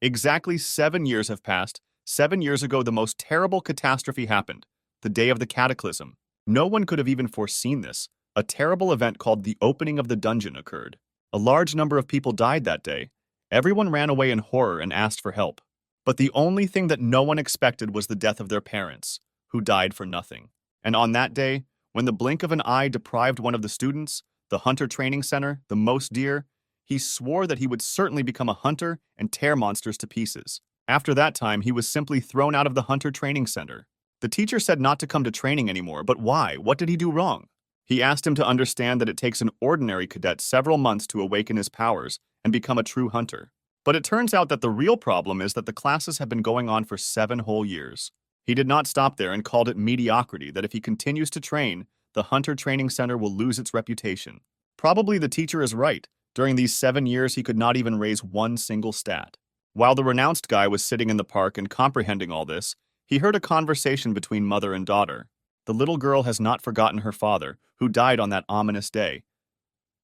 Exactly 7 years have passed. 7 years ago, the most terrible catastrophe happened, the day of the cataclysm. No one could have even foreseen this. A terrible event called the opening of the dungeon occurred. A large number of people died that day. Everyone ran away in horror and asked for help. But the only thing that no one expected was the death of their parents, who died for nothing. And on that day, when the blink of an eye deprived one of the students, the Hunter Training Center, the most dear, he swore that he would certainly become a hunter and tear monsters to pieces. After that time, he was simply thrown out of the Hunter Training Center. The teacher said not to come to training anymore, but why? What did he do wrong? He asked him to understand that it takes an ordinary cadet several months to awaken his powers and become a true hunter. But it turns out that the real problem is that the classes have been going on for 7 whole years. He did not stop there and called it mediocrity, that if he continues to train, the Hunter Training Center will lose its reputation. Probably the teacher is right. During these 7 years, he could not even raise one single stat. While the renounced guy was sitting in the park and comprehending all this, he heard a conversation between mother and daughter. The little girl has not forgotten her father, who died on that ominous day.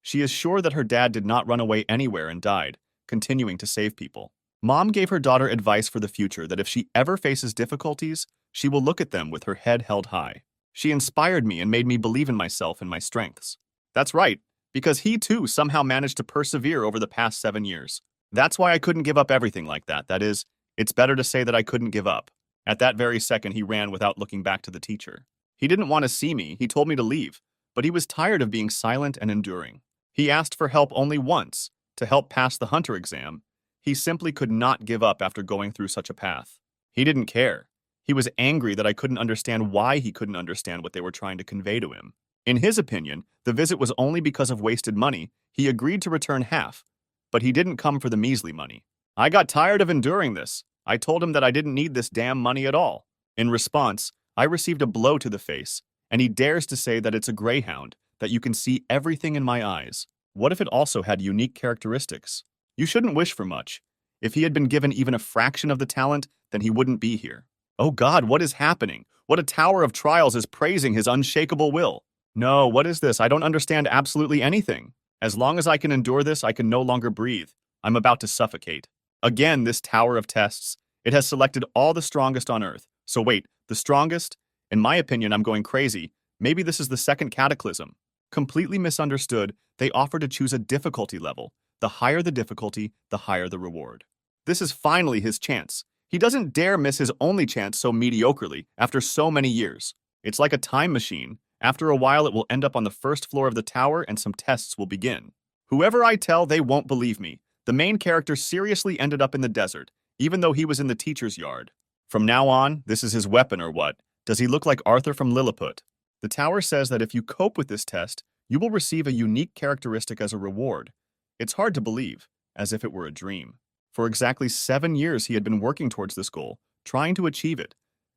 She is sure that her dad did not run away anywhere and died, continuing to save people. Mom gave her daughter advice for the future that if she ever faces difficulties, she will look at them with her head held high. She inspired me and made me believe in myself and my strengths. That's right, because he too somehow managed to persevere over the past 7 years. That's why I couldn't give up everything like that. That is, it's better to say that I couldn't give up. At that very second, he ran without looking back to the teacher. He didn't want to see me, he told me to leave, but he was tired of being silent and enduring. He asked for help only once, to help pass the Hunter exam. He simply could not give up after going through such a path. He didn't care. He was angry that I couldn't understand why he couldn't understand what they were trying to convey to him. In his opinion, the visit was only because of wasted money. He agreed to return half, but he didn't come for the measly money. I got tired of enduring this. I told him that I didn't need this damn money at all. In response, I received a blow to the face, and he dares to say that it's a greyhound, that you can see everything in my eyes. What if it also had unique characteristics? You shouldn't wish for much. If he had been given even a fraction of the talent, then he wouldn't be here. Oh God, what is happening? What a tower of trials is praising his unshakable will. No, what is this? I don't understand absolutely anything. As long as I can endure this, I can no longer breathe. I'm about to suffocate. Again, this tower of tests. It has selected all the strongest on Earth. So wait, the strongest? In my opinion, I'm going crazy. Maybe this is the second cataclysm. Completely misunderstood, they offer to choose a difficulty level. The higher the difficulty, the higher the reward. This is finally his chance. He doesn't dare miss his only chance so mediocrely after so many years. It's like a time machine. After a while, it will end up on the first floor of the tower and some tests will begin. Whoever I tell, they won't believe me. The main character seriously ended up in the desert, even though he was in the teacher's yard. From now on, this is his weapon or what? Does he look like Arthur from Lilliput? The tower says that if you cope with this test, you will receive a unique characteristic as a reward. It's hard to believe, as if it were a dream. For exactly 7 years he had been working towards this goal, trying to achieve it,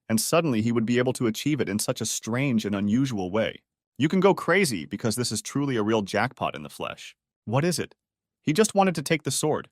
and suddenly he would be able to achieve it in such a strange and unusual way. You can go crazy because this is truly a real jackpot in the flesh. What is it? He just wanted to take the sword,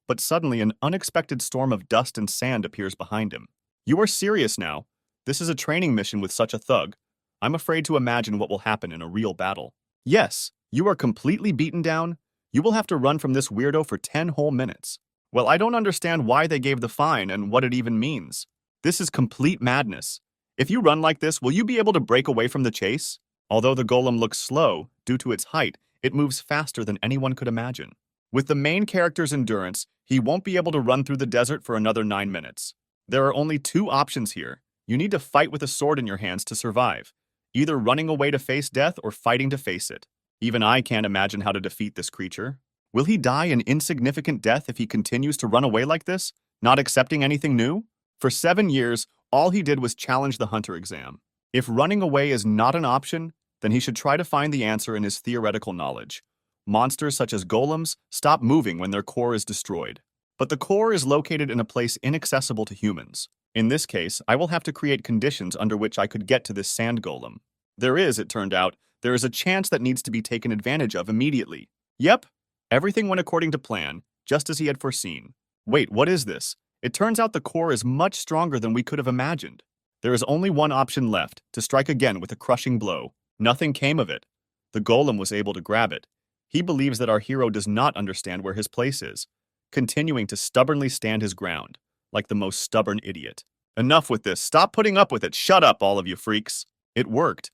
but suddenly an unexpected storm of dust and sand appears behind him. You are serious now. This is a training mission with such a thug. I'm afraid to imagine what will happen in a real battle. Yes, you are completely beaten down. You will have to run from this weirdo for 10 whole minutes. Well, I don't understand why they gave the fine and what it even means. This is complete madness. If you run like this, will you be able to break away from the chase? Although the golem looks slow, due to its height, it moves faster than anyone could imagine. With the main character's endurance, he won't be able to run through the desert for another 9 minutes. There are only 2 options here. You need to fight with a sword in your hands to survive. Either running away to face death or fighting to face it. Even I can't imagine how to defeat this creature. Will he die an insignificant death if he continues to run away like this, not accepting anything new? For 7 years, all he did was challenge the Hunter exam. If running away is not an option, then he should try to find the answer in his theoretical knowledge. Monsters such as golems stop moving when their core is destroyed. But the core is located in a place inaccessible to humans. In this case, I will have to create conditions under which I could get to this sand golem. It turned out, there is a chance that needs to be taken advantage of immediately. Yep, everything went according to plan, just as he had foreseen. Wait, what is this? It turns out the core is much stronger than we could have imagined. There is only one option left, to strike again with a crushing blow. Nothing came of it. The golem was able to grab it. He believes that our hero does not understand where his place is. continuing to stubbornly stand his ground, like the most stubborn idiot. Enough with this. Stop putting up with it. Shut up, all of you freaks. It worked.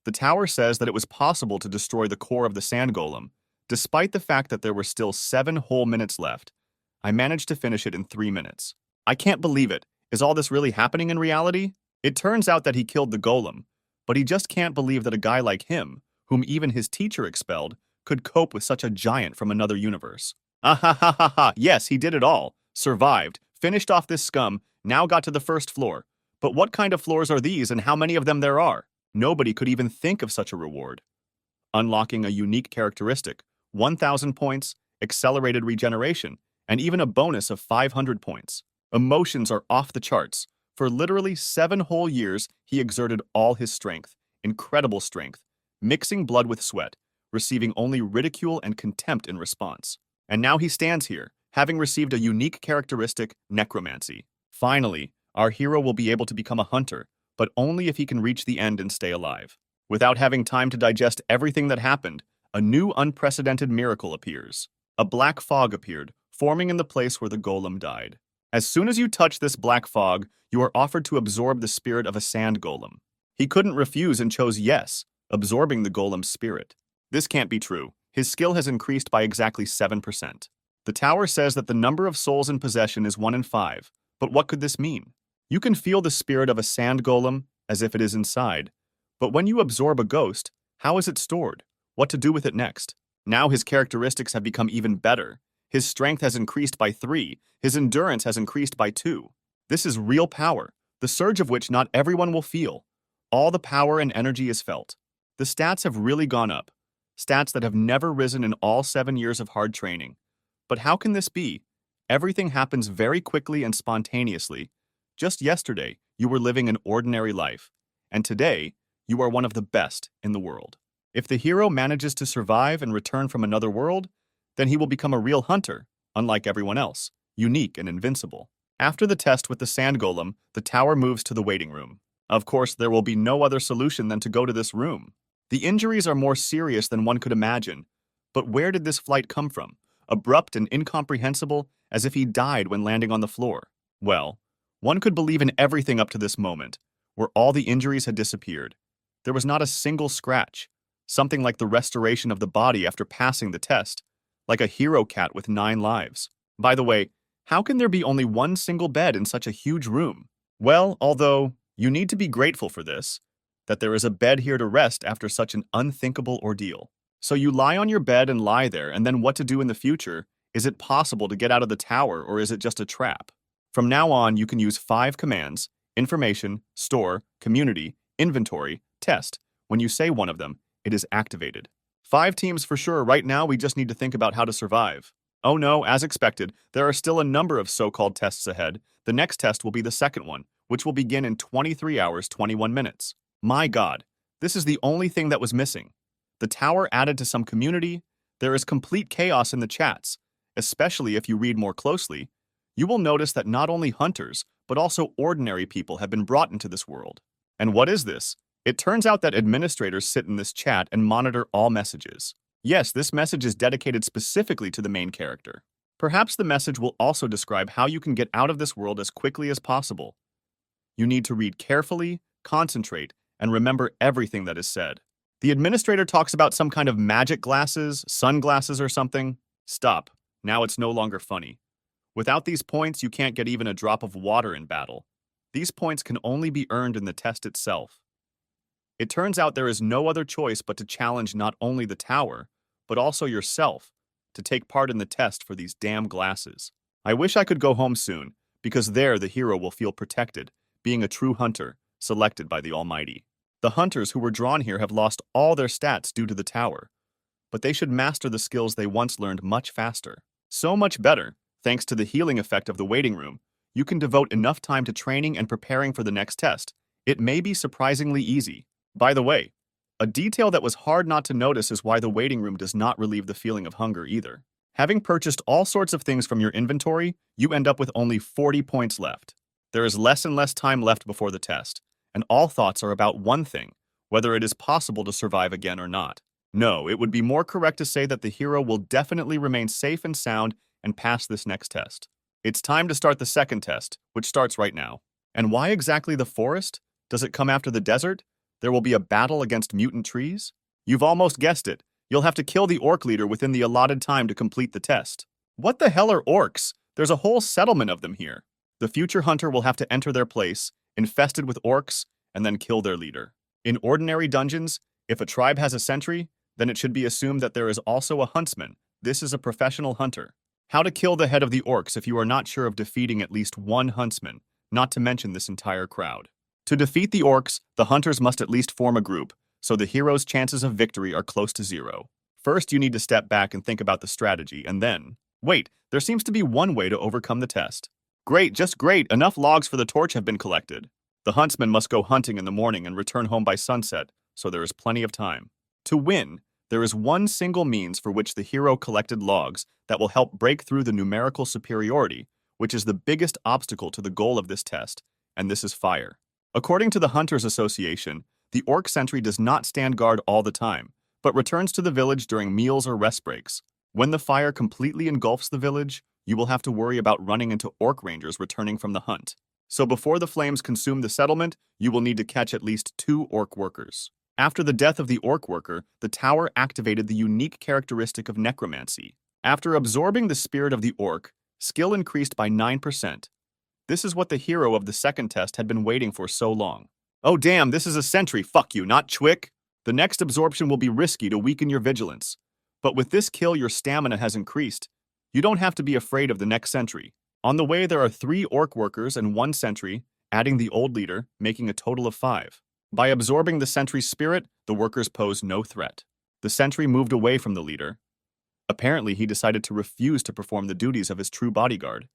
The tower says that it was possible to destroy the core of the sand golem, despite the fact that there were still 7 whole minutes left. I managed to finish it in 3 minutes. I can't believe it. Is all this really happening in reality? It turns out that he killed the golem, but he just can't believe that a guy like him, whom even his teacher expelled, could cope with such a giant from another universe. Ah ha ha ha ha, yes, he did it all. Survived, finished off this scum, now got to the first floor. But what kind of floors are these and how many of them there are? Nobody could even think of such a reward. Unlocking a unique characteristic, 1,000 points, accelerated regeneration, and even a bonus of 500 points. Emotions are off the charts. For literally 7 whole years, he exerted all his strength, incredible strength, mixing blood with sweat, receiving only ridicule and contempt in response. And now he stands here, having received a unique characteristic, necromancy. Finally, our hero will be able to become a hunter, but only if he can reach the end and stay alive. Without having time to digest everything that happened, a new unprecedented miracle appears. A black fog appeared, forming in the place where the golem died. As soon as you touch this black fog, you are offered to absorb the spirit of a sand golem. He couldn't refuse and chose yes, absorbing the golem's spirit. This can't be true. His skill has increased by exactly 7%. The tower says that the number of souls in possession is 1 in 5, but what could this mean? You can feel the spirit of a sand golem as if it is inside, but when you absorb a ghost, how is it stored? What to do with it next? Now his characteristics have become even better. His strength has increased by 3, his endurance has increased by 2. This is real power, the surge of which not everyone will feel. All the power and energy is felt. The stats have really gone up, stats that have never risen in all 7 years of hard training. But how can this be? Everything happens very quickly and spontaneously. Just yesterday, you were living an ordinary life, and today, you are one of the best in the world. If the hero manages to survive and return from another world, then he will become a real hunter, unlike everyone else, unique and invincible. After the test with the sand golem, the tower moves to the waiting room. Of course, there will be no other solution than to go to this room. The injuries are more serious than one could imagine. But where did this flight come from? Abrupt and incomprehensible, as if he died when landing on the floor. Well, one could believe in everything up to this moment, where all the injuries had disappeared. There was not a single scratch, something like the restoration of the body after passing the test, like a hero cat with 9 lives. By the way, how can there be only one single bed in such a huge room? Well, although you need to be grateful for this, that there is a bed here to rest after such an unthinkable ordeal. So you lie on your bed and lie there, and then what to do in the future? Is it possible to get out of the tower, or is it just a trap? From now on, you can use 5 commands: information, store, community, inventory, test. When you say one of them, it is activated. 5 teams for sure. Right now, we just need to think about how to survive. Oh no, as expected, there are still a number of so-called tests ahead. The next test will be the second one, which will begin in 23 hours, 21 minutes. My God, this is the only thing that was missing. The tower added to some community. There is complete chaos in the chats, especially if you read more closely. You will notice that not only hunters, but also ordinary people have been brought into this world. And what is this? It turns out that administrators sit in this chat and monitor all messages. Yes, this message is dedicated specifically to the main character. Perhaps the message will also describe how you can get out of this world as quickly as possible. You need to read carefully, concentrate, and remember everything that is said. The administrator talks about some kind of magic glasses, sunglasses or something. Stop. Now it's no longer funny. Without these points, you can't get even a drop of water in battle. These points can only be earned in the test itself. It turns out there is no other choice but to challenge not only the tower, but also yourself, to take part in the test for these damn glasses. I wish I could go home soon, because there the hero will feel protected, being a true hunter, selected by the Almighty. The hunters who were drawn here have lost all their stats due to the tower, but they should master the skills they once learned much faster. So much better, thanks to the healing effect of the waiting room, you can devote enough time to training and preparing for the next test. It may be surprisingly easy. By the way, a detail that was hard not to notice is why the waiting room does not relieve the feeling of hunger either. Having purchased all sorts of things from your inventory, you end up with only 40 points left. There is less and less time left before the test, and all thoughts are about one thing: whether it is possible to survive again or not. No, it would be more correct to say that the hero will definitely remain safe and sound and pass this next test. It's time to start the second test, which starts right now. And why exactly the forest? Does it come after the desert? There will be a battle against mutant trees? You've almost guessed it. You'll have to kill the orc leader within the allotted time to complete the test. What the hell are orcs? There's a whole settlement of them here. The future hunter will have to enter their place, infested with orcs, and then kill their leader. In ordinary dungeons, if a tribe has a sentry, then it should be assumed that there is also a huntsman. This is a professional hunter. How to kill the head of the orcs if you are not sure of defeating at least one huntsman, not to mention this entire crowd. To defeat the orcs, the hunters must at least form a group, so the hero's chances of victory are close to zero. First, you need to step back and think about the strategy, and then... Wait, there seems to be one way to overcome the test. Great, just great, enough logs for the torch have been collected. The huntsman must go hunting in the morning and return home by sunset, so there is plenty of time. To win, there is one single means for which the hero collected logs that will help break through the numerical superiority, which is the biggest obstacle to the goal of this test, and this is fire. According to the Hunters Association, the orc sentry does not stand guard all the time, but returns to the village during meals or rest breaks. When the fire completely engulfs the village, you will have to worry about running into orc rangers returning from the hunt. So before the flames consume the settlement, you will need to catch at least 2 orc workers. After the death of the orc worker, the tower activated the unique characteristic of necromancy. After absorbing the spirit of the orc, skill increased by 9%. This is what the hero of the second test had been waiting for so long. Oh damn, this is a sentry, fuck you, not Chwick. The next absorption will be risky to weaken your vigilance. But with this kill, your stamina has increased. You don't have to be afraid of the next sentry. On the way, there are 3 orc workers and 1 sentry, adding the old leader, making a total of 5. By absorbing the sentry's spirit, the workers pose no threat. The sentry moved away from the leader. Apparently, he decided to refuse to perform the duties of his true bodyguard.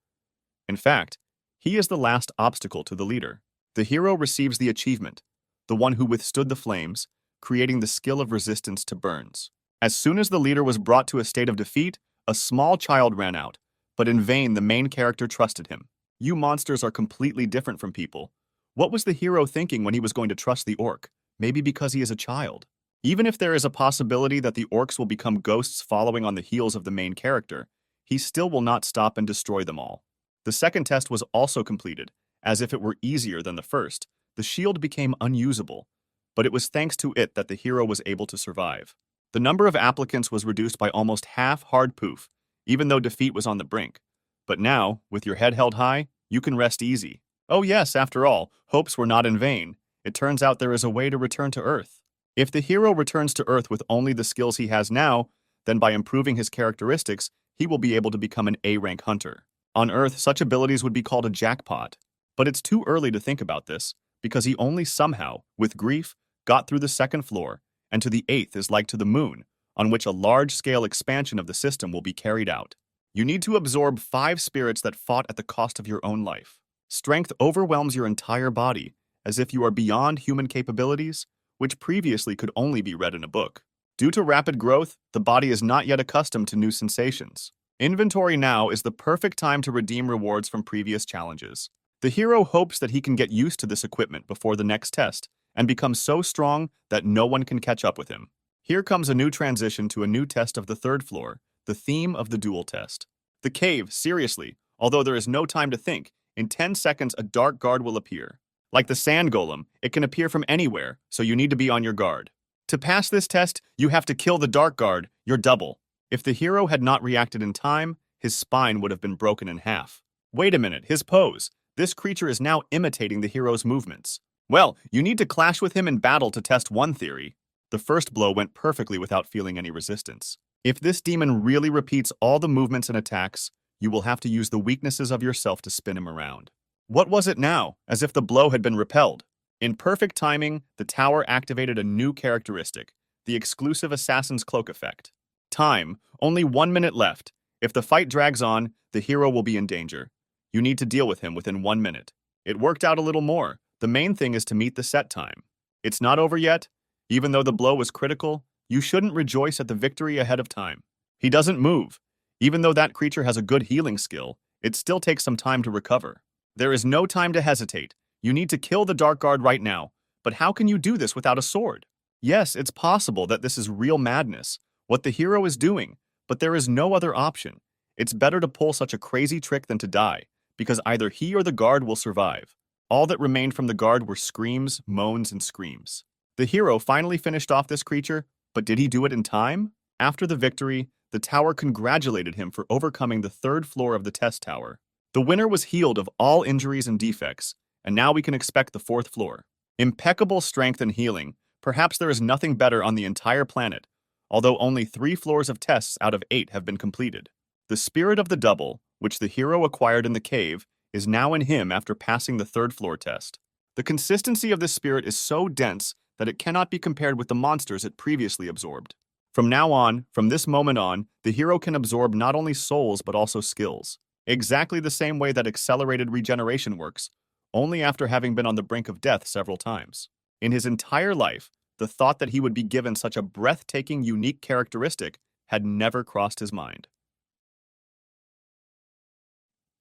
In fact, he is the last obstacle to the leader. The hero receives the achievement, the one who withstood the flames, creating the skill of resistance to burns. As soon as the leader was brought to a state of defeat, a small child ran out, but in vain the main character trusted him. You monsters are completely different from people. What was the hero thinking when he was going to trust the orc? Maybe because he is a child. Even if there is a possibility that the orcs will become ghosts following on the heels of the main character, he still will not stop and destroy them all. The second test was also completed. As if it were easier than the first, the shield became unusable, but it was thanks to it that the hero was able to survive. The number of applicants was reduced by almost half hard poof, even though defeat was on the brink. But now, with your head held high, you can rest easy. Oh yes, after all, hopes were not in vain. It turns out there is a way to return to Earth. If the hero returns to Earth with only the skills he has now, then by improving his characteristics, he will be able to become an A-rank hunter. On Earth, such abilities would be called a jackpot. But it's too early to think about this, because he only somehow, with grief, got through the 2nd floor, and to the 8th is like to the moon, on which a large-scale expansion of the system will be carried out. You need to absorb 5 spirits that fought at the cost of your own life. Strength overwhelms your entire body, as if you are beyond human capabilities, which previously could only be read in a book. Due to rapid growth, the body is not yet accustomed to new sensations. Inventory now is the perfect time to redeem rewards from previous challenges. The hero hopes that he can get used to this equipment before the next test, and become so strong that no one can catch up with him. Here comes a new transition to a new test of the 3rd floor, the theme of the duel test. The cave, seriously, although there is no time to think, in 10 seconds a dark guard will appear. Like the sand golem, it can appear from anywhere, so you need to be on your guard. To pass this test, you have to kill the dark guard, your double. If the hero had not reacted in time, his spine would have been broken in half. Wait a minute, his pose. This creature is now imitating the hero's movements. Well, you need to clash with him in battle to test one theory. The first blow went perfectly without feeling any resistance. If this demon really repeats all the movements and attacks, you will have to use the weaknesses of yourself to spin him around. What was it now? As if the blow had been repelled. In perfect timing, the tower activated a new characteristic, the exclusive Assassin's Cloak effect. Time, only 1 minute left. If the fight drags on, the hero will be in danger. You need to deal with him within 1 minute. It worked out a little more. The main thing is to meet the set time. It's not over yet. Even though the blow was critical, you shouldn't rejoice at the victory ahead of time. He doesn't move. Even though that creature has a good healing skill, it still takes some time to recover. There is no time to hesitate. You need to kill the Dark Guard right now. But how can you do this without a sword? Yes, it's possible that this is real madness, what the hero is doing, but there is no other option. It's better to pull such a crazy trick than to die, because either he or the guard will survive. All that remained from the guard were screams, moans, and screams. The hero finally finished off this creature, but did he do it in time? After the victory, the tower congratulated him for overcoming the third floor of the test tower. The winner was healed of all injuries and defects, and now we can expect the fourth floor. Impeccable strength and healing. Perhaps there is nothing better on the entire planet, although only 3 floors of tests out of 8 have been completed. The spirit of the double, which the hero acquired in the cave, is now in him after passing the 3rd floor test. The consistency of this spirit is so dense that it cannot be compared with the monsters it previously absorbed. From now on, from this moment on, the hero can absorb not only souls but also skills. Exactly the same way that accelerated regeneration works, only after having been on the brink of death several times. In his entire life, the thought that he would be given such a breathtaking, unique characteristic had never crossed his mind.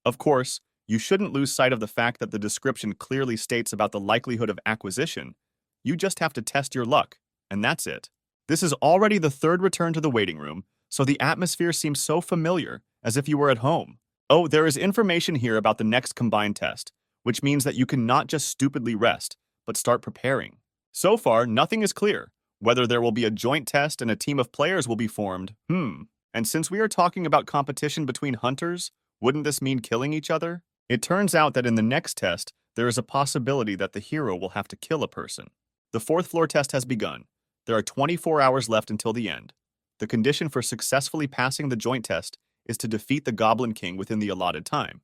Of course, you shouldn't lose sight of the fact that the description clearly states about the likelihood of acquisition. You just have to test your luck, and that's it. This is already the 3rd return to the waiting room, so the atmosphere seems so familiar, as if you were at home. Oh, there is information here about the next combined test, which means that you can not just stupidly rest, but start preparing. So far, nothing is clear. Whether there will be a joint test and a team of players will be formed, And since we are talking about competition between hunters, wouldn't this mean killing each other? It turns out that in the next test, there is a possibility that the hero will have to kill a person. The 4th floor test has begun. There are 24 hours left until the end. The condition for successfully passing the joint test is to defeat the Goblin King within the allotted time,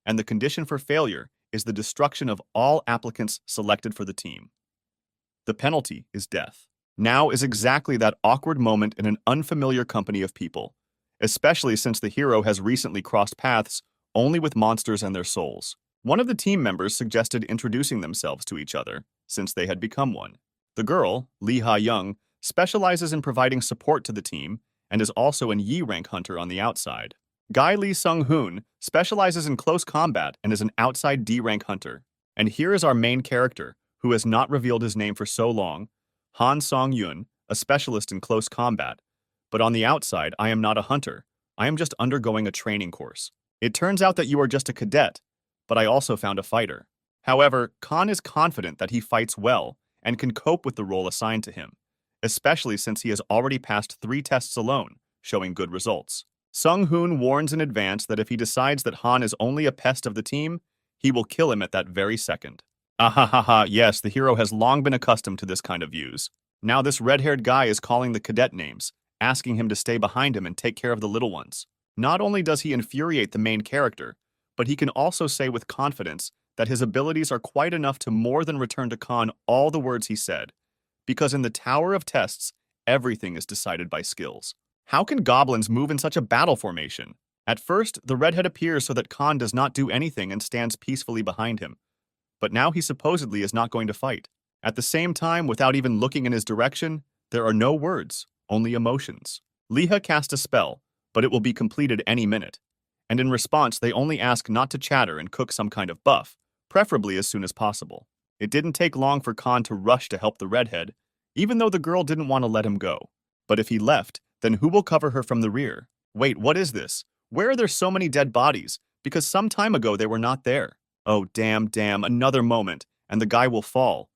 and the condition for failure is the destruction of all applicants selected for the team. The penalty is death. Now is exactly that awkward moment in an unfamiliar company of people, especially since the hero has recently crossed paths only with monsters and their souls. One of the team members suggested introducing themselves to each other, since they had become one. The girl, Lee Ha-young, specializes in providing support to the team and is also an Yi rank hunter on the outside. Guy Lee Sung-hoon specializes in close combat and is an outside D rank hunter. And here is our main character, who has not revealed his name for so long, Han Song-yoon, a specialist in close combat. But on the outside, I am not a hunter. I am just undergoing a training course. It turns out that you are just a cadet, but I also found a fighter. However, Khan is confident that he fights well and can cope with the role assigned to him, especially since he has already passed 3 tests alone, showing good results. Sung-hoon warns in advance that if he decides that Han is only a pest of the team, he will kill him at that very second. Ahahaha, yes, the hero has long been accustomed to this kind of views. Now this red-haired guy is calling the cadet names, asking him to stay behind him and take care of the little ones. Not only does he infuriate the main character, but he can also say with confidence that his abilities are quite enough to more than return to Khan all the words he said, because in the Tower of Tests, everything is decided by skills. How can goblins move in such a battle formation? At first, the redhead appears so that Khan does not do anything and stands peacefully behind him, but now he supposedly is not going to fight. At the same time, without even looking in his direction, there are no words, only emotions. Liha cast a spell, but it will be completed any minute, and in response they only ask not to chatter and cook some kind of buff, preferably as soon as possible. It didn't take long for Khan to rush to help the redhead, even though the girl didn't want to let him go. But if he left, then who will cover her from the rear? Wait, what is this? Where are there so many dead bodies? Because some time ago they were not there. Oh, damn, another moment, and the guy will fall.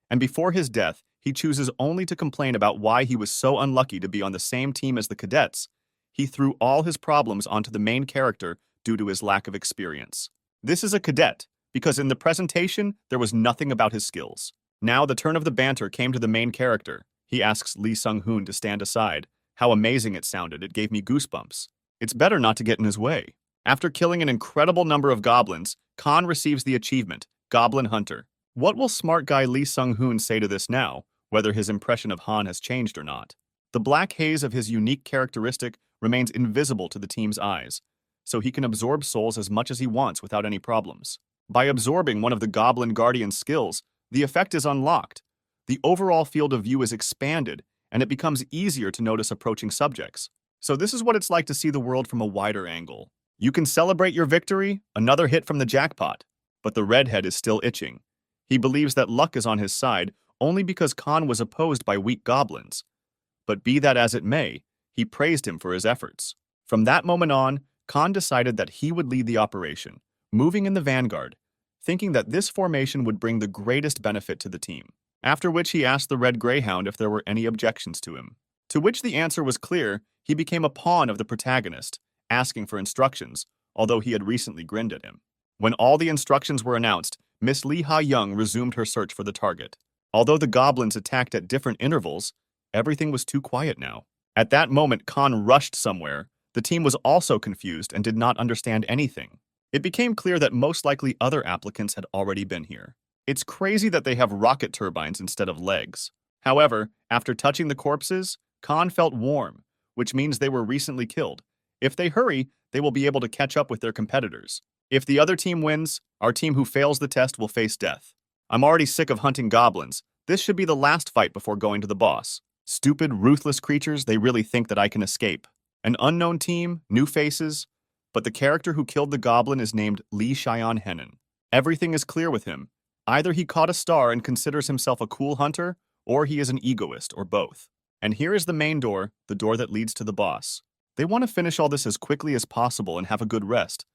And before his death, he chooses only to complain about why he was so unlucky to be on the same team as the cadets. He threw all his problems onto the main character due to his lack of experience. This is a cadet, because in the presentation, there was nothing about his skills. Now the turn of the banter came to the main character. He asks Lee Sung-hoon to stand aside. How amazing it sounded, it gave me goosebumps. It's better not to get in his way. After killing an incredible number of goblins, Khan receives the achievement, Goblin Hunter. What will smart guy Lee Sung-hoon say to this now, whether his impression of Han has changed or not? The black haze of his unique characteristic remains invisible to the team's eyes, so he can absorb souls as much as he wants without any problems. By absorbing one of the Goblin Guardian's skills, the effect is unlocked. The overall field of view is expanded, and it becomes easier to notice approaching subjects. So this is what it's like to see the world from a wider angle. You can celebrate your victory, another hit from the jackpot, but the redhead is still itching. He believes that luck is on his side only because Khan was opposed by weak goblins. But be that as it may, he praised him for his efforts. From that moment on, Khan decided that he would lead the operation, moving in the vanguard, thinking that this formation would bring the greatest benefit to the team. After which he asked the Red Greyhound if there were any objections to him. To which the answer was clear. He became a pawn of the protagonist, asking for instructions, although he had recently grinned at him. When all the instructions were announced, Miss Lee Ha-young resumed her search for the target. Although the goblins attacked at different intervals, everything was too quiet now. At that moment, Khan rushed somewhere. The team was also confused and did not understand anything. It became clear that most likely other applicants had already been here. It's crazy that they have rocket turbines instead of legs. However, after touching the corpses, Khan felt warm, which means they were recently killed. If they hurry, they will be able to catch up with their competitors. If the other team wins, our team who fails the test will face death. I'm already sick of hunting goblins. This should be the last fight before going to the boss. Stupid, ruthless creatures, they really think that I can escape. An unknown team, new faces, but the character who killed the goblin is named Lee Cheyenne Henan. Everything is clear with him. Either he caught a star and considers himself a cool hunter, or he is an egoist, or both. And here is the main door, the door that leads to the boss. They want to finish all this as quickly as possible and have a good rest.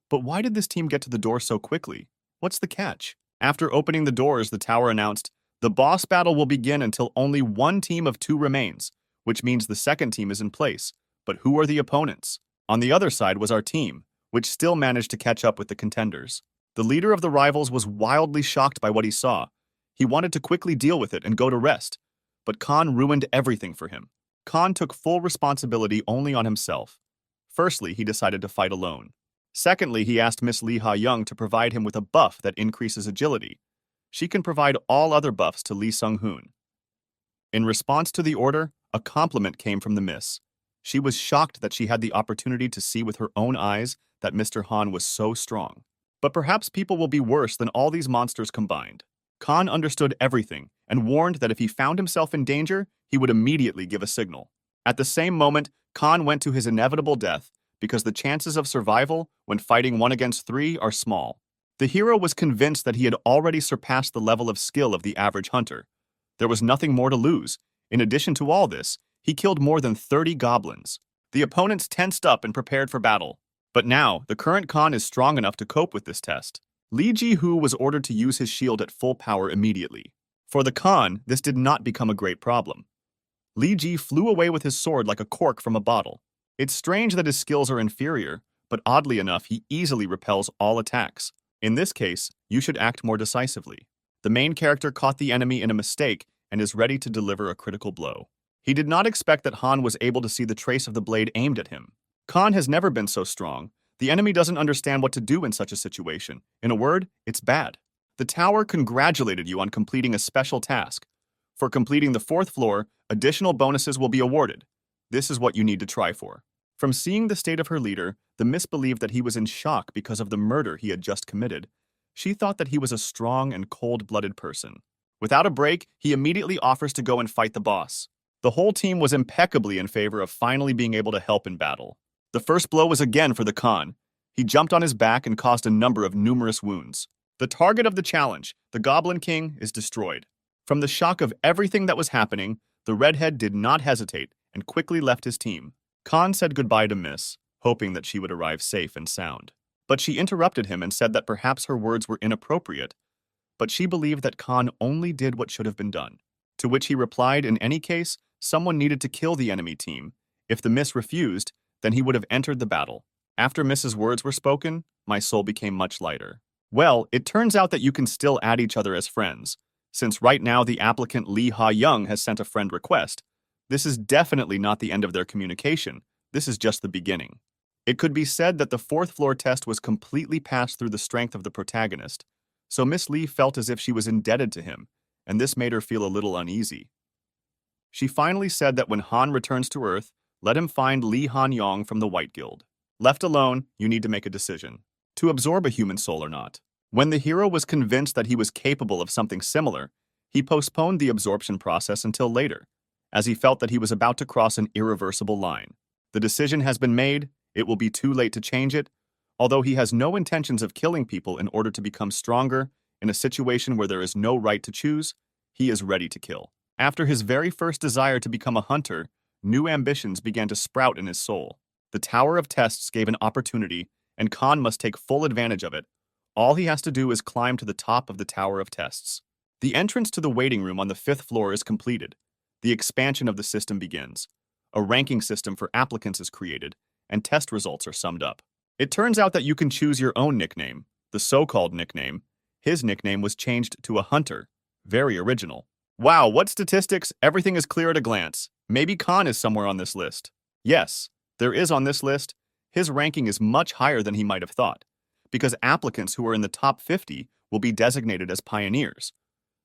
But why did this team get to the door so quickly? What's the catch? After opening the doors, the tower announced, the boss battle will begin until only one team of 2 remains, which means the second team is in place. But who are the opponents? On the other side was our team, which still managed to catch up with the contenders. The leader of the rivals was wildly shocked by what he saw. He wanted to quickly deal with it and go to rest. But Khan ruined everything for him. Khan took full responsibility only on himself. Firstly, he decided to fight alone. Secondly, he asked Miss Lee Ha-young to provide him with a buff that increases agility. She can provide all other buffs to Lee Sung-hoon. In response to the order, a compliment came from the miss. She was shocked that she had the opportunity to see with her own eyes that Mr. Han was so strong. But perhaps people will be worse than all these monsters combined. Khan understood everything and warned that if he found himself in danger, he would immediately give a signal. At the same moment, Khan went to his inevitable death because the chances of survival when fighting 1 against 3 are small. The hero was convinced that he had already surpassed the level of skill of the average hunter. There was nothing more to lose. In addition to all this, he killed more than 30 goblins. The opponents tensed up and prepared for battle. But now, the current Khan is strong enough to cope with this test. Lee Ji-hoo was ordered to use his shield at full power immediately. For the Khan, this did not become a great problem. Lee Ji flew away with his sword like a cork from a bottle. It's strange that his skills are inferior, but oddly enough, he easily repels all attacks. In this case, you should act more decisively. The main character caught the enemy in a mistake and is ready to deliver a critical blow. He did not expect that Han was able to see the trace of the blade aimed at him. Khan has never been so strong. The enemy doesn't understand what to do in such a situation. In a word, it's bad. The tower congratulated you on completing a special task. For completing the 4th floor, additional bonuses will be awarded. This is what you need to try for. From seeing the state of her leader, the miss believed that he was in shock because of the murder he had just committed. She thought that he was a strong and cold-blooded person. Without a break, he immediately offers to go and fight the boss. The whole team was impeccably in favor of finally being able to help in battle. The first blow was again for the Khan. He jumped on his back and caused a number of numerous wounds. The target of the challenge, the Goblin King, is destroyed. From the shock of everything that was happening, the redhead did not hesitate and quickly left his team. Khan said goodbye to Miss, hoping that she would arrive safe and sound. But she interrupted him and said that perhaps her words were inappropriate, but she believed that Khan only did what should have been done. To which he replied, in any case, someone needed to kill the enemy team. If the Miss refused, then he would have entered the battle. After Miss's words were spoken, my soul became much lighter. Well, it turns out that you can still add each other as friends. Since right now the applicant Lee Ha-young has sent a friend request, this is definitely not the end of their communication. This is just the beginning. It could be said that the 4th floor test was completely passed through the strength of the protagonist, so Miss Lee felt as if she was indebted to him, and this made her feel a little uneasy. She finally said that when Han returns to Earth, let him find Lee Han-yong from the White Guild. Left alone, you need to make a decision. To absorb a human soul or not. When the hero was convinced that he was capable of something similar, he postponed the absorption process until later, as he felt that he was about to cross an irreversible line. The decision has been made, it will be too late to change it. Although he has no intentions of killing people in order to become stronger, in a situation where there is no right to choose, he is ready to kill. After his very first desire to become a hunter, new ambitions began to sprout in his soul. The Tower of Tests gave an opportunity, and Khan must take full advantage of it. All he has to do is climb to the top of the Tower of Tests. The entrance to the waiting room on the 5th floor is completed. The expansion of the system begins. A ranking system for applicants is created, and test results are summed up. It turns out that you can choose your own nickname, the so-called nickname. His nickname was changed to a hunter. Very original. Wow, what statistics? Everything is clear at a glance. Maybe Khan is somewhere on this list. Yes, there is on this list. His ranking is much higher than he might have thought, because applicants who are in the top 50 will be designated as pioneers.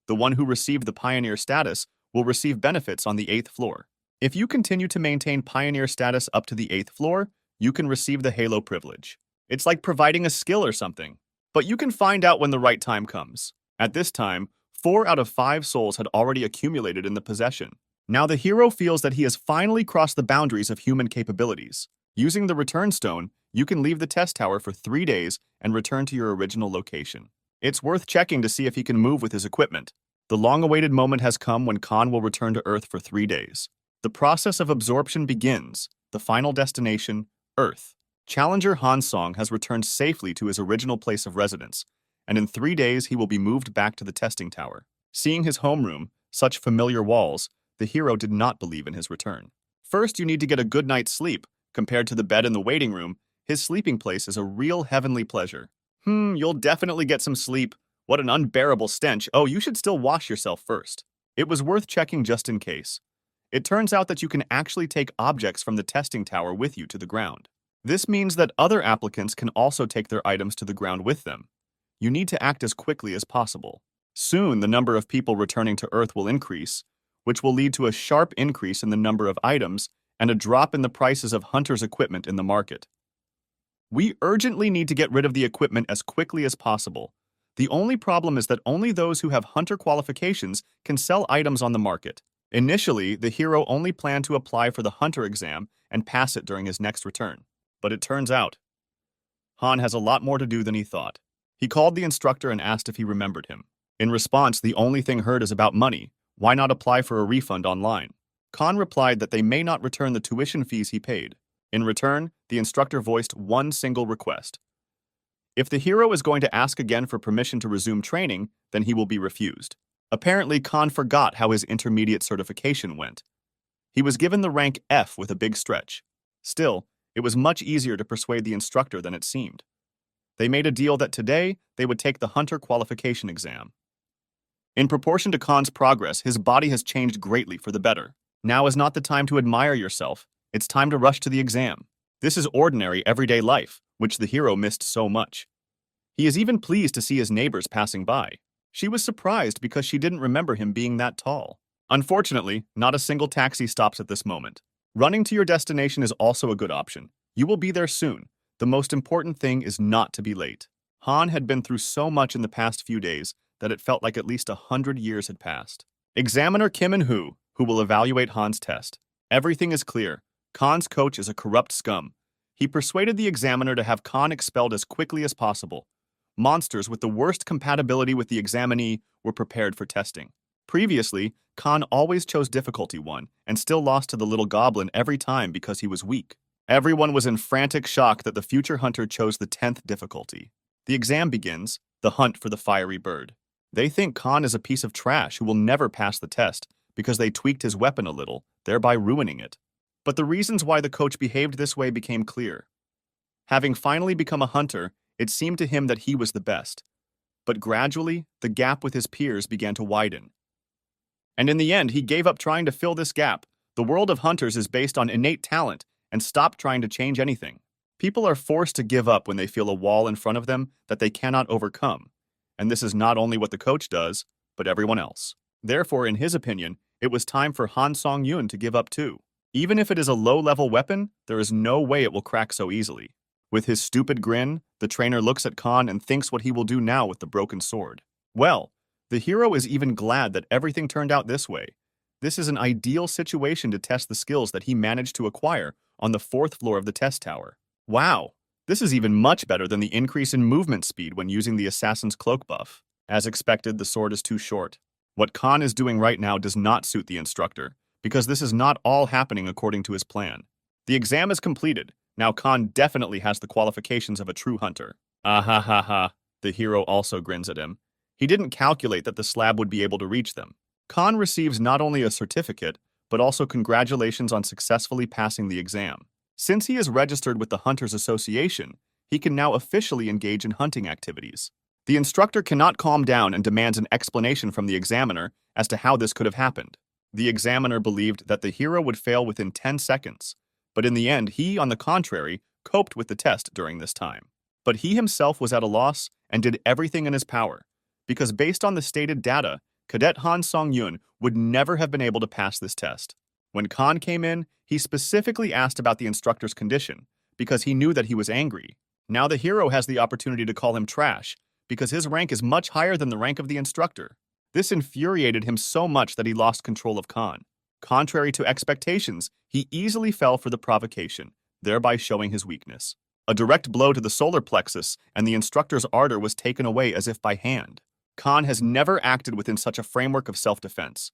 The one who received the pioneer status will receive benefits on the 8th floor. If you continue to maintain pioneer status up to the 8th floor, you can receive the Halo privilege. It's like providing a skill or something. But you can find out when the right time comes. At this time, 4 out of 5 souls had already accumulated in the possession. Now the hero feels that he has finally crossed the boundaries of human capabilities. Using the return stone, you can leave the test tower for 3 days and return to your original location. It's worth checking to see if he can move with his equipment. The long-awaited moment has come when Khan will return to Earth for 3 days. The process of absorption begins. The final destination, Earth. Challenger Hansong has returned safely to his original place of residence, and in 3 days he will be moved back to the testing tower. Seeing his homeroom, such familiar walls, the hero did not believe in his return. First, you need to get a good night's sleep. Compared to the bed in the waiting room, his sleeping place is a real heavenly pleasure. You'll definitely get some sleep. What an unbearable stench. Oh, you should still wash yourself first. It was worth checking just in case. It turns out that you can actually take objects from the testing tower with you to the ground. This means that other applicants can also take their items to the ground with them. You need to act as quickly as possible. Soon, the number of people returning to Earth will increase, which will lead to a sharp increase in the number of items and a drop in the prices of hunters' equipment in the market. We urgently need to get rid of the equipment as quickly as possible. The only problem is that only those who have hunter qualifications can sell items on the market. Initially, the hero only planned to apply for the hunter exam and pass it during his next return. But it turns out, Han has a lot more to do than he thought. He called the instructor and asked if he remembered him. In response, the only thing heard is about money. Why not apply for a refund online? Khan replied that they may not return the tuition fees he paid. In return, the instructor voiced one single request. If the hero is going to ask again for permission to resume training, then he will be refused. Apparently, Khan forgot how his intermediate certification went. He was given the rank F with a big stretch. Still, it was much easier to persuade the instructor than it seemed. They made a deal that today they would take the hunter qualification exam. In proportion to Khan's progress, his body has changed greatly for the better. Now is not the time to admire yourself. It's time to rush to the exam. This is ordinary, everyday life, which the hero missed so much. He is even pleased to see his neighbors passing by. She was surprised because she didn't remember him being that tall. Unfortunately, not a single taxi stops at this moment. Running to your destination is also a good option. You will be there soon. The most important thing is not to be late. Han had been through so much in the past few days that it felt like at least 100 years had passed. Examiner Kim In-hoo, who will evaluate Han's test. Everything is clear. Khan's coach is a corrupt scum. He persuaded the examiner to have Khan expelled as quickly as possible. Monsters with the worst compatibility with the examinee were prepared for testing. Previously, Khan always chose difficulty 1 and still lost to the little goblin every time because he was weak. Everyone was in frantic shock that the future hunter chose the 10th difficulty. The exam begins, the hunt for the fiery bird. They think Khan is a piece of trash who will never pass the test because they tweaked his weapon a little, thereby ruining it. But the reasons why the coach behaved this way became clear. Having finally become a hunter, it seemed to him that he was the best. But gradually, the gap with his peers began to widen. And in the end, he gave up trying to fill this gap. The world of hunters is based on innate talent and stopped trying to change anything. People are forced to give up when they feel a wall in front of them that they cannot overcome. And this is not only what the coach does, but everyone else. Therefore, in his opinion, it was time for Han Song-yoon to give up too. Even if it is a low-level weapon, there is no way it will crack so easily. With his stupid grin, the trainer looks at Khan and thinks what he will do now with the broken sword. Well, the hero is even glad that everything turned out this way. This is an ideal situation to test the skills that he managed to acquire on the 4th floor of the test tower. Wow! This is even much better than the increase in movement speed when using the Assassin's Cloak buff. As expected, the sword is too short. What Khan is doing right now does not suit the instructor, because this is not all happening according to his plan. The exam is completed. Now Khan definitely has the qualifications of a true hunter. Ah ha ha ha. The hero also grins at him. He didn't calculate that the slab would be able to reach them. Khan receives not only a certificate, but also congratulations on successfully passing the exam. Since he is registered with the Hunters Association, he can now officially engage in hunting activities. The instructor cannot calm down and demands an explanation from the examiner as to how this could have happened. The examiner believed that the hero would fail within 10 seconds, but in the end, he, on the contrary, coped with the test during this time. But he himself was at a loss and did everything in his power, because based on the stated data, Cadet Han Song-yun would never have been able to pass this test. When Khan came in, he specifically asked about the instructor's condition, because he knew that he was angry. Now the hero has the opportunity to call him trash, because his rank is much higher than the rank of the instructor. This infuriated him so much that he lost control of Khan. Contrary to expectations, he easily fell for the provocation, thereby showing his weakness. A direct blow to the solar plexus, and the instructor's ardor was taken away as if by hand. Khan has never acted within such a framework of self-defense.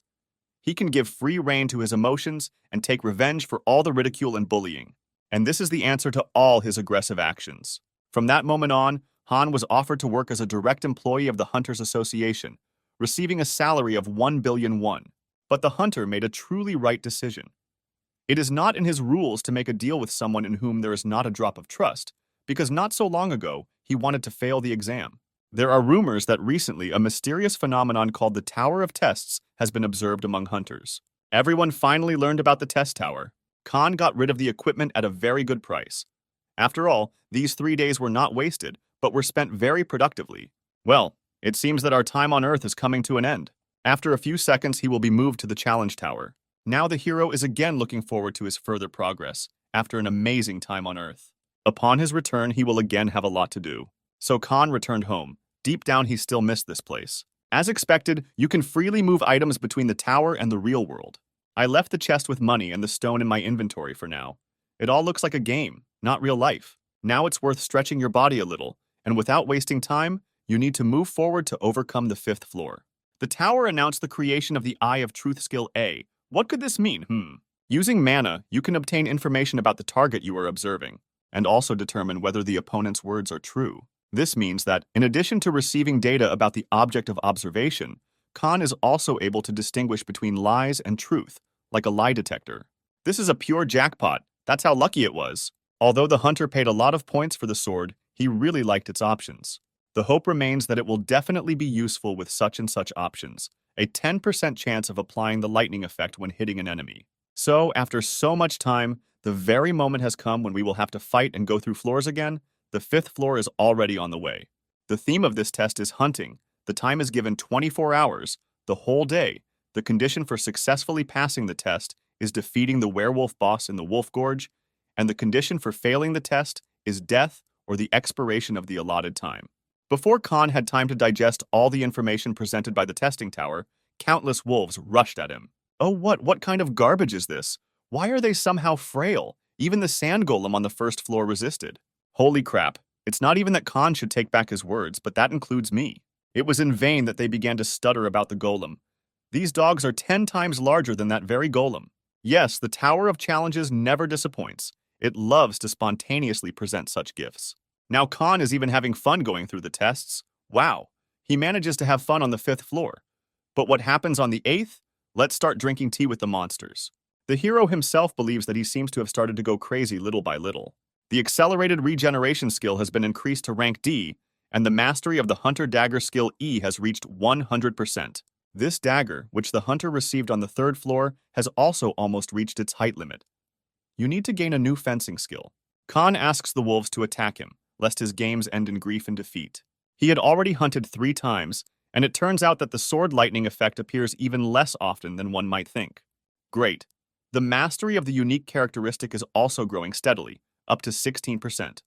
He can give free rein to his emotions and take revenge for all the ridicule and bullying. And this is the answer to all his aggressive actions. From that moment on, Han was offered to work as a direct employee of the Hunters Association, receiving a salary of 1 billion won. But the hunter made a truly right decision. It is not in his rules to make a deal with someone in whom there is not a drop of trust, because not so long ago, he wanted to fail the exam. There are rumors that recently a mysterious phenomenon called the Tower of Tests has been observed among hunters. Everyone finally learned about the test tower. Khan got rid of the equipment at a very good price. After all, these 3 days were not wasted, but were spent very productively. Well, it seems that our time on Earth is coming to an end. After a few seconds, he will be moved to the challenge tower. Now the hero is again looking forward to his further progress, after an amazing time on Earth. Upon his return, he will again have a lot to do. So Khan returned home. Deep down, he still missed this place. As expected, you can freely move items between the tower and the real world. I left the chest with money and the stone in my inventory for now. It all looks like a game, not real life. Now it's worth stretching your body a little, and without wasting time, you need to move forward to overcome the 5th floor. The tower announced the creation of the Eye of Truth skill A. What could this mean? Using mana, you can obtain information about the target you are observing, and also determine whether the opponent's words are true. This means that, in addition to receiving data about the object of observation, Khan is also able to distinguish between lies and truth, like a lie detector. This is a pure jackpot. That's how lucky it was. Although the hunter paid a lot of points for the sword, he really liked its options. The hope remains that it will definitely be useful with such and such options, a 10% chance of applying the lightning effect when hitting an enemy. So, after so much time, the very moment has come when we will have to fight and go through floors again. The 5th floor is already on the way. The theme of this test is hunting. The time is given 24 hours, the whole day. The condition for successfully passing the test is defeating the werewolf boss in the Wolf Gorge, and the condition for failing the test is death or the expiration of the allotted time. Before Khan had time to digest all the information presented by the testing tower, countless wolves rushed at him. Oh, what kind of garbage is this? Why are they somehow frail? Even the sand golem on the 1st floor resisted. Holy crap, it's not even that Khan should take back his words, but that includes me. It was in vain that they began to stutter about the golem. These dogs are 10 times larger than that very golem. Yes, the Tower of Challenges never disappoints. It loves to spontaneously present such gifts. Now Khan is even having fun going through the tests. Wow, he manages to have fun on the 5th floor. But what happens on the 8th? Let's start drinking tea with the monsters. The hero himself believes that he seems to have started to go crazy little by little. The accelerated regeneration skill has been increased to rank D, and the mastery of the Hunter Dagger skill E has reached 100%. This dagger, which the hunter received on the 3rd floor, has also almost reached its height limit. You need to gain a new fencing skill. Khan asks the wolves to attack him, lest his games end in grief and defeat. He had already hunted 3 times, and it turns out that the sword lightning effect appears even less often than one might think. Great. The mastery of the unique characteristic is also growing steadily, up to 16%.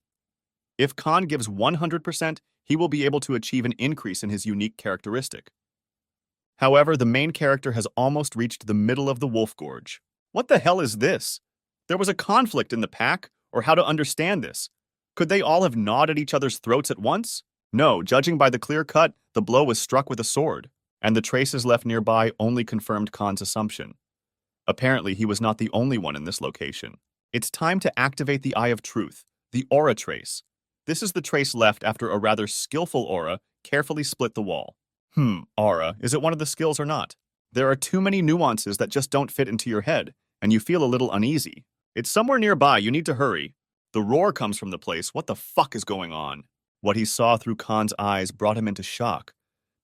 If Khan gives 100%, he will be able to achieve an increase in his unique characteristic. However, the main character has almost reached the middle of the Wolf Gorge. What the hell is this? There was a conflict in the pack, or how to understand this? Could they all have gnawed at each other's throats at once? No, judging by the clear cut, the blow was struck with a sword, and the traces left nearby only confirmed Khan's assumption. Apparently, he was not the only one in this location. It's time to activate the Eye of Truth, the Aura Trace. This is the trace left after a rather skillful aura carefully split the wall. Aura, is it one of the skills or not? There are too many nuances that just don't fit into your head, and you feel a little uneasy. It's somewhere nearby, you need to hurry. The roar comes from the place, what the fuck is going on? What he saw through Khan's eyes brought him into shock,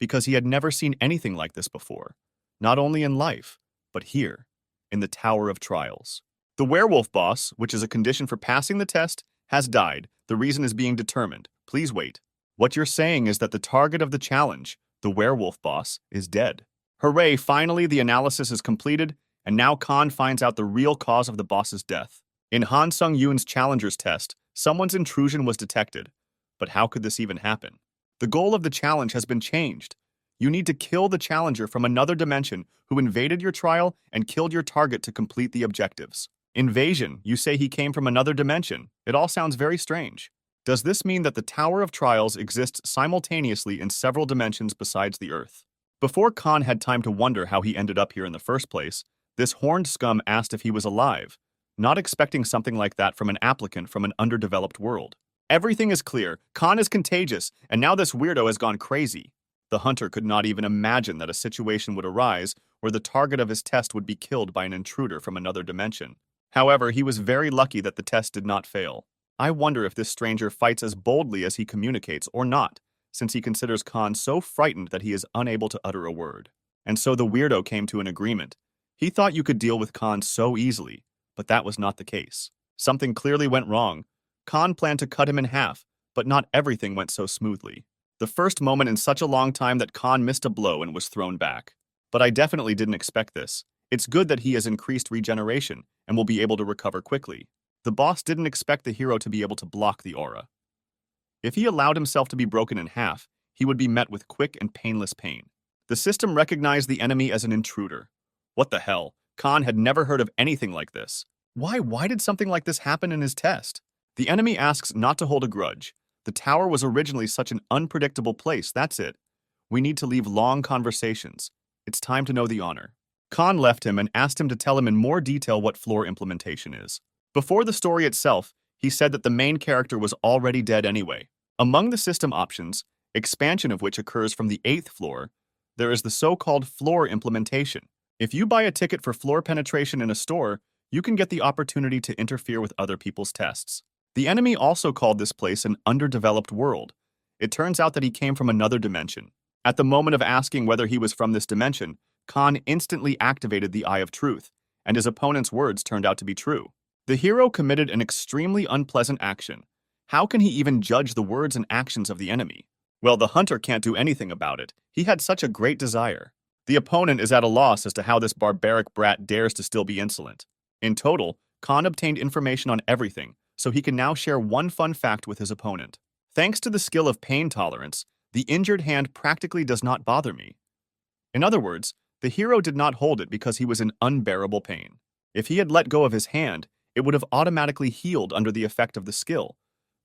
because he had never seen anything like this before, not only in life, but here, in the Tower of Trials. The werewolf boss, which is a condition for passing the test, has died. The reason is being determined. Please wait. What you're saying is that the target of the challenge, the werewolf boss, is dead. Hooray, finally the analysis is completed, and now Khan finds out the real cause of the boss's death. In Han Sung-yoon's challenger's test, someone's intrusion was detected. But how could this even happen? The goal of the challenge has been changed. You need to kill the challenger from another dimension who invaded your trial and killed your target to complete the objectives. Invasion, you say he came from another dimension. It all sounds very strange. Does this mean that the Tower of Trials exists simultaneously in several dimensions besides the Earth? Before Khan had time to wonder how he ended up here in the first place, this horned scum asked if he was alive, not expecting something like that from an applicant from an underdeveloped world. Everything is clear, Khan is contagious, and now this weirdo has gone crazy. The hunter could not even imagine that a situation would arise where the target of his test would be killed by an intruder from another dimension. However, he was very lucky that the test did not fail. I wonder if this stranger fights as boldly as he communicates or not, since he considers Khan so frightened that he is unable to utter a word. And so the weirdo came to an agreement. He thought you could deal with Khan so easily, but that was not the case. Something clearly went wrong. Khan planned to cut him in half, but not everything went so smoothly. The first moment in such a long time that Khan missed a blow and was thrown back. But I definitely didn't expect this. It's good that he has increased regeneration and will be able to recover quickly. The boss didn't expect the hero to be able to block the aura. If he allowed himself to be broken in half, he would be met with quick and painless pain. The system recognized the enemy as an intruder. What the hell? Khan had never heard of anything like this. Why did something like this happen in his test? The enemy asks not to hold a grudge. The tower was originally such an unpredictable place, that's it. We need to leave long conversations. It's time to know the honor. Khan left him and asked him to tell him in more detail what floor implementation is. Before the story itself, he said that the main character was already dead anyway. Among the system options, expansion of which occurs from the 8th floor, there is the so-called floor implementation. If you buy a ticket for floor penetration in a store, you can get the opportunity to interfere with other people's tests. The enemy also called this place an underdeveloped world. It turns out that he came from another dimension. At the moment of asking whether he was from this dimension, Khan instantly activated the Eye of Truth, and his opponent's words turned out to be true. The hero committed an extremely unpleasant action. How can he even judge the words and actions of the enemy? Well, the hunter can't do anything about it. He had such a great desire. The opponent is at a loss as to how this barbaric brat dares to still be insolent. In total, Khan obtained information on everything, so he can now share one fun fact with his opponent. Thanks to the skill of pain tolerance, the injured hand practically does not bother me. In other words, the hero did not hold it because he was in unbearable pain. If he had let go of his hand, it would have automatically healed under the effect of the skill,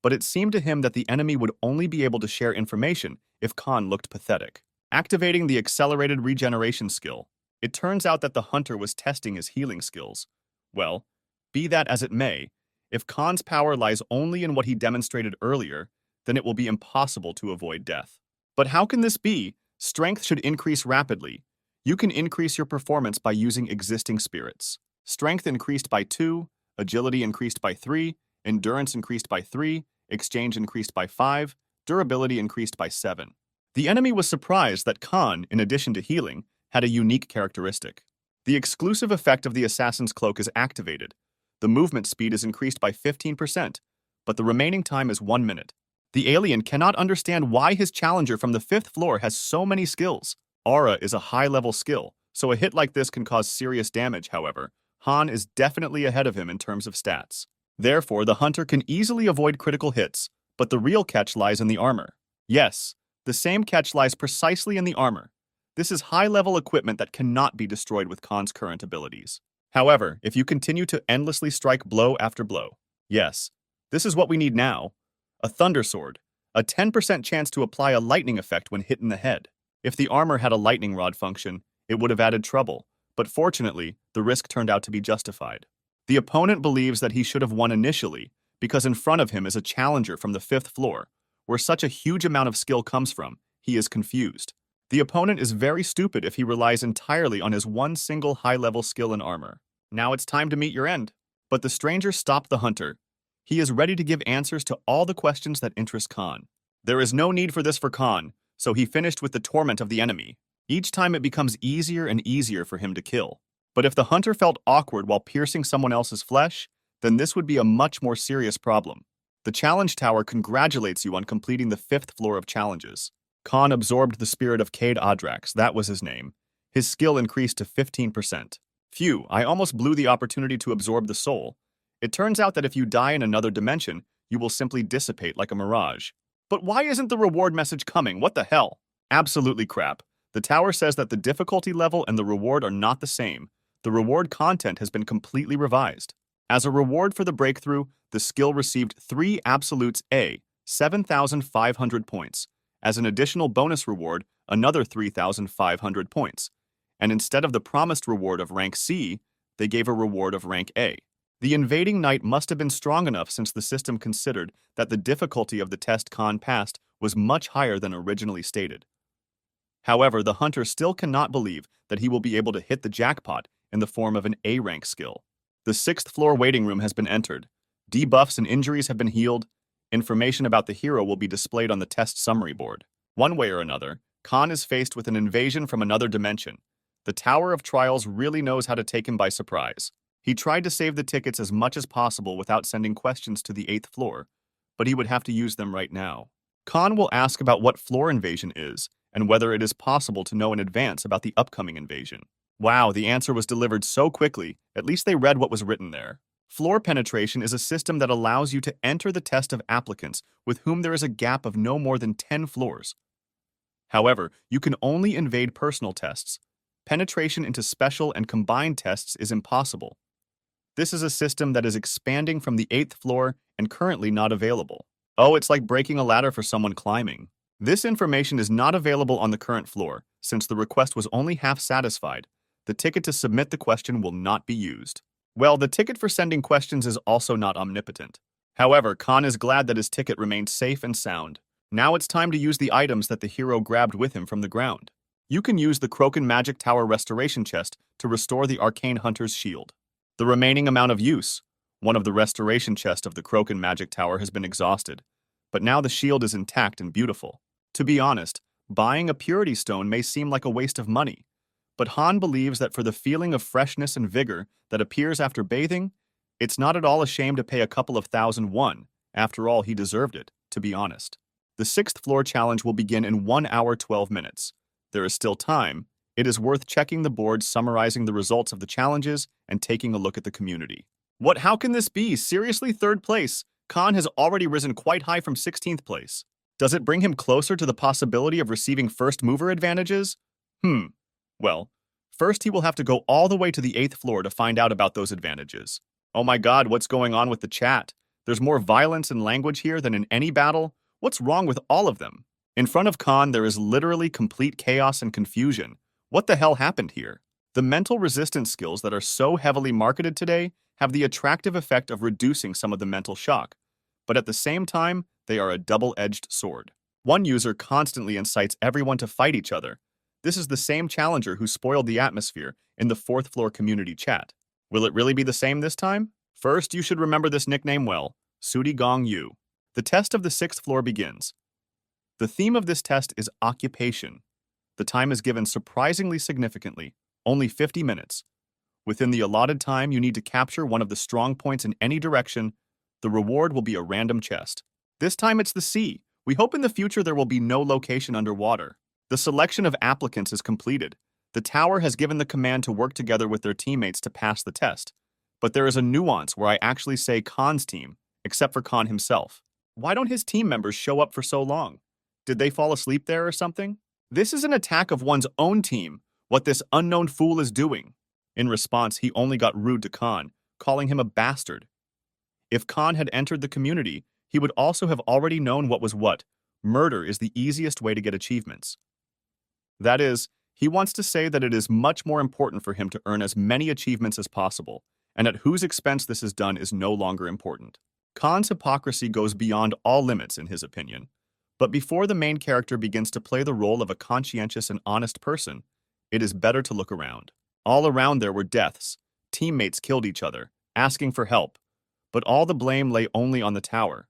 but it seemed to him that the enemy would only be able to share information if Khan looked pathetic. Activating the accelerated regeneration skill, it turns out that the hunter was testing his healing skills. Well, be that as it may, if Khan's power lies only in what he demonstrated earlier, then it will be impossible to avoid death. But how can this be? Strength should increase rapidly. You can increase your performance by using existing spirits. Strength increased by 2, agility increased by 3, endurance increased by 3, exchange increased by 5, durability increased by 7. The enemy was surprised that Khan, in addition to healing, had a unique characteristic. The exclusive effect of the Assassin's Cloak is activated. The movement speed is increased by 15%, but the remaining time is 1 minute. The alien cannot understand why his challenger from the 5th floor has so many skills. Aura is a high-level skill, so a hit like this can cause serious damage, however. Han is definitely ahead of him in terms of stats. Therefore, the hunter can easily avoid critical hits, but the real catch lies in the armor. Yes, the same catch lies precisely in the armor. This is high-level equipment that cannot be destroyed with Khan's current abilities. However, if you continue to endlessly strike blow after blow, yes, this is what we need now. A Thunder Sword, a 10% chance to apply a lightning effect when hit in the head. If the armor had a lightning rod function, it would have added trouble, but fortunately, the risk turned out to be justified. The opponent believes that he should have won initially because in front of him is a challenger from the 5th floor, where such a huge amount of skill comes from. He is confused. The opponent is very stupid if he relies entirely on his one single high-level skill in armor. Now it's time to meet your end. But the stranger stopped the hunter. He is ready to give answers to all the questions that interest Khan. There is no need for this for Khan, so he finished with the torment of the enemy. Each time it becomes easier and easier for him to kill. But if the hunter felt awkward while piercing someone else's flesh, then this would be a much more serious problem. The challenge tower congratulates you on completing the 5th floor of challenges. Khan absorbed the spirit of Cade Adrax, that was his name. His skill increased to 15%. Phew, I almost blew the opportunity to absorb the soul. It turns out that if you die in another dimension, you will simply dissipate like a mirage. But why isn't the reward message coming? What the hell? Absolutely crap. The tower says that the difficulty level and the reward are not the same. The reward content has been completely revised. As a reward for the breakthrough, the skill received 3 absolutes A, 7,500 points. As an additional bonus reward, another 3,500 points. And instead of the promised reward of rank C, they gave a reward of rank A. The invading knight must have been strong enough since the system considered that the difficulty of the test Khan passed was much higher than originally stated. However, the hunter still cannot believe that he will be able to hit the jackpot in the form of an A-rank skill. The 6th floor waiting room has been entered. Debuffs and injuries have been healed. Information about the hero will be displayed on the test summary board. One way or another, Khan is faced with an invasion from another dimension. The Tower of Trials really knows how to take him by surprise. He tried to save the tickets as much as possible without sending questions to the 8th floor, but he would have to use them right now. Khan will ask about what floor invasion is, and whether it is possible to know in advance about the upcoming invasion. Wow, the answer was delivered so quickly, at least they read what was written there. Floor penetration is a system that allows you to enter the test of applicants with whom there is a gap of no more than 10 floors. However, you can only invade personal tests. Penetration into special and combined tests is impossible. This is a system that is expanding from the 8th floor and currently not available. Oh, it's like breaking a ladder for someone climbing. This information is not available on the current floor, since the request was only half satisfied. The ticket to submit the question will not be used. Well, the ticket for sending questions is also not omnipotent. However, Khan is glad that his ticket remained safe and sound. Now it's time to use the items that the hero grabbed with him from the ground. You can use the Kroken Magic Tower Restoration Chest to restore the Arcane Hunter's shield. The remaining amount of use. One of the restoration chests of the Kroken Magic Tower has been exhausted, but now the shield is intact and beautiful. To be honest, buying a Purity Stone may seem like a waste of money, but Han believes that for the feeling of freshness and vigor that appears after bathing, it's not at all a shame to pay a couple of thousand won. After all, he deserved it, to be honest. The 6th floor challenge will begin in 1 hour 12 minutes. There is still time. It is worth checking the board summarizing the results of the challenges and taking a look at the community. What? How can this be? Seriously, 3rd place? Khan has already risen quite high from 16th place. Does it bring him closer to the possibility of receiving first mover advantages? Well, first he will have to go all the way to the 8th floor to find out about those advantages. Oh my god, what's going on with the chat? There's more violence and language here than in any battle. What's wrong with all of them? In front of Khan, there is literally complete chaos and confusion. What the hell happened here? The mental resistance skills that are so heavily marketed today have the attractive effect of reducing some of the mental shock, but at the same time, they are a double-edged sword. One user constantly incites everyone to fight each other. This is the same challenger who spoiled the atmosphere in the 4th floor community chat. Will it really be the same this time? First, you should remember this nickname well, Sudi Gong Yu. The test of the 6th floor begins. The theme of this test is occupation. The time is given surprisingly significantly, only 50 minutes. Within the allotted time, you need to capture one of the strong points in any direction. The reward will be a random chest. This time it's the sea. We hope in the future there will be no location underwater. The selection of applicants is completed. The tower has given the command to work together with their teammates to pass the test. But there is a nuance where I actually say Khan's team, except for Khan himself. Why don't his team members show up for so long? Did they fall asleep there or something? This is an attack of one's own team, what this unknown fool is doing. In response, he only got rude to Khan, calling him a bastard. If Khan had entered the community, he would also have already known what was what. Murder is the easiest way to get achievements. That is, he wants to say that it is much more important for him to earn as many achievements as possible, and at whose expense this is done is no longer important. Khan's hypocrisy goes beyond all limits in his opinion. But before the main character begins to play the role of a conscientious and honest person, it is better to look around. All around there were deaths. Teammates killed each other, asking for help. But all the blame lay only on the tower.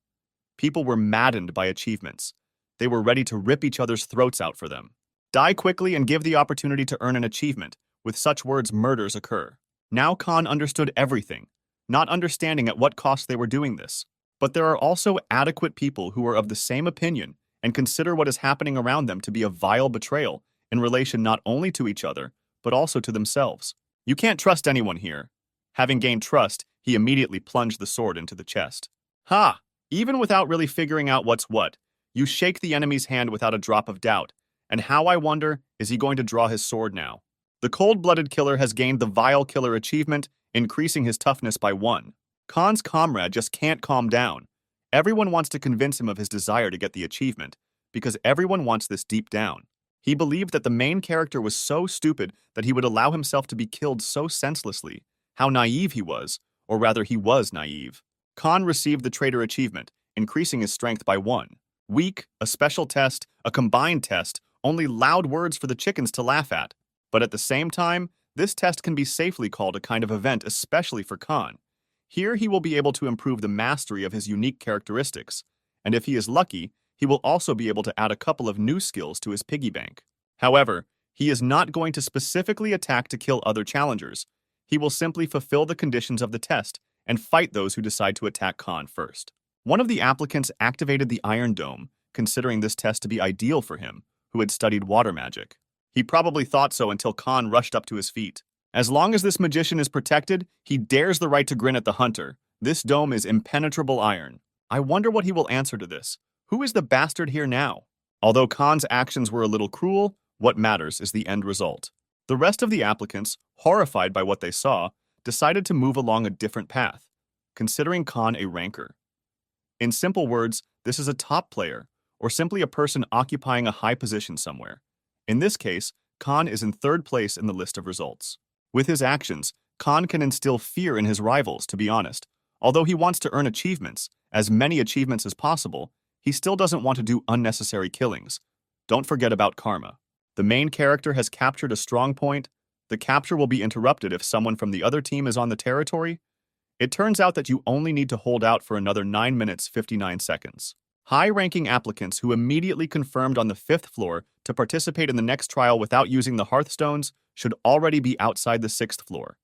People were maddened by achievements. They were ready to rip each other's throats out for them. Die quickly and give the opportunity to earn an achievement. With such words, murders occur. Now Khan understood everything, not understanding at what cost they were doing this. But there are also adequate people who are of the same opinion and consider what is happening around them to be a vile betrayal in relation not only to each other, but also to themselves. You can't trust anyone here. Having gained trust, he immediately plunged the sword into the chest. Ha! Even without really figuring out what's what, you shake the enemy's hand without a drop of doubt. And how, I wonder, is he going to draw his sword now? The cold-blooded killer has gained the vile killer achievement, increasing his toughness by 1. Khan's comrade just can't calm down. Everyone wants to convince him of his desire to get the achievement, because everyone wants this deep down. He believed that the main character was so stupid that he would allow himself to be killed so senselessly. How naive he was, or rather he was naive. Khan received the traitor achievement, increasing his strength by 1. Weak, a special test, a combined test, only loud words for the chickens to laugh at. But at the same time, this test can be safely called a kind of event especially for Khan. Here he will be able to improve the mastery of his unique characteristics, and if he is lucky, he will also be able to add a couple of new skills to his piggy bank. However, he is not going to specifically attack to kill other challengers. He will simply fulfill the conditions of the test and fight those who decide to attack Khan first. One of the applicants activated the Iron Dome, considering this test to be ideal for him, who had studied water magic. He probably thought so until Khan rushed up to his feet. As long as this magician is protected, he dares the right to grin at the hunter. This dome is impenetrable iron. I wonder what he will answer to this. Who is the bastard here now? Although Khan's actions were a little cruel, what matters is the end result. The rest of the applicants, horrified by what they saw, decided to move along a different path, considering Khan a ranker. In simple words, this is a top player, or simply a person occupying a high position somewhere. In this case, Khan is in 3rd place in the list of results. With his actions, Khan can instill fear in his rivals, to be honest. Although he wants to earn achievements, as many achievements as possible, he still doesn't want to do unnecessary killings. Don't forget about karma. The main character has captured a strong point. The capture will be interrupted if someone from the other team is on the territory. It turns out that you only need to hold out for another 9 minutes 59 seconds. High-ranking applicants who immediately confirmed on the 5th floor to participate in the next trial without using the Hearthstones should already be outside the 6th floor.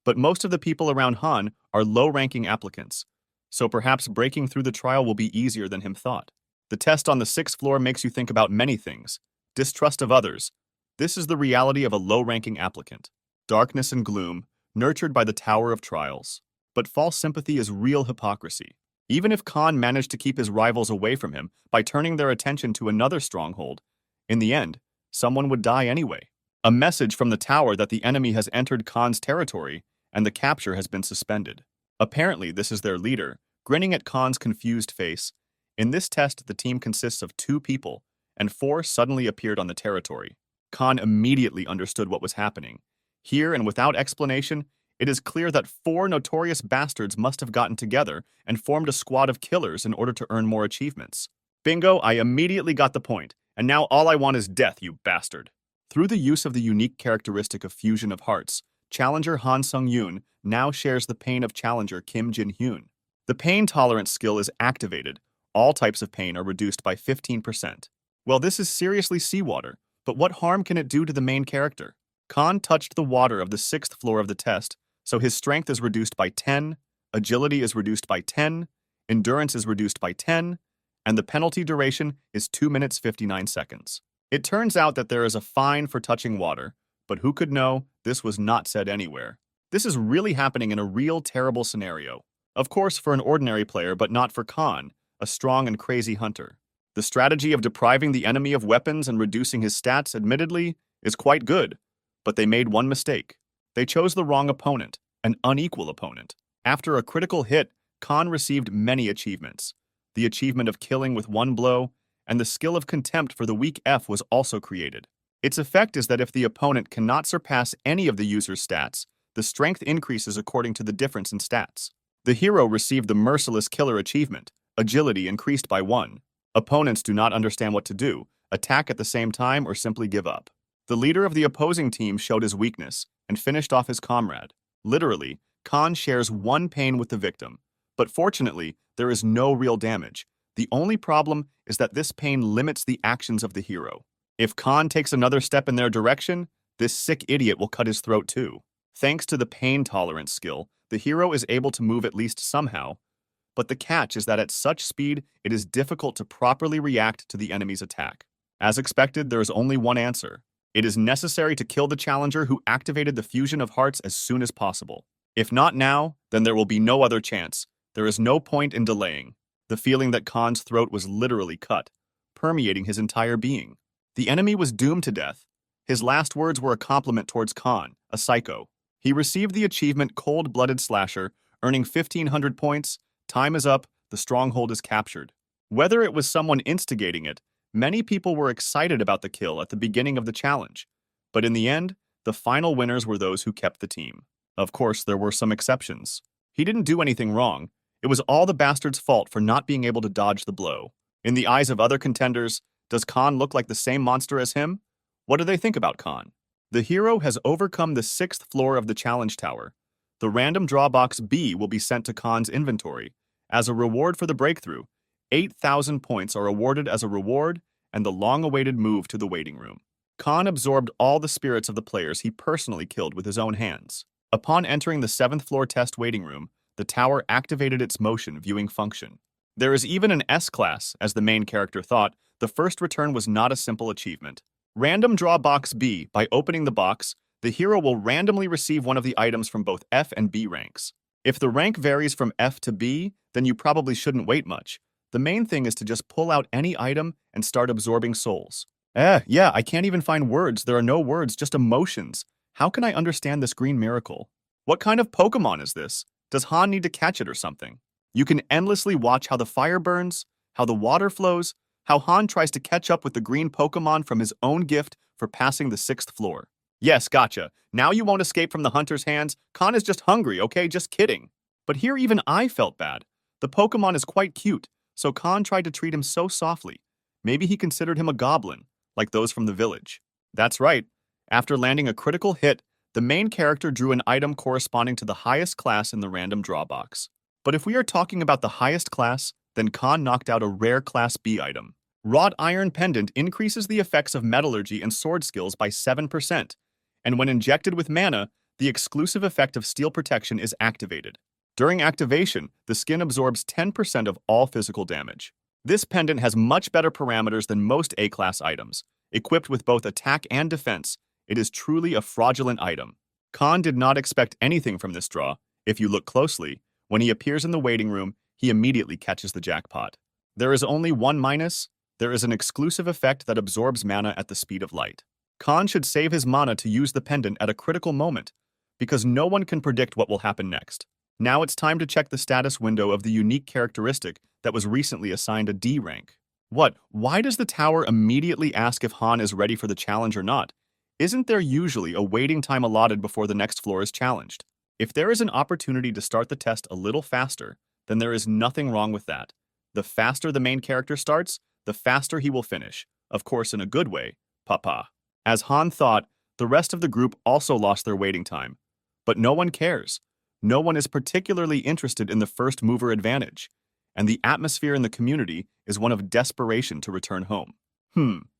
But most of the people around Han are low-ranking applicants, so perhaps breaking through the trial will be easier than him thought. The test on the 6th floor makes you think about many things. Distrust of others. This is the reality of a low-ranking applicant. Darkness and gloom, nurtured by the Tower of Trials. But false sympathy is real hypocrisy. Even if Khan managed to keep his rivals away from him by turning their attention to another stronghold, in the end, someone would die anyway. A message from the tower that the enemy has entered Khan's territory and the capture has been suspended. Apparently, this is their leader, grinning at Khan's confused face. In this test, the team consists of 2 people, and 4 suddenly appeared on the territory. Khan immediately understood what was happening. Here, and without explanation, it is clear that 4 notorious bastards must have gotten together and formed a squad of killers in order to earn more achievements. Bingo, I immediately got the point, and now all I want is death, you bastard. Through the use of the unique characteristic of fusion of hearts, Challenger Han Sung-yoon now shares the pain of Challenger Kim Jin-hyun. The pain tolerance skill is activated. All types of pain are reduced by 15%. Well, this is seriously seawater, but what harm can it do to the main character? Khan touched the water of the 6th floor of the test, so his strength is reduced by 10, agility is reduced by 10, endurance is reduced by 10, and the penalty duration is 2 minutes 59 seconds. It turns out that there is a fine for touching water, but who could know this was not said anywhere. This is really happening in a real terrible scenario. Of course, for an ordinary player, but not for Khan, a strong and crazy hunter. The strategy of depriving the enemy of weapons and reducing his stats, admittedly, is quite good, but they made one mistake. They chose the wrong opponent, an unequal opponent. After a critical hit, Khan received many achievements. The achievement of killing with 1 blow, and the skill of contempt for the weak F was also created. Its effect is that if the opponent cannot surpass any of the user's stats, the strength increases according to the difference in stats. The hero received the Merciless Killer achievement, agility increased by 1. Opponents do not understand what to do, attack at the same time, or simply give up. The leader of the opposing team showed his weakness and finished off his comrade. Literally, Khan shares one pain with the victim, but fortunately, there is no real damage. The only problem is that this pain limits the actions of the hero. If Khan takes another step in their direction, this sick idiot will cut his throat too. Thanks to the pain tolerance skill, the hero is able to move at least somehow, but the catch is that at such speed, it is difficult to properly react to the enemy's attack. As expected, there is only one answer. It is necessary to kill the challenger who activated the fusion of hearts as soon as possible. If not now, then there will be no other chance. There is no point in delaying. The feeling that Khan's throat was literally cut, permeating his entire being. The enemy was doomed to death. His last words were a compliment towards Khan, a psycho. He received the achievement Cold-Blooded Slasher, earning 1,500 points. Time is up, the stronghold is captured. Whether it was someone instigating it, many people were excited about the kill at the beginning of the challenge. But in the end, the final winners were those who kept the team. Of course, there were some exceptions. He didn't do anything wrong. It was all the bastard's fault for not being able to dodge the blow. In the eyes of other contenders, does Khan look like the same monster as him? What do they think about Khan? The hero has overcome the 6th floor of the challenge tower. The random draw box B will be sent to Khan's inventory. As a reward for the breakthrough, 8,000 points are awarded as a reward and the long-awaited move to the waiting room. Khan absorbed all the spirits of the players he personally killed with his own hands. Upon entering the 7th floor test waiting room, the tower activated its motion viewing function. There is even an S-class, as the main character thought. The first return was not a simple achievement. Random draw box B. By opening the box, the hero will randomly receive one of the items from both F and B ranks. If the rank varies from F to B, then you probably shouldn't wait much. The main thing is to just pull out any item and start absorbing souls. Yeah, I can't even find words. There are no words, just emotions. How can I understand this green miracle? What kind of Pokemon is this? Does Han need to catch it or something? You can endlessly watch how the fire burns, how the water flows, how Han tries to catch up with the green Pokemon from his own gift for passing the 6th floor. Yes, gotcha. Now you won't escape from the hunter's hands. Khan is just hungry, okay? Just kidding. But here even I felt bad. The Pokemon is quite cute, so Khan tried to treat him so softly. Maybe he considered him a goblin, like those from the village. That's right. After landing a critical hit, the main character drew an item corresponding to the highest class in the random draw box. But if we are talking about the highest class, then Khan knocked out a rare Class B item. Wrought Iron Pendant increases the effects of metallurgy and sword skills by 7%, and when injected with mana, the exclusive effect of Steel Protection is activated. During activation, the skin absorbs 10% of all physical damage. This pendant has much better parameters than most A-class items. Equipped with both attack and defense, it is truly a fraudulent item. Khan did not expect anything from this draw. If you look closely, when he appears in the waiting room, he immediately catches the jackpot. There is only one minus. There is an exclusive effect that absorbs mana at the speed of light. Khan should save his mana to use the pendant at a critical moment, because no one can predict what will happen next. Now it's time to check the status window of the unique characteristic that was recently assigned a D rank. What? Why does the tower immediately ask if Han is ready for the challenge or not? Isn't there usually a waiting time allotted before the next floor is challenged? If there is an opportunity to start the test a little faster, then there is nothing wrong with that. The faster the main character starts, the faster he will finish. Of course, in a good way, papa. As Han thought, the rest of the group also lost their waiting time. But no one cares. No one is particularly interested in the first mover advantage, and the atmosphere in the community is one of desperation to return home.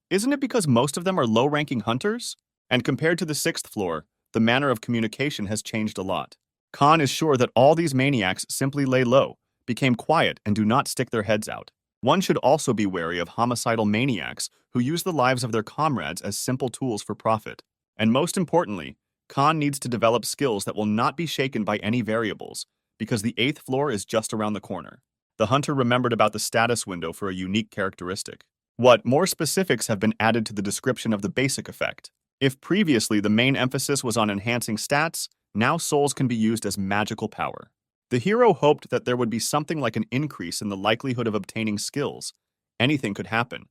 Isn't it because most of them are low-ranking hunters? And compared to the 6th floor, the manner of communication has changed a lot. Khan is sure that all these maniacs simply lay low, became quiet, and do not stick their heads out. One should also be wary of homicidal maniacs who use the lives of their comrades as simple tools for profit. And most importantly, Khan needs to develop skills that will not be shaken by any variables, because the 8th floor is just around the corner. The hunter remembered about the status window for a unique characteristic. More specifics have been added to the description of the basic effect. If previously the main emphasis was on enhancing stats, now souls can be used as magical power. The hero hoped that there would be something like an increase in the likelihood of obtaining skills. Anything could happen,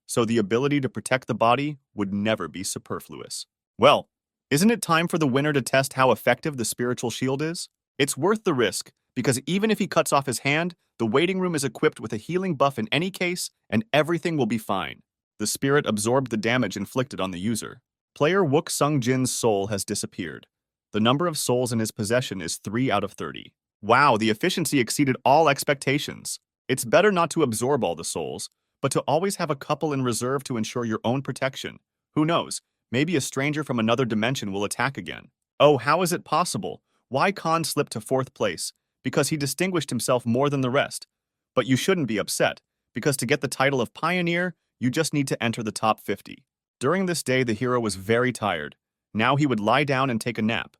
so the ability to protect the body would never be superfluous. Well, Isn't it time for the winner to test how effective the spiritual shield is? It's worth the risk, because even if he cuts off his hand, the waiting room is equipped with a healing buff in any case, and everything will be fine. The spirit absorbed the damage inflicted on the user. Player Wook Sung Jin's soul has disappeared. The number of souls in his possession is 3 out of 30. Wow, the efficiency exceeded all expectations. It's better not to absorb all the souls, but to always have a couple in reserve to ensure your own protection. Who knows, maybe a stranger from another dimension will attack again. Oh, how is it possible? Why Khan slipped to 4th place? Because he distinguished himself more than the rest. But you shouldn't be upset, because to get the title of Pioneer, you just need to enter the top 50. During this day, the hero was very tired. Now he would lie down and take a nap.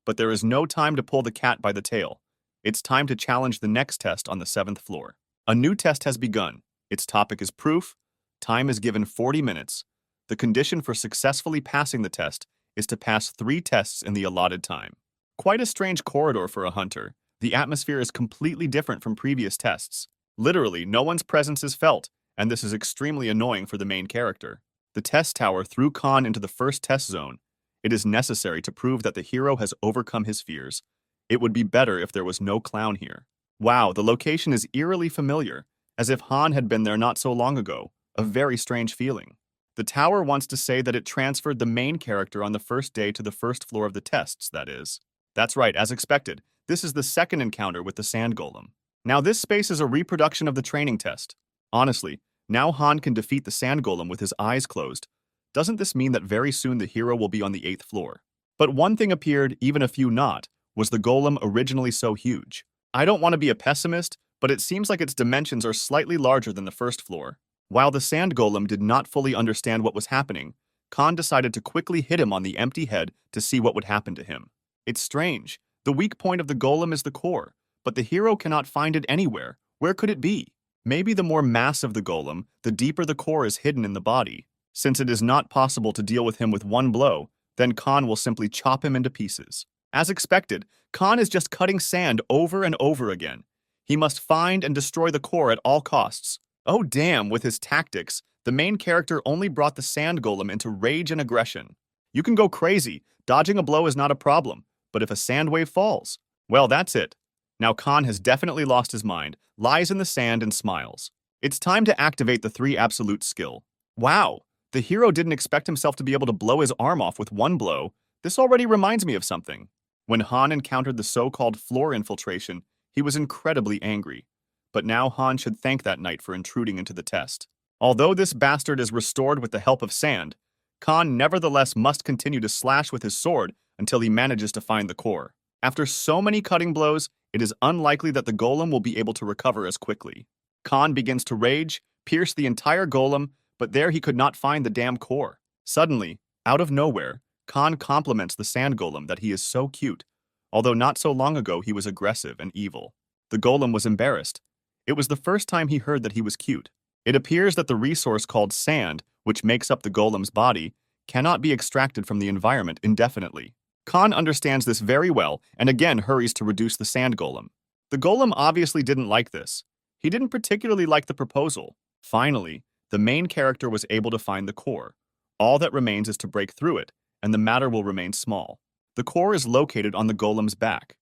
But there is no time to pull the cat by the tail. It's time to challenge the next test on the 7th floor. A new test has begun. Its topic is proof. Time is given 40 minutes. The condition for successfully passing the test is to pass 3 tests in the allotted time. Quite a strange corridor for a hunter. The atmosphere is completely different from previous tests. Literally, no one's presence is felt, and this is extremely annoying for the main character. The test tower threw Khan into the first test zone. It is necessary to prove that the hero has overcome his fears. It would be better if there was no clown here. Wow, the location is eerily familiar, as if Han had been there not so long ago. A very strange feeling. The tower wants to say that it transferred the main character on the first day to the first floor of the tests, that is. That's right, as expected. This is the second encounter with the Sand Golem. Now this space is a reproduction of the training test. Honestly, now Han can defeat the Sand Golem with his eyes closed. Doesn't this mean that very soon the hero will be on the 8th floor? But one thing appeared, even a few not. Was the golem originally so huge? I don't want to be a pessimist, but it seems like its dimensions are slightly larger than the first floor. While the Sand Golem did not fully understand what was happening, Khan decided to quickly hit him on the empty head to see what would happen to him. It's strange. The weak point of the golem is the core, but the hero cannot find it anywhere. Where could it be? Maybe the more massive the golem, the deeper the core is hidden in the body. Since it is not possible to deal with him with one blow, then Khan will simply chop him into pieces. As expected, Khan is just cutting sand over and over again. He must find and destroy the core at all costs. Oh damn, with his tactics, the main character only brought the Sand Golem into rage and aggression. You can go crazy, dodging a blow is not a problem, but if a sand wave falls, well, that's it. Now Khan has definitely lost his mind, lies in the sand and smiles. It's time to activate the 3 absolute skill. Wow, the hero didn't expect himself to be able to blow his arm off with one blow. This already reminds me of something. When Han encountered the so-called floor infiltration, he was incredibly angry. But now Han should thank that knight for intruding into the test. Although this bastard is restored with the help of sand, Khan nevertheless must continue to slash with his sword until he manages to find the core. After so many cutting blows, it is unlikely that the golem will be able to recover as quickly. Khan begins to rage, pierce the entire golem, but there he could not find the damn core. Suddenly, out of nowhere, Khan compliments the Sand Golem that he is so cute, although not so long ago he was aggressive and evil. The golem was embarrassed. It was the first time he heard that he was cute. It appears that the resource called sand, which makes up the golem's body, cannot be extracted from the environment indefinitely. Khan understands this very well and again hurries to reduce the Sand Golem. The golem obviously didn't like this. He didn't particularly like the proposal. Finally, the main character was able to find the core. All that remains is to break through it, and the matter will remain small. The core is located on the golem's back.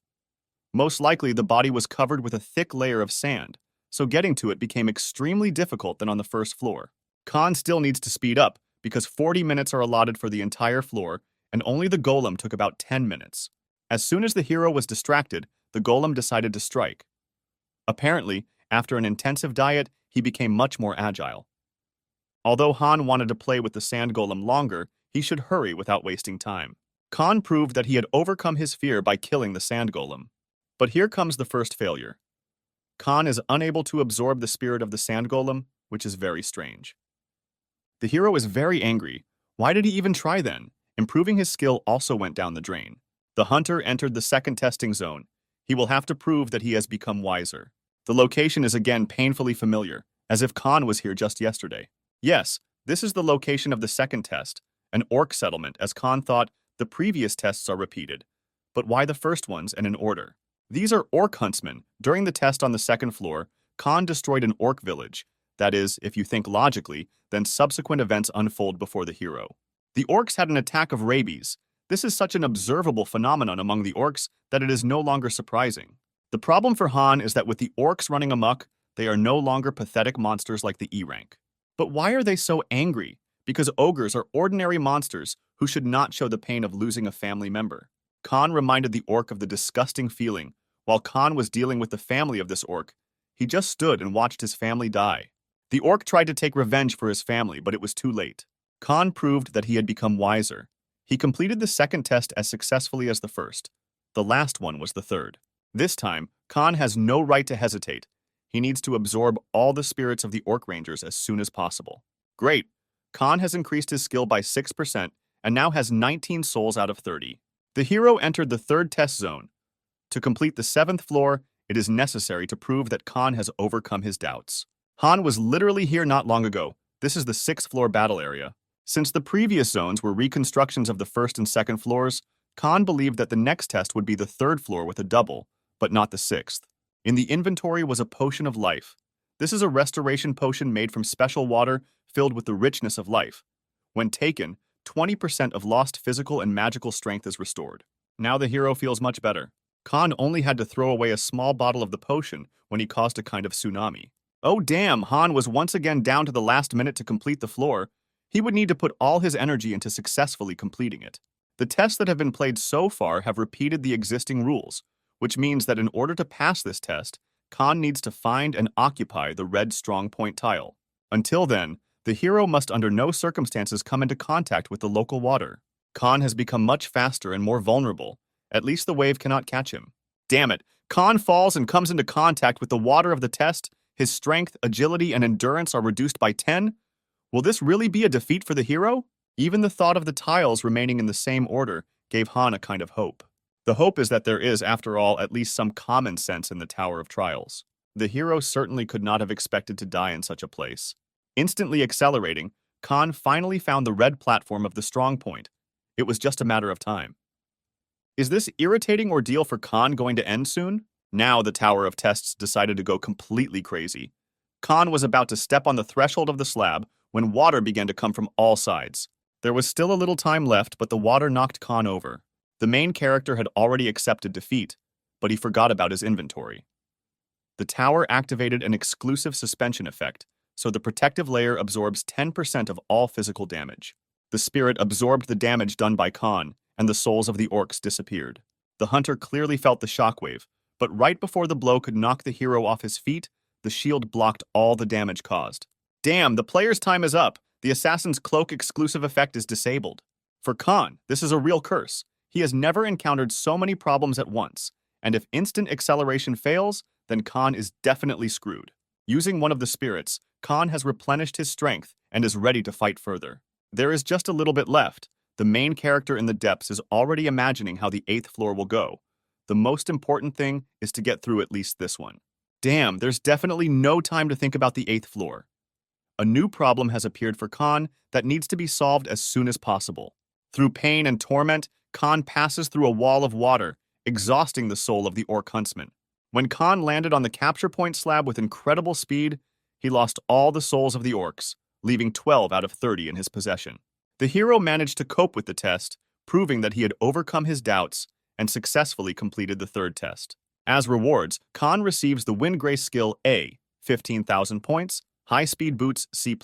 Most likely, the body was covered with a thick layer of sand, so getting to it became extremely difficult than on the first floor. Khan still needs to speed up, because 40 minutes are allotted for the entire floor, and only the golem took about 10 minutes. As soon as the hero was distracted, the golem decided to strike. Apparently, after an intensive diet, he became much more agile. Although Han wanted to play with the Sand Golem longer, he should hurry without wasting time. Khan proved that he had overcome his fear by killing the Sand Golem. But here comes the first failure. Khan is unable to absorb the spirit of the Sand Golem, which is very strange. The hero is very angry. Why did he even try then? Improving his skill also went down the drain. The hunter entered the second testing zone. He will have to prove that he has become wiser. The location is again painfully familiar, as if Khan was here just yesterday. Yes, this is the location of the second test, an orc settlement, as Khan thought the previous tests are repeated. But why the first ones and in order? These are orc huntsmen. During the test on the second floor, Khan destroyed an orc village. That is, if you think logically, then subsequent events unfold before the hero. The orcs had an attack of rabies. This is such an observable phenomenon among the orcs that it is no longer surprising. The problem for Han is that with the orcs running amok, they are no longer pathetic monsters like the E rank. But why are they so angry? Because ogres are ordinary monsters who should not show the pain of losing a family member. Khan reminded the orc of the disgusting feeling. While Khan was dealing with the family of this orc, he just stood and watched his family die. The orc tried to take revenge for his family, but it was too late. Khan proved that he had become wiser. He completed the second test as successfully as the first. The last one was the third. This time, Khan has no right to hesitate. He needs to absorb all the spirits of the Orc Rangers as soon as possible. Great! Khan has increased his skill by 6% and now has 19 souls out of 30. The hero entered the third test zone. To complete the 7th floor, it is necessary to prove that Khan has overcome his doubts. Han was literally here not long ago. This is the 6th floor battle area. Since the previous zones were reconstructions of the 1st and 2nd floors, Khan believed that the next test would be the 3rd floor with a double, but not the 6th. In the inventory was a potion of life. This is a restoration potion made from special water filled with the richness of life. When taken, 20% of lost physical and magical strength is restored. Now the hero feels much better. Khan only had to throw away a small bottle of the potion when he caused a kind of tsunami. Oh damn, Han was once again down to the last minute to complete the floor. He would need to put all his energy into successfully completing it. The tests that have been played so far have repeated the existing rules, which means that in order to pass this test, Khan needs to find and occupy the red strong point tile. Until then, the hero must under no circumstances come into contact with the local water. Khan has become much faster and more vulnerable. At least the wave cannot catch him. Damn it! Khan falls and comes into contact with the water of the test. His strength, agility, and endurance are reduced by 10. Will this really be a defeat for the hero? Even the thought of the tiles remaining in the same order gave Han a kind of hope. The hope is that there is, after all, at least some common sense in the Tower of Trials. The hero certainly could not have expected to die in such a place. Instantly accelerating, Khan finally found the red platform of the strong point. It was just a matter of time. Is this irritating ordeal for Khan going to end soon? Now the Tower of Tests decided to go completely crazy. Khan was about to step on the threshold of the slab when water began to come from all sides. There was still a little time left, but the water knocked Khan over. The main character had already accepted defeat, but he forgot about his inventory. The tower activated an exclusive suspension effect, so the protective layer absorbs 10% of all physical damage. The spirit absorbed the damage done by Khan, and the souls of the orcs disappeared. The hunter clearly felt the shockwave, but right before the blow could knock the hero off his feet, the shield blocked all the damage caused. Damn, the player's time is up. The Assassin's Cloak exclusive effect is disabled. For Khan, this is a real curse. He has never encountered so many problems at once, and if instant acceleration fails, then Khan is definitely screwed. Using one of the spirits, Khan has replenished his strength and is ready to fight further. There is just a little bit left. The main character in the depths is already imagining how the 8th floor will go. The most important thing is to get through at least this one. Damn, there's definitely no time to think about the 8th floor. A new problem has appeared for Khan that needs to be solved as soon as possible. Through pain and torment, Khan passes through a wall of water, exhausting the soul of the orc huntsman. When Khan landed on the capture point slab with incredible speed, he lost all the souls of the orcs, leaving 12 out of 30 in his possession. The hero managed to cope with the test, proving that he had overcome his doubts and successfully completed the third test. As rewards, Khan receives the Wind Grace skill A, 15,000 points, High Speed Boots C+.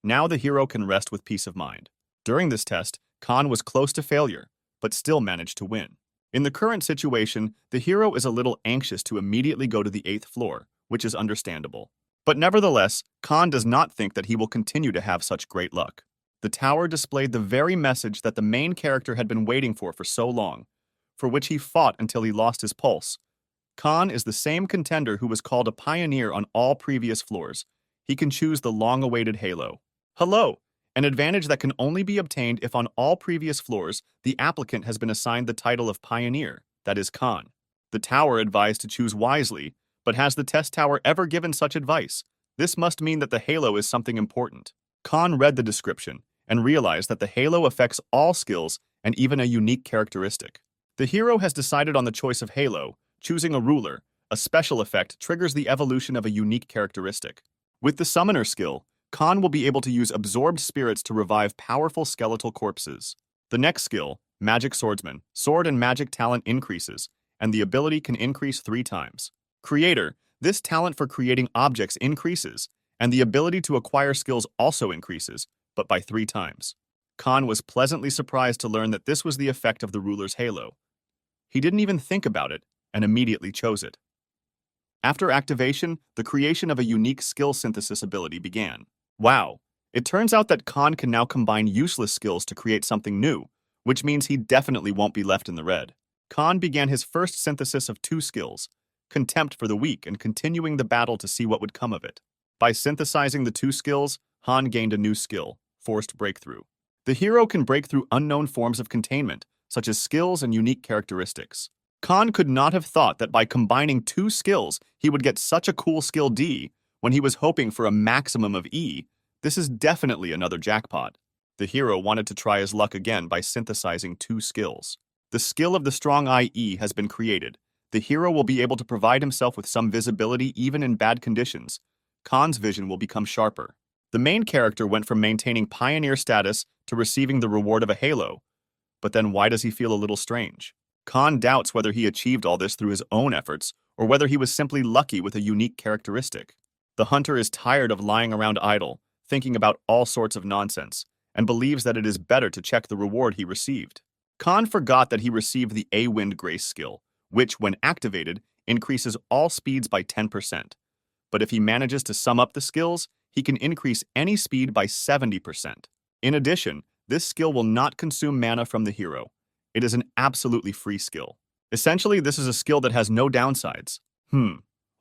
Now the hero can rest with peace of mind. During this test, Khan was close to failure, but still managed to win. In the current situation, the hero is a little anxious to immediately go to the 8th floor, which is understandable. But nevertheless, Khan does not think that he will continue to have such great luck. The tower displayed the very message that the main character had been waiting for so long, for which he fought until he lost his pulse. Khan is the same contender who was called a pioneer on all previous floors. He can choose the long-awaited Halo. Hello! An advantage that can only be obtained if on all previous floors the applicant has been assigned the title of Pioneer, that is Khan. The tower advised to choose wisely, but has the test tower ever given such advice? This must mean that the Halo is something important. Khan read the description and realized that the Halo affects all skills and even a unique characteristic. The hero has decided on the choice of Halo, choosing a ruler. A special effect triggers the evolution of a unique characteristic. With the Summoner skill, Khan will be able to use absorbed spirits to revive powerful skeletal corpses. The next skill, Magic Swordsman. Sword and magic talent increases, and the ability can increase 3 times. Creator. This talent for creating objects increases, and the ability to acquire skills also increases, but by 3 times. Khan was pleasantly surprised to learn that this was the effect of the ruler's halo. He didn't even think about it, and immediately chose it. After activation, the creation of a unique skill synthesis ability began. Wow! It turns out that Khan can now combine useless skills to create something new, which means he definitely won't be left in the red. Khan began his first synthesis of 2 skills, Contempt for the Weak and continuing the battle to see what would come of it. By synthesizing the 2 skills, Han gained a new skill, Forced Breakthrough. The hero can break through unknown forms of containment, such as skills and unique characteristics. Khan could not have thought that by combining 2 skills, he would get such a cool skill D when he was hoping for a maximum of E. This is definitely another jackpot. The hero wanted to try his luck again by synthesizing 2 skills. The skill of the Strong Eye E has been created. The hero will be able to provide himself with some visibility even in bad conditions. Khan's vision will become sharper. The main character went from maintaining pioneer status to receiving the reward of a halo. But then why does he feel a little strange? Khan doubts whether he achieved all this through his own efforts or whether he was simply lucky with a unique characteristic. The hunter is tired of lying around idle, thinking about all sorts of nonsense, and believes that it is better to check the reward he received. Khan forgot that he received the A-Wind Grace skill, which, when activated, increases all speeds by 10%. But if he manages to sum up the skills, he can increase any speed by 70%. In addition, this skill will not consume mana from the hero. It is an absolutely free skill. Essentially, this is a skill that has no downsides.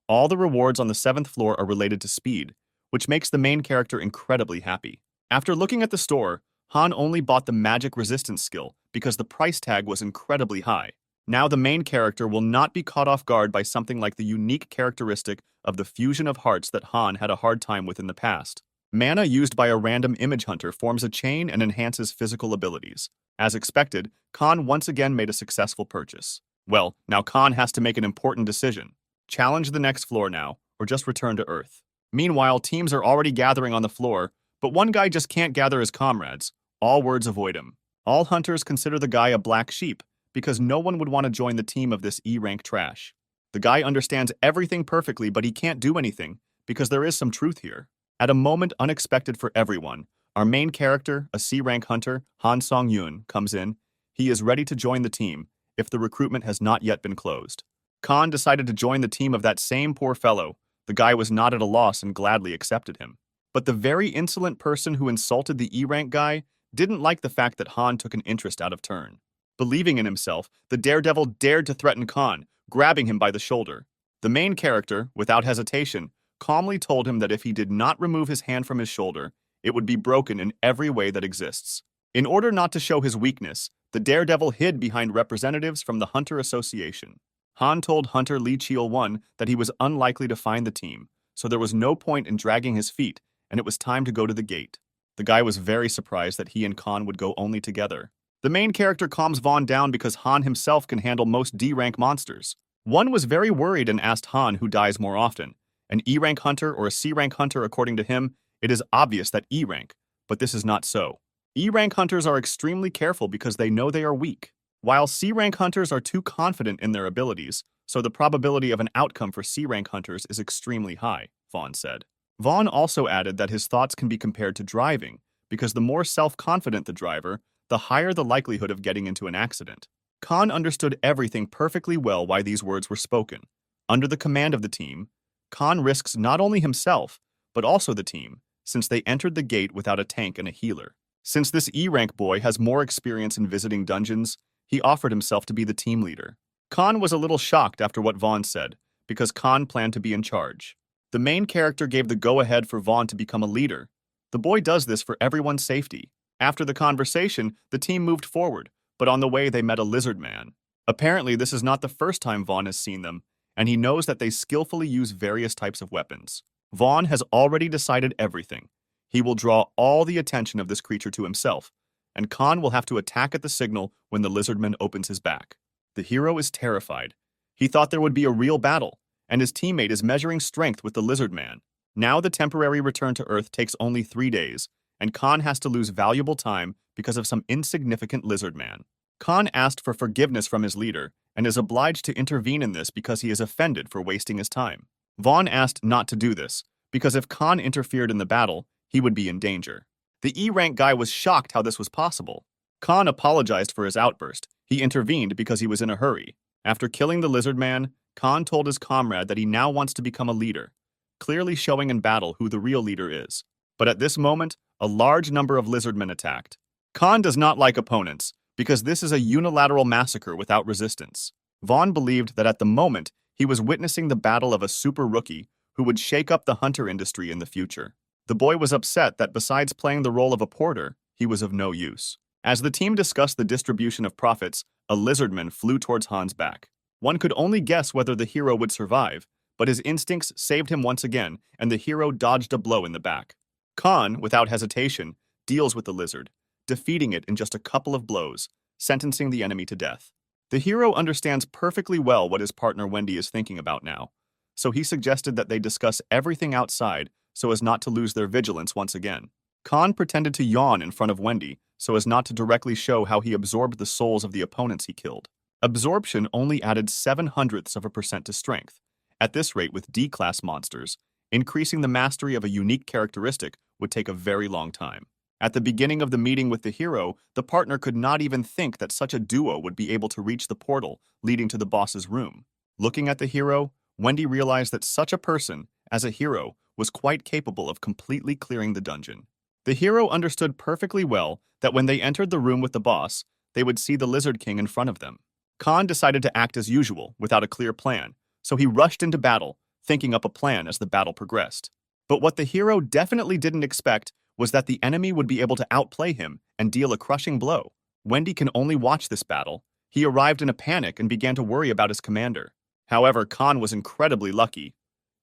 All the rewards on the 7th floor are related to speed, which makes the main character incredibly happy. After looking at the store, Han only bought the magic resistance skill because the price tag was incredibly high. Now the main character will not be caught off guard by something like the unique characteristic of the fusion of hearts that Han had a hard time with in the past. Mana used by a random image hunter forms a chain and enhances physical abilities. As expected, Khan once again made a successful purchase. Well, now Khan has to make an important decision. Challenge the next floor now, or just return to Earth. Meanwhile, teams are already gathering on the floor, but one guy just can't gather his comrades. All words avoid him. All hunters consider the guy a black sheep, because no one would want to join the team of this E-rank trash. The guy understands everything perfectly, but he can't do anything, because there is some truth here. At a moment unexpected for everyone, our main character, a C-rank hunter, Han Song-yoon, comes in. He is ready to join the team, if the recruitment has not yet been closed. Khan decided to join the team of that same poor fellow. The guy was not at a loss and gladly accepted him. But the very insolent person who insulted the E-rank guy didn't like the fact that Han took an interest out of turn. Believing in himself, the daredevil dared to threaten Khan, grabbing him by the shoulder. The main character, without hesitation, calmly told him that if he did not remove his hand from his shoulder, it would be broken in every way that exists. In order not to show his weakness, the daredevil hid behind representatives from the Hunter Association. Han told Hunter Lee Cheol-won that he was unlikely to find the team, so there was no point in dragging his feet, and it was time to go to the gate. The guy was very surprised that he and Khan would go only together. The main character calms Vaughn down because Han himself can handle most D-rank monsters. One was very worried and asked Han who dies more often, an E-rank hunter or a C-rank hunter. According to him, it is obvious that E-rank, but this is not so. E-rank hunters are extremely careful because they know they are weak, while C-rank hunters are too confident in their abilities, so the probability of an outcome for C-rank hunters is extremely high, Vaughn said. Vaughn also added that his thoughts can be compared to driving, because the more self-confident the driver, the higher the likelihood of getting into an accident. Khan understood everything perfectly well why these words were spoken. Under the command of the team, Khan risks not only himself, but also the team, since they entered the gate without a tank and a healer. Since this E-rank boy has more experience in visiting dungeons, he offered himself to be the team leader. Khan was a little shocked after what Vaughn said, because Khan planned to be in charge. The main character gave the go-ahead for Vaughn to become a leader. The boy does this for everyone's safety. After the conversation, the team moved forward, but on the way they met a lizard man. Apparently, this is not the first time Vaughn has seen them, and he knows that they skillfully use various types of weapons. Vaughn has already decided everything. He will draw all the attention of this creature to himself, and Khan will have to attack at the signal when the lizardman opens his back. The hero is terrified. He thought there would be a real battle, and his teammate is measuring strength with the lizardman. Now the temporary return to Earth takes only 3 days, and Khan has to lose valuable time because of some insignificant lizard man. Khan asked for forgiveness from his leader and is obliged to intervene in this because he is offended for wasting his time. Vaughn asked not to do this because if Khan interfered in the battle, he would be in danger. The E-rank guy was shocked how this was possible. Khan apologized for his outburst. He intervened because he was in a hurry. After killing the lizard man, Khan told his comrade that he now wants to become a leader, clearly showing in battle who the real leader is. But at this moment, a large number of lizardmen attacked. Khan does not like opponents, because this is a unilateral massacre without resistance. Vaughn believed that at the moment, he was witnessing the battle of a super rookie who would shake up the hunter industry in the future. The boy was upset that besides playing the role of a porter, he was of no use. As the team discussed the distribution of profits, a lizardman flew towards Han's back. One could only guess whether the hero would survive, but his instincts saved him once again, and the hero dodged a blow in the back. Khan, without hesitation, deals with the lizard, defeating it in just a couple of blows, sentencing the enemy to death. The hero understands perfectly well what his partner Wendy is thinking about now, so he suggested that they discuss everything outside so as not to lose their vigilance once again. Khan pretended to yawn in front of Wendy so as not to directly show how he absorbed the souls of the opponents he killed. Absorption only added 0.07% to strength. At this rate with D-class monsters, increasing the mastery of a unique characteristic would take a very long time. At the beginning of the meeting with the hero, the partner could not even think that such a duo would be able to reach the portal leading to the boss's room. Looking at the hero, Wendy realized that such a person, as a hero, was quite capable of completely clearing the dungeon. The hero understood perfectly well that when they entered the room with the boss, they would see the Lizard King in front of them. Khan decided to act as usual, without a clear plan, so he rushed into battle, thinking up a plan as the battle progressed. But what the hero definitely didn't expect was that the enemy would be able to outplay him and deal a crushing blow. Wendy can only watch this battle. He arrived in a panic and began to worry about his commander. However, Khan was incredibly lucky.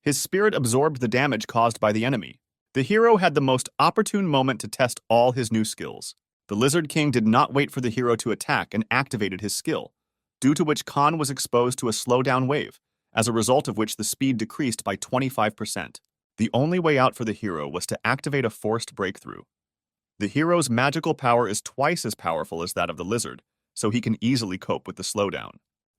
His spirit absorbed the damage caused by the enemy. The hero had the most opportune moment to test all his new skills. The Lizard King did not wait for the hero to attack and activated his skill, due to which Khan was exposed to a slowdown wave, as a result of which the speed decreased by 25%. The only way out for the hero was to activate a forced breakthrough. The hero's magical power is twice as powerful as that of the lizard, so he can easily cope with the slowdown.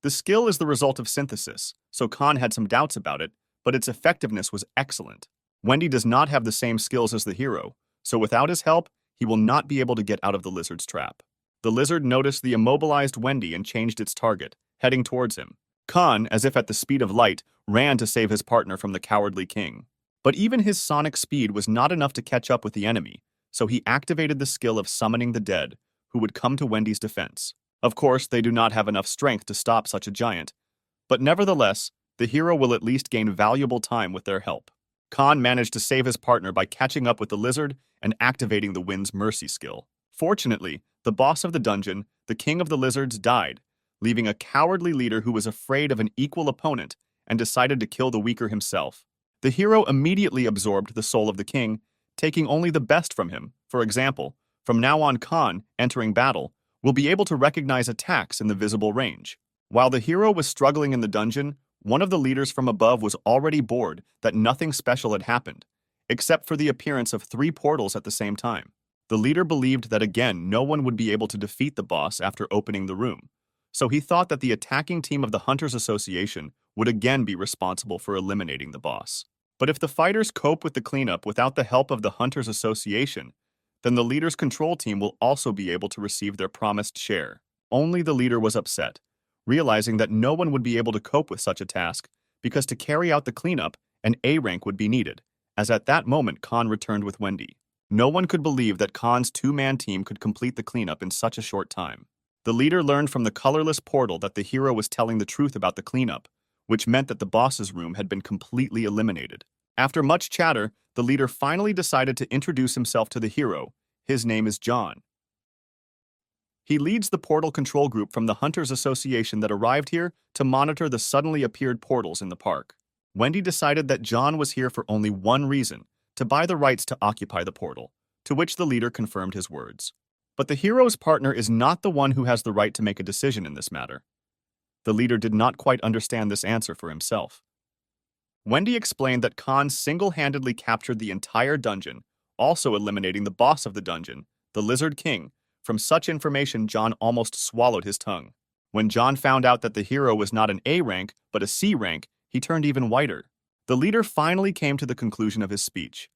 The skill is the result of synthesis, so Khan had some doubts about it, but its effectiveness was excellent. Wendy does not have the same skills as the hero, so without his help, he will not be able to get out of the lizard's trap. The lizard noticed the immobilized Wendy and changed its target, heading towards him. Khan, as if at the speed of light, ran to save his partner from the cowardly king. But even his sonic speed was not enough to catch up with the enemy, so he activated the skill of summoning the dead, who would come to Wendy's defense. Of course, they do not have enough strength to stop such a giant, but nevertheless, the hero will at least gain valuable time with their help. Khan managed to save his partner by catching up with the lizard and activating the Wind's Mercy skill. Fortunately, the boss of the dungeon, the king of the lizards, died, leaving a cowardly leader who was afraid of an equal opponent and decided to kill the weaker himself. The hero immediately absorbed the soul of the king, taking only the best from him. For example, from now on Khan, entering battle, will be able to recognize attacks in the visible range. While the hero was struggling in the dungeon, one of the leaders from above was already bored that nothing special had happened, except for the appearance of 3 portals at the same time. The leader believed that again no one would be able to defeat the boss after opening the room, so he thought that the attacking team of the Hunters Association would again be responsible for eliminating the boss. But if the fighters cope with the cleanup without the help of the Hunters Association, then the leader's control team will also be able to receive their promised share. Only the leader was upset, realizing that no one would be able to cope with such a task because to carry out the cleanup, an A rank would be needed, as at that moment Khan returned with Wendy. No one could believe that Khan's 2-man team could complete the cleanup in such a short time. The leader learned from the colorless portal that the hero was telling the truth about the cleanup, which meant that the boss's room had been completely eliminated. After much chatter, the leader finally decided to introduce himself to the hero. His name is John. He leads the portal control group from the Hunters Association that arrived here to monitor the suddenly appeared portals in the park. Wendy decided that John was here for only one reason, to buy the rights to occupy the portal, to which the leader confirmed his words. But the hero's partner is not the one who has the right to make a decision in this matter. The leader did not quite understand this answer for himself. Wendy explained that Khan single-handedly captured the entire dungeon, also eliminating the boss of the dungeon, the Lizard King, From such information, John almost swallowed his tongue. When John found out that the hero was not an A rank, but a C rank, he turned even whiter. The leader finally came to the conclusion of his speech.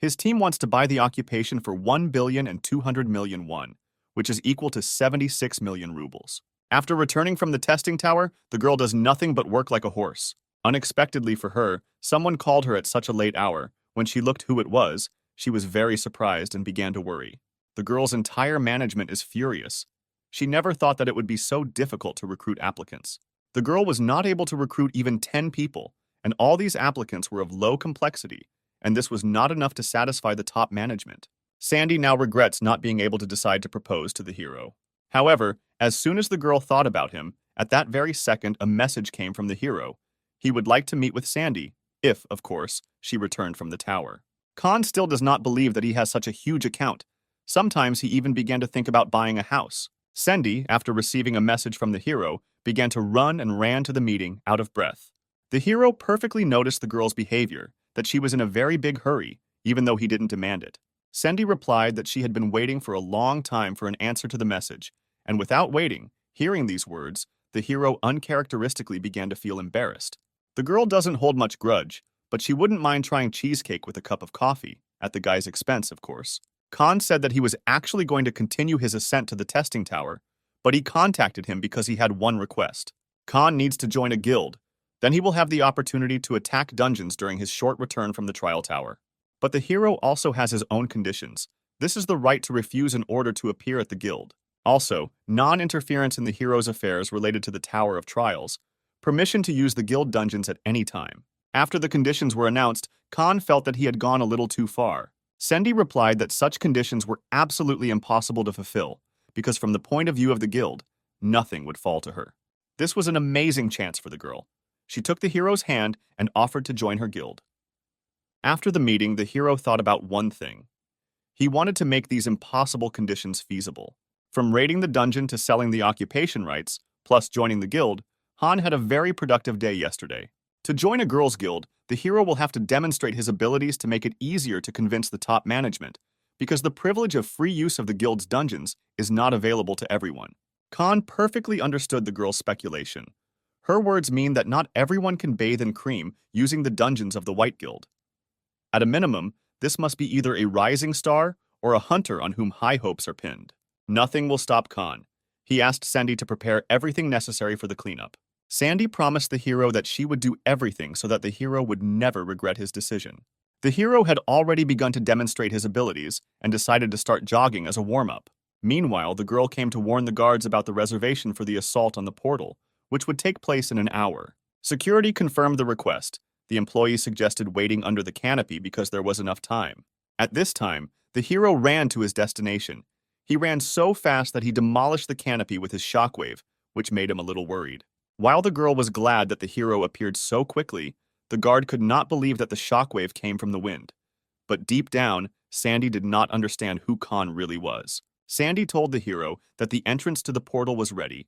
His team wants to buy the occupation for 1,200,000,000 won, which is equal to 76 million rubles. After returning from the testing tower, the girl does nothing but work like a horse. Unexpectedly for her, someone called her at such a late hour. When she looked who it was, she was very surprised and began to worry. The girl's entire management is furious. She never thought that it would be so difficult to recruit applicants. The girl was not able to recruit even 10 people, and all these applicants were of low complexity, and this was not enough to satisfy the top management. Sandy now regrets not being able to decide to propose to the hero. However, as soon as the girl thought about him, at that very second a message came from the hero. He would like to meet with Sandy, if, of course, she returned from the tower. Khan still does not believe that he has such a huge account. Sometimes he even began to think about buying a house. Sandy, after receiving a message from the hero, began to run and ran to the meeting, out of breath. The hero perfectly noticed the girl's behavior, that she was in a very big hurry, even though he didn't demand it. Sandy replied that she had been waiting for a long time for an answer to the message, and without waiting, hearing these words, the hero uncharacteristically began to feel embarrassed. The girl doesn't hold much grudge, but she wouldn't mind trying cheesecake with a cup of coffee, at the guy's expense, of course. Khan said that he was actually going to continue his ascent to the testing tower, but he contacted him because he had one request. Khan needs to join a guild. Then he will have the opportunity to attack dungeons during his short return from the trial tower. But the hero also has his own conditions. This is the right to refuse an order to appear at the guild. Also, non-interference in the hero's affairs related to the Tower of Trials. Permission to use the guild dungeons at any time. After the conditions were announced, Khan felt that he had gone a little too far. Sandy replied that such conditions were absolutely impossible to fulfill, because from the point of view of the guild, nothing would fall to her. This was an amazing chance for the girl. She took the hero's hand and offered to join her guild. After the meeting, the hero thought about one thing. He wanted to make these impossible conditions feasible. From raiding the dungeon to selling the occupation rights, plus joining the guild, Han had a very productive day yesterday. To join a girls' guild, the hero will have to demonstrate his abilities to make it easier to convince the top management, because the privilege of free use of the guild's dungeons is not available to everyone. Khan perfectly understood the girl's speculation. Her words mean that not everyone can bathe in cream using the dungeons of the White Guild. At a minimum, this must be either a rising star or a hunter on whom high hopes are pinned. Nothing will stop Khan. He asked Sandy to prepare everything necessary for the cleanup. Sandy promised the hero that she would do everything so that the hero would never regret his decision. The hero had already begun to demonstrate his abilities and decided to start jogging as a warm-up. Meanwhile, the girl came to warn the guards about the reservation for the assault on the portal, which would take place in an hour. Security confirmed the request. The employee suggested waiting under the canopy because there was enough time. At this time, the hero ran to his destination. He ran so fast that he demolished the canopy with his shockwave, which made him a little worried. While the girl was glad that the hero appeared so quickly, the guard could not believe that the shockwave came from the wind. But deep down, Sandy did not understand who Khan really was. Sandy told the hero that the entrance to the portal was ready.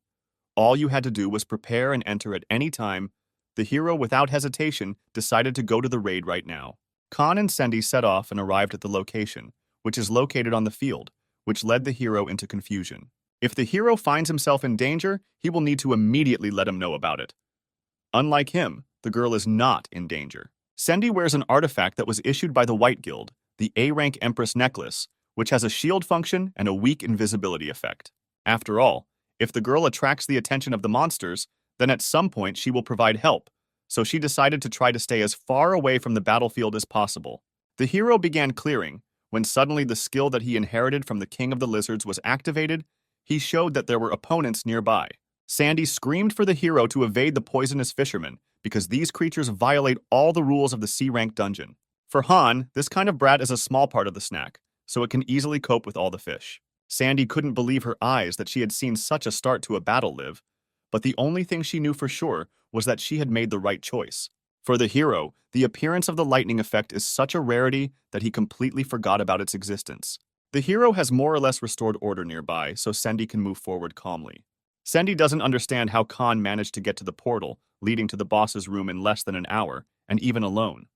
All you had to do was prepare and enter at any time. The hero, without hesitation, decided to go to the raid right now. Khan and Sandy set off and arrived at the location, which is located on the field, which led the hero into confusion. If the hero finds himself in danger, he will need to immediately let him know about it. Unlike him, the girl is not in danger. Sandy wears an artifact that was issued by the White Guild, the A-rank Empress Necklace, which has a shield function and a weak invisibility effect. After all, if the girl attracts the attention of the monsters, then at some point she will provide help, so she decided to try to stay as far away from the battlefield as possible. The hero began clearing, when suddenly the skill that he inherited from the King of the Lizards was activated. He showed that there were opponents nearby. Sandy screamed for the hero to evade the poisonous fishermen, because these creatures violate all the rules of the C-rank dungeon. For Han, this kind of brat is a small part of the snack, so it can easily cope with all the fish. Sandy couldn't believe her eyes that she had seen such a start to a battle live, but the only thing she knew for sure was that she had made the right choice. For the hero, the appearance of the lightning effect is such a rarity that he completely forgot about its existence. The hero has more or less restored order nearby, so Sandy can move forward calmly. Sandy doesn't understand how Khan managed to get to the portal, leading to the boss's room in less than an hour, and even alone.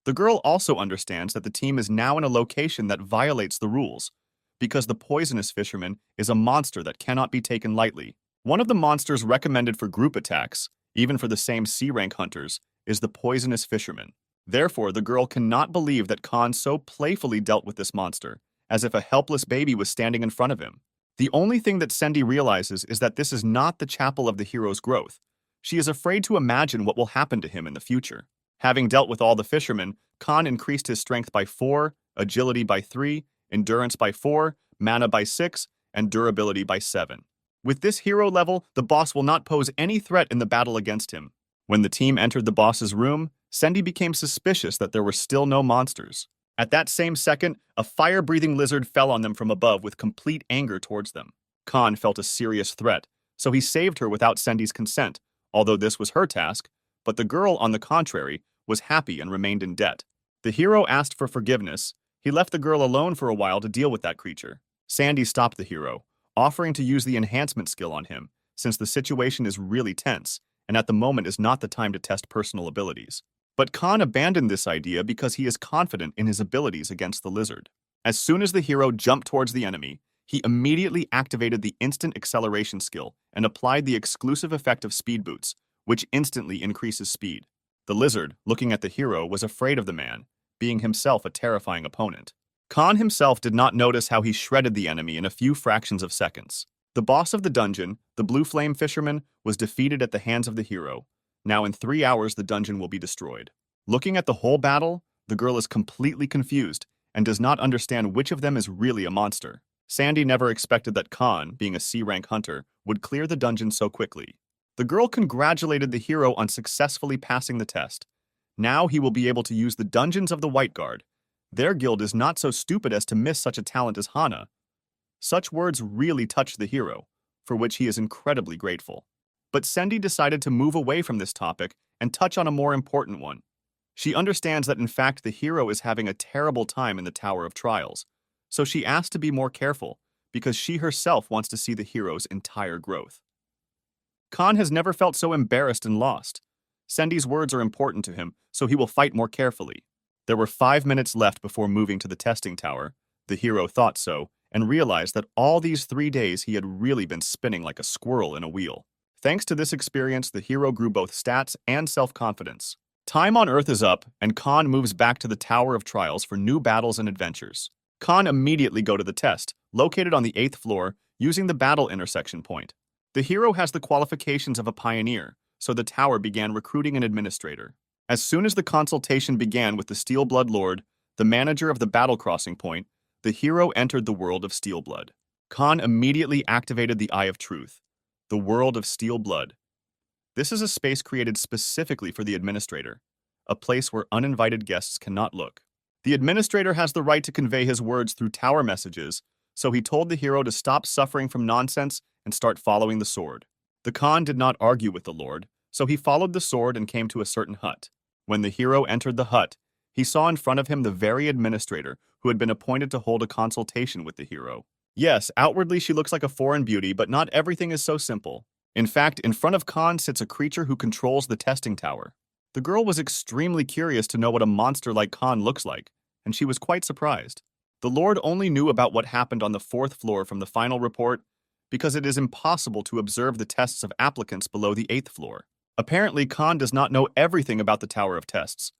The girl also understands that the team is now in a location that violates the rules, because the poisonous fisherman is a monster that cannot be taken lightly. One of the monsters recommended for group attacks, even for the same C-rank hunters, is the poisonous fisherman. Therefore, the girl cannot believe that Khan so playfully dealt with this monster, as if a helpless baby was standing in front of him. The only thing that Sendy realizes is that this is not the chapel of the hero's growth. She is afraid to imagine what will happen to him in the future. Having dealt with all the fishermen, Khan increased his strength by 4, agility by 3, endurance by 4, mana by 6, and durability by 7. With this hero level, the boss will not pose any threat in the battle against him. When the team entered the boss's room, Sendy became suspicious that there were still no monsters. At that same second, a fire-breathing lizard fell on them from above with complete anger towards them. Khan felt a serious threat, so he saved her without Sendy's consent, although this was her task, but the girl, on the contrary, was happy and remained in debt. The hero asked for forgiveness. He left the girl alone for a while to deal with that creature. Sendy stopped the hero, offering to use the enhancement skill on him, since the situation is really tense, and at the moment is not the time to test personal abilities. But Khan abandoned this idea because he is confident in his abilities against the lizard. As soon as the hero jumped towards the enemy, he immediately activated the instant acceleration skill and applied the exclusive effect of speed boots, which instantly increases speed. The lizard, looking at the hero, was afraid of the man, being himself a terrifying opponent. Khan himself did not notice how he shredded the enemy in a few fractions of seconds. The boss of the dungeon, the Blue Flame Fisherman, was defeated at the hands of the hero. Now in 3 hours the dungeon will be destroyed. Looking at the whole battle, the girl is completely confused and does not understand which of them is really a monster. Sendy never expected that Khan, being a C-rank hunter, would clear the dungeon so quickly. The girl congratulated the hero on successfully passing the test. Now he will be able to use the dungeons of the White Guard. Their guild is not so stupid as to miss such a talent as Hana. Such words really touched the hero, for which he is incredibly grateful. But Sendy decided to move away from this topic and touch on a more important one. She understands that in fact the hero is having a terrible time in the Tower of Trials, so she asked to be more careful because she herself wants to see the hero's entire growth. Khan has never felt so embarrassed and lost. Sendy's words are important to him, so he will fight more carefully. There were 5 minutes left before moving to the testing tower. The hero thought so, and realized that all these 3 days he had really been spinning like a squirrel in a wheel. Thanks to this experience, the hero grew both stats and self-confidence. Time on Earth is up, and Khan moves back to the Tower of Trials for new battles and adventures. Khan immediately go to the test, located on the 8th floor, using the battle intersection point. The hero has the qualifications of a pioneer, so the tower began recruiting an administrator. As soon as the consultation began with the Steelblood Lord, the manager of the battle crossing point, the hero entered the world of Steelblood. Khan immediately activated the Eye of Truth, the world of Steel Blood. This is a space created specifically for the administrator, a place where uninvited guests cannot look. The administrator has the right to convey his words through tower messages, so he told the hero to stop suffering from nonsense and start following the sword. The Khan did not argue with the Lord, so he followed the sword and came to a certain hut. When the hero entered the hut, he saw in front of him the very administrator who had been appointed to hold a consultation with the hero. Yes, outwardly she looks like a foreign beauty, but not everything is so simple. In fact, in front of Khan sits a creature who controls the testing tower. The girl was extremely curious to know what a monster like Khan looks like, and she was quite surprised. The Lord only knew about what happened on the 4th floor from the final report because it is impossible to observe the tests of applicants below the 8th floor. Apparently, Khan does not know everything about the Tower of Tests.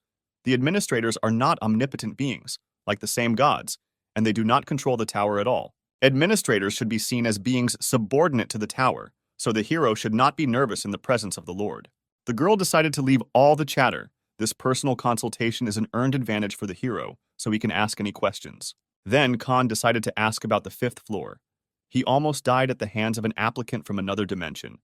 The administrators are not omnipotent beings, like the same gods, and they do not control the tower at all. Administrators should be seen as beings subordinate to the tower, so the hero should not be nervous in the presence of the Lord. The girl decided to leave all the chatter. This personal consultation is an earned advantage for the hero, so he can ask any questions. Then Khan decided to ask about the 5th floor. He almost died at the hands of an applicant from another dimension.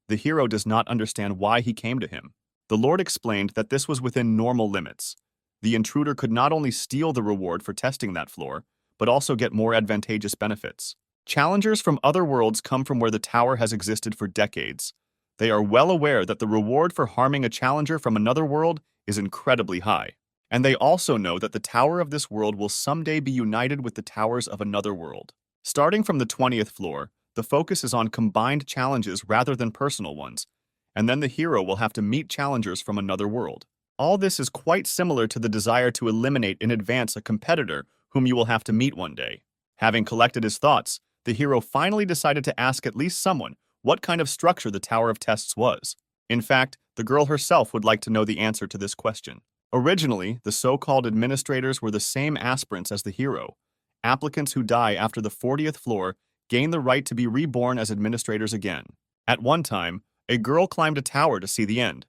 The hero does not understand why he came to him. The Lord explained that this was within normal limits. The intruder could not only steal the reward for testing that floor, but also get more advantageous benefits. Challengers from other worlds come from where the tower has existed for decades. They are well aware that the reward for harming a challenger from another world is incredibly high. And they also know that the tower of this world will someday be united with the towers of another world. Starting from the 20th floor, the focus is on combined challenges rather than personal ones, and then the hero will have to meet challengers from another world. All this is quite similar to the desire to eliminate in advance a competitor whom you will have to meet one day. Having collected his thoughts, the hero finally decided to ask at least someone what kind of structure the Tower of Tests was. In fact, the girl herself would like to know the answer to this question. Originally, the so-called administrators were the same aspirants as the hero. Applicants who die after the 40th floor gain the right to be reborn as administrators again. At one time, a girl climbed a tower to see the end,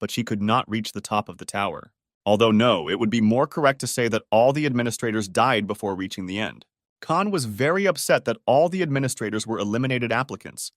but she could not reach the top of the tower. Although no, it would be more correct to say that all the administrators died before reaching the end. Khan was very upset that all the administrators were eliminated applicants.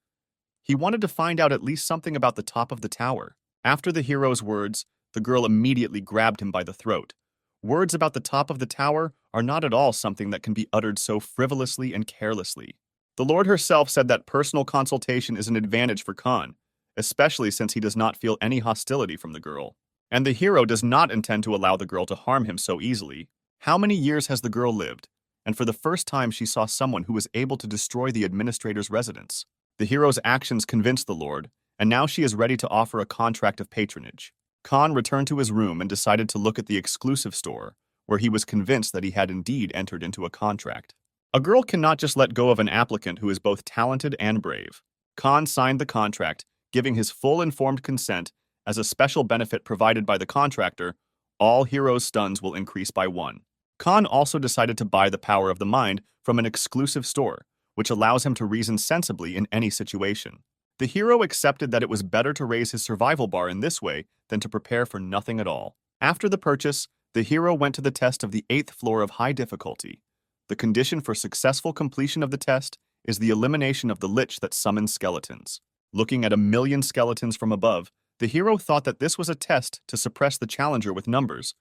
He wanted to find out at least something about the top of the tower. After the hero's words, the girl immediately grabbed him by the throat. Words about the top of the tower are not at all something that can be uttered so frivolously and carelessly. The Lord herself said that personal consultation is an advantage for Khan, especially since he does not feel any hostility from the girl. And the hero does not intend to allow the girl to harm him so easily. How many years has the girl lived? And for the first time she saw someone who was able to destroy the administrator's residence. The hero's actions convinced the Lord, and now she is ready to offer a contract of patronage. Khan returned to his room and decided to look at the exclusive store, where he was convinced that he had indeed entered into a contract. A girl cannot just let go of an applicant who is both talented and brave. Khan signed the contract, giving his full informed consent. As a special benefit provided by the contractor, all heroes' stuns will increase by 1. Khan also decided to buy the power of the mind from an exclusive store, which allows him to reason sensibly in any situation. The hero accepted that it was better to raise his survival bar in this way than to prepare for nothing at all. After the purchase, the hero went to the test of the 8th floor of high difficulty. The condition for successful completion of the test is the elimination of the lich that summons skeletons. Looking at 1,000,000 skeletons from above, the hero thought that this was a test to suppress the challenger with numbers,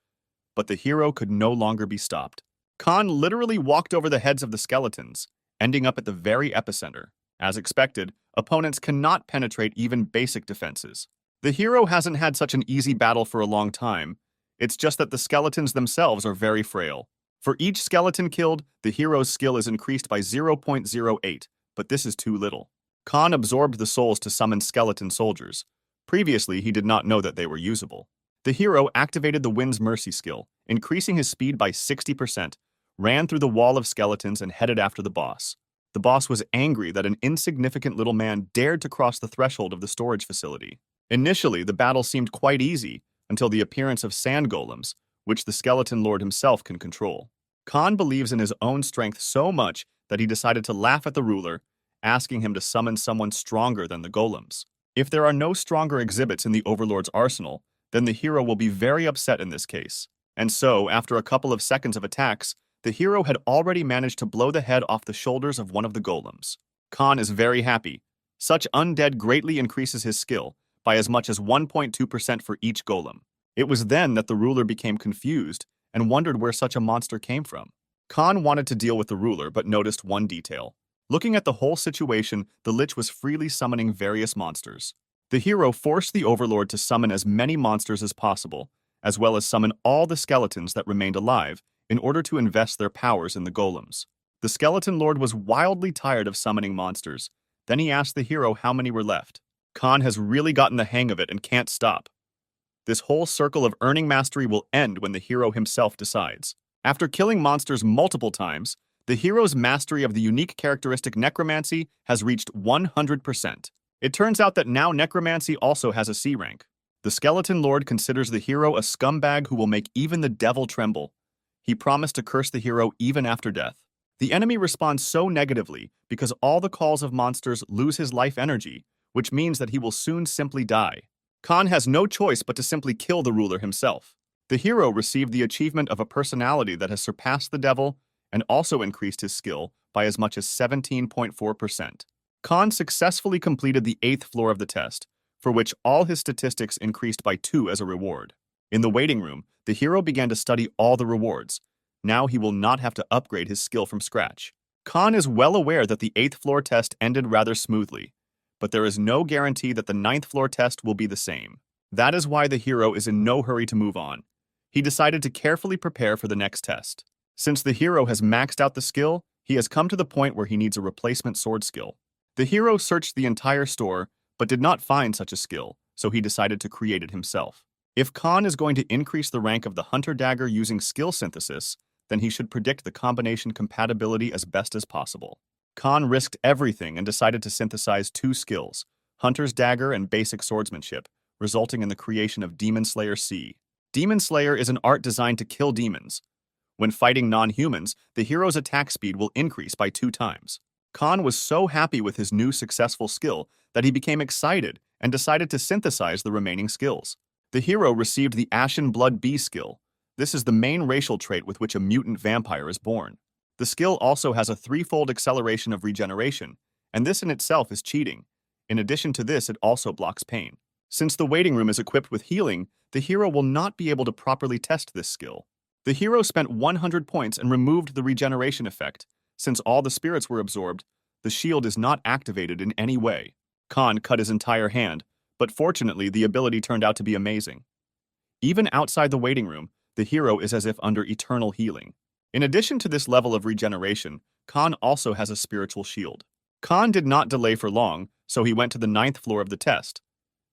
but the hero could no longer be stopped. Khan literally walked over the heads of the skeletons, ending up at the very epicenter. As expected, opponents cannot penetrate even basic defenses. The hero hasn't had such an easy battle for a long time. It's just that the skeletons themselves are very frail. For each skeleton killed, the hero's skill is increased by 0.08, but this is too little. Khan absorbed the souls to summon skeleton soldiers. Previously, he did not know that they were usable. The hero activated the Wind's Mercy skill, increasing his speed by 60%, ran through the wall of skeletons and headed after the boss. The boss was angry that an insignificant little man dared to cross the threshold of the storage facility. Initially, the battle seemed quite easy until the appearance of sand golems, which the skeleton lord himself can control. Khan believes in his own strength so much that he decided to laugh at the ruler, asking him to summon someone stronger than the golems. If there are no stronger exhibits in the Overlord's arsenal, then the hero will be very upset in this case. And so, after a couple of seconds of attacks, the hero had already managed to blow the head off the shoulders of one of the golems. Khan is very happy. Such undead greatly increases his skill by as much as 1.2% for each golem. It was then that the ruler became confused and wondered where such a monster came from. Khan wanted to deal with the ruler but noticed one detail. Looking at the whole situation, the Lich was freely summoning various monsters. The hero forced the Overlord to summon as many monsters as possible, as well as summon all the skeletons that remained alive in order to invest their powers in the golems. The Skeleton Lord was wildly tired of summoning monsters. Then he asked the hero how many were left. Khan has really gotten the hang of it and can't stop. This whole circle of earning mastery will end when the hero himself decides. After killing monsters multiple times, the hero's mastery of the unique characteristic Necromancy has reached 100%. It turns out that now Necromancy also has a C rank. The Skeleton Lord considers the hero a scumbag who will make even the devil tremble. He promised to curse the hero even after death. The enemy responds so negatively because all the calls of monsters lose his life energy, which means that he will soon simply die. Khan has no choice but to simply kill the ruler himself. The hero received the achievement of a personality that has surpassed the devil and also increased his skill by as much as 17.4%. Khan successfully completed the 8th floor of the test, for which all his statistics increased by 2 as a reward. In the waiting room, the hero began to study all the rewards. Now he will not have to upgrade his skill from scratch. Khan is well aware that the 8th floor test ended rather smoothly, but there is no guarantee that the 9th floor test will be the same. That is why the hero is in no hurry to move on. He decided to carefully prepare for the next test. Since the hero has maxed out the skill, he has come to the point where he needs a replacement sword skill. The hero searched the entire store, but did not find such a skill, so he decided to create it himself. If Khan is going to increase the rank of the Hunter Dagger using skill synthesis, then he should predict the combination compatibility as best as possible. Khan risked everything and decided to synthesize two skills, Hunter's Dagger and Basic Swordsmanship, resulting in the creation of Demon Slayer C. Demon Slayer is an art designed to kill demons. When fighting non-humans, the hero's attack speed will increase by 2 times. Khan was so happy with his new successful skill that he became excited and decided to synthesize the remaining skills. The hero received the Ashen Blood B skill. This is the main racial trait with which a mutant vampire is born. The skill also has a 3-fold acceleration of regeneration, and this in itself is cheating. In addition to this, it also blocks pain. Since the waiting room is equipped with healing, the hero will not be able to properly test this skill. The hero spent 100 points and removed the regeneration effect. Since all the spirits were absorbed, the shield is not activated in any way. Khan cut his entire hand, but fortunately the ability turned out to be amazing. Even outside the waiting room, the hero is as if under eternal healing. In addition to this level of regeneration, Khan also has a spiritual shield. Khan did not delay for long, so he went to the 9th floor of the test.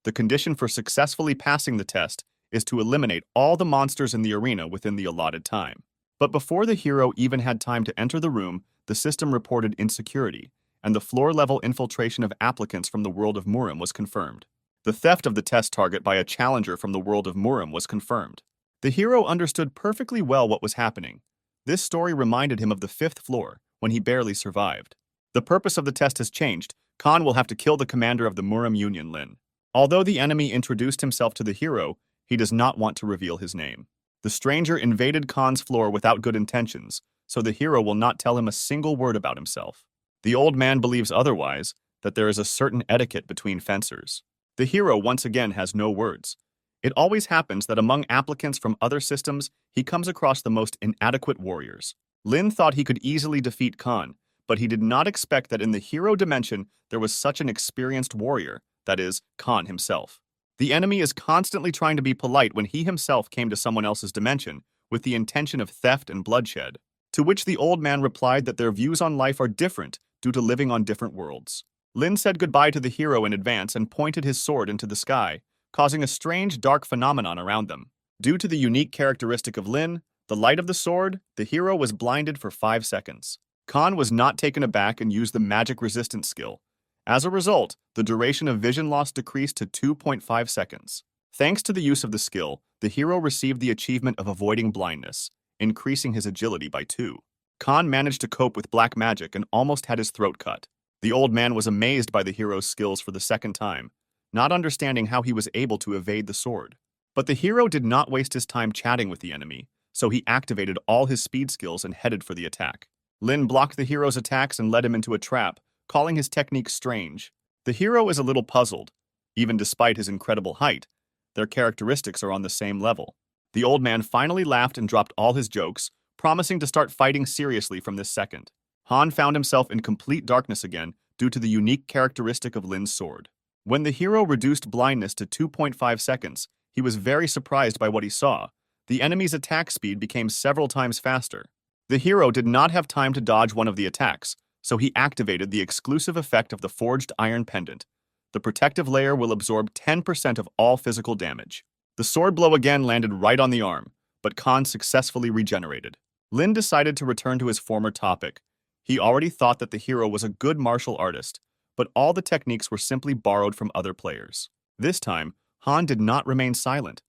The condition for successfully passing the test is to eliminate all the monsters in the arena within the allotted time. But before the hero even had time to enter the room, the system reported insecurity, and the floor-level infiltration of applicants from the world of Murim was confirmed. The theft of the test target by a challenger from the world of Murim was confirmed. The hero understood perfectly well what was happening. This story reminded him of the 5th floor, when he barely survived. The purpose of the test has changed. Khan will have to kill the commander of the Murim Union, Lin. Although the enemy introduced himself to the hero, he does not want to reveal his name. The stranger invaded Khan's floor without good intentions, so the hero will not tell him a single word about himself. The old man believes otherwise, that there is a certain etiquette between fencers. The hero once again has no words. It always happens that among applicants from other systems, he comes across the most inadequate warriors. Lin thought he could easily defeat Khan, but he did not expect that in the hero dimension there was such an experienced warrior, that is, Khan himself. The enemy is constantly trying to be polite when he himself came to someone else's dimension with the intention of theft and bloodshed, to which the old man replied that their views on life are different due to living on different worlds. Lin said goodbye to the hero in advance and pointed his sword into the sky, causing a strange dark phenomenon around them. Due to the unique characteristic of Lin, the light of the sword, the hero was blinded for 5 seconds. Khan was not taken aback and used the magic resistance skill. As a result, the duration of vision loss decreased to 2.5 seconds. Thanks to the use of the skill, the hero received the achievement of avoiding blindness, increasing his agility by 2. Khan managed to cope with black magic and almost had his throat cut. The old man was amazed by the hero's skills for the second time, not understanding how he was able to evade the sword. But the hero did not waste his time chatting with the enemy, so he activated all his speed skills and headed for the attack. Lin blocked the hero's attacks and led him into a trap, calling his technique strange. The hero is a little puzzled. Even despite his incredible height, their characteristics are on the same level. The old man finally laughed and dropped all his jokes, promising to start fighting seriously from this second. Han found himself in complete darkness again due to the unique characteristic of Lin's sword. When the hero reduced blindness to 2.5 seconds, he was very surprised by what he saw. The enemy's attack speed became several times faster. The hero did not have time to dodge one of the attacks, so he activated the exclusive effect of the Forged Iron Pendant. The protective layer will absorb 10% of all physical damage. The sword blow again landed right on the arm, but Khan successfully regenerated. Lin decided to return to his former topic. He already thought that the hero was a good martial artist, but all the techniques were simply borrowed from other players. This time, Han did not remain silent.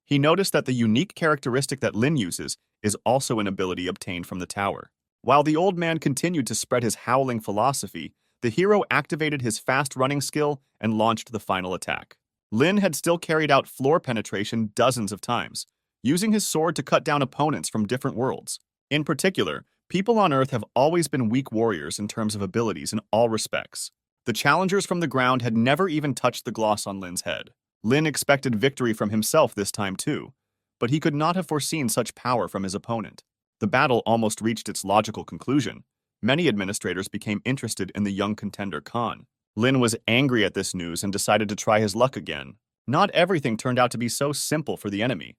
He noticed that the unique characteristic that Lin uses is also an ability obtained from the tower. While the old man continued to spread his howling philosophy, the hero activated his fast-running skill and launched the final attack. Lin had still carried out floor penetration dozens of times, using his sword to cut down opponents from different worlds. In particular, people on Earth have always been weak warriors in terms of abilities in all respects. The challengers from the ground had never even touched the gloss on Lin's head. Lin expected victory from himself this time too, but he could not have foreseen such power from his opponent. The battle almost reached its logical conclusion. Many administrators became interested in the young contender Khan. Lin was angry at this news and decided to try his luck again. Not everything turned out to be so simple for the enemy.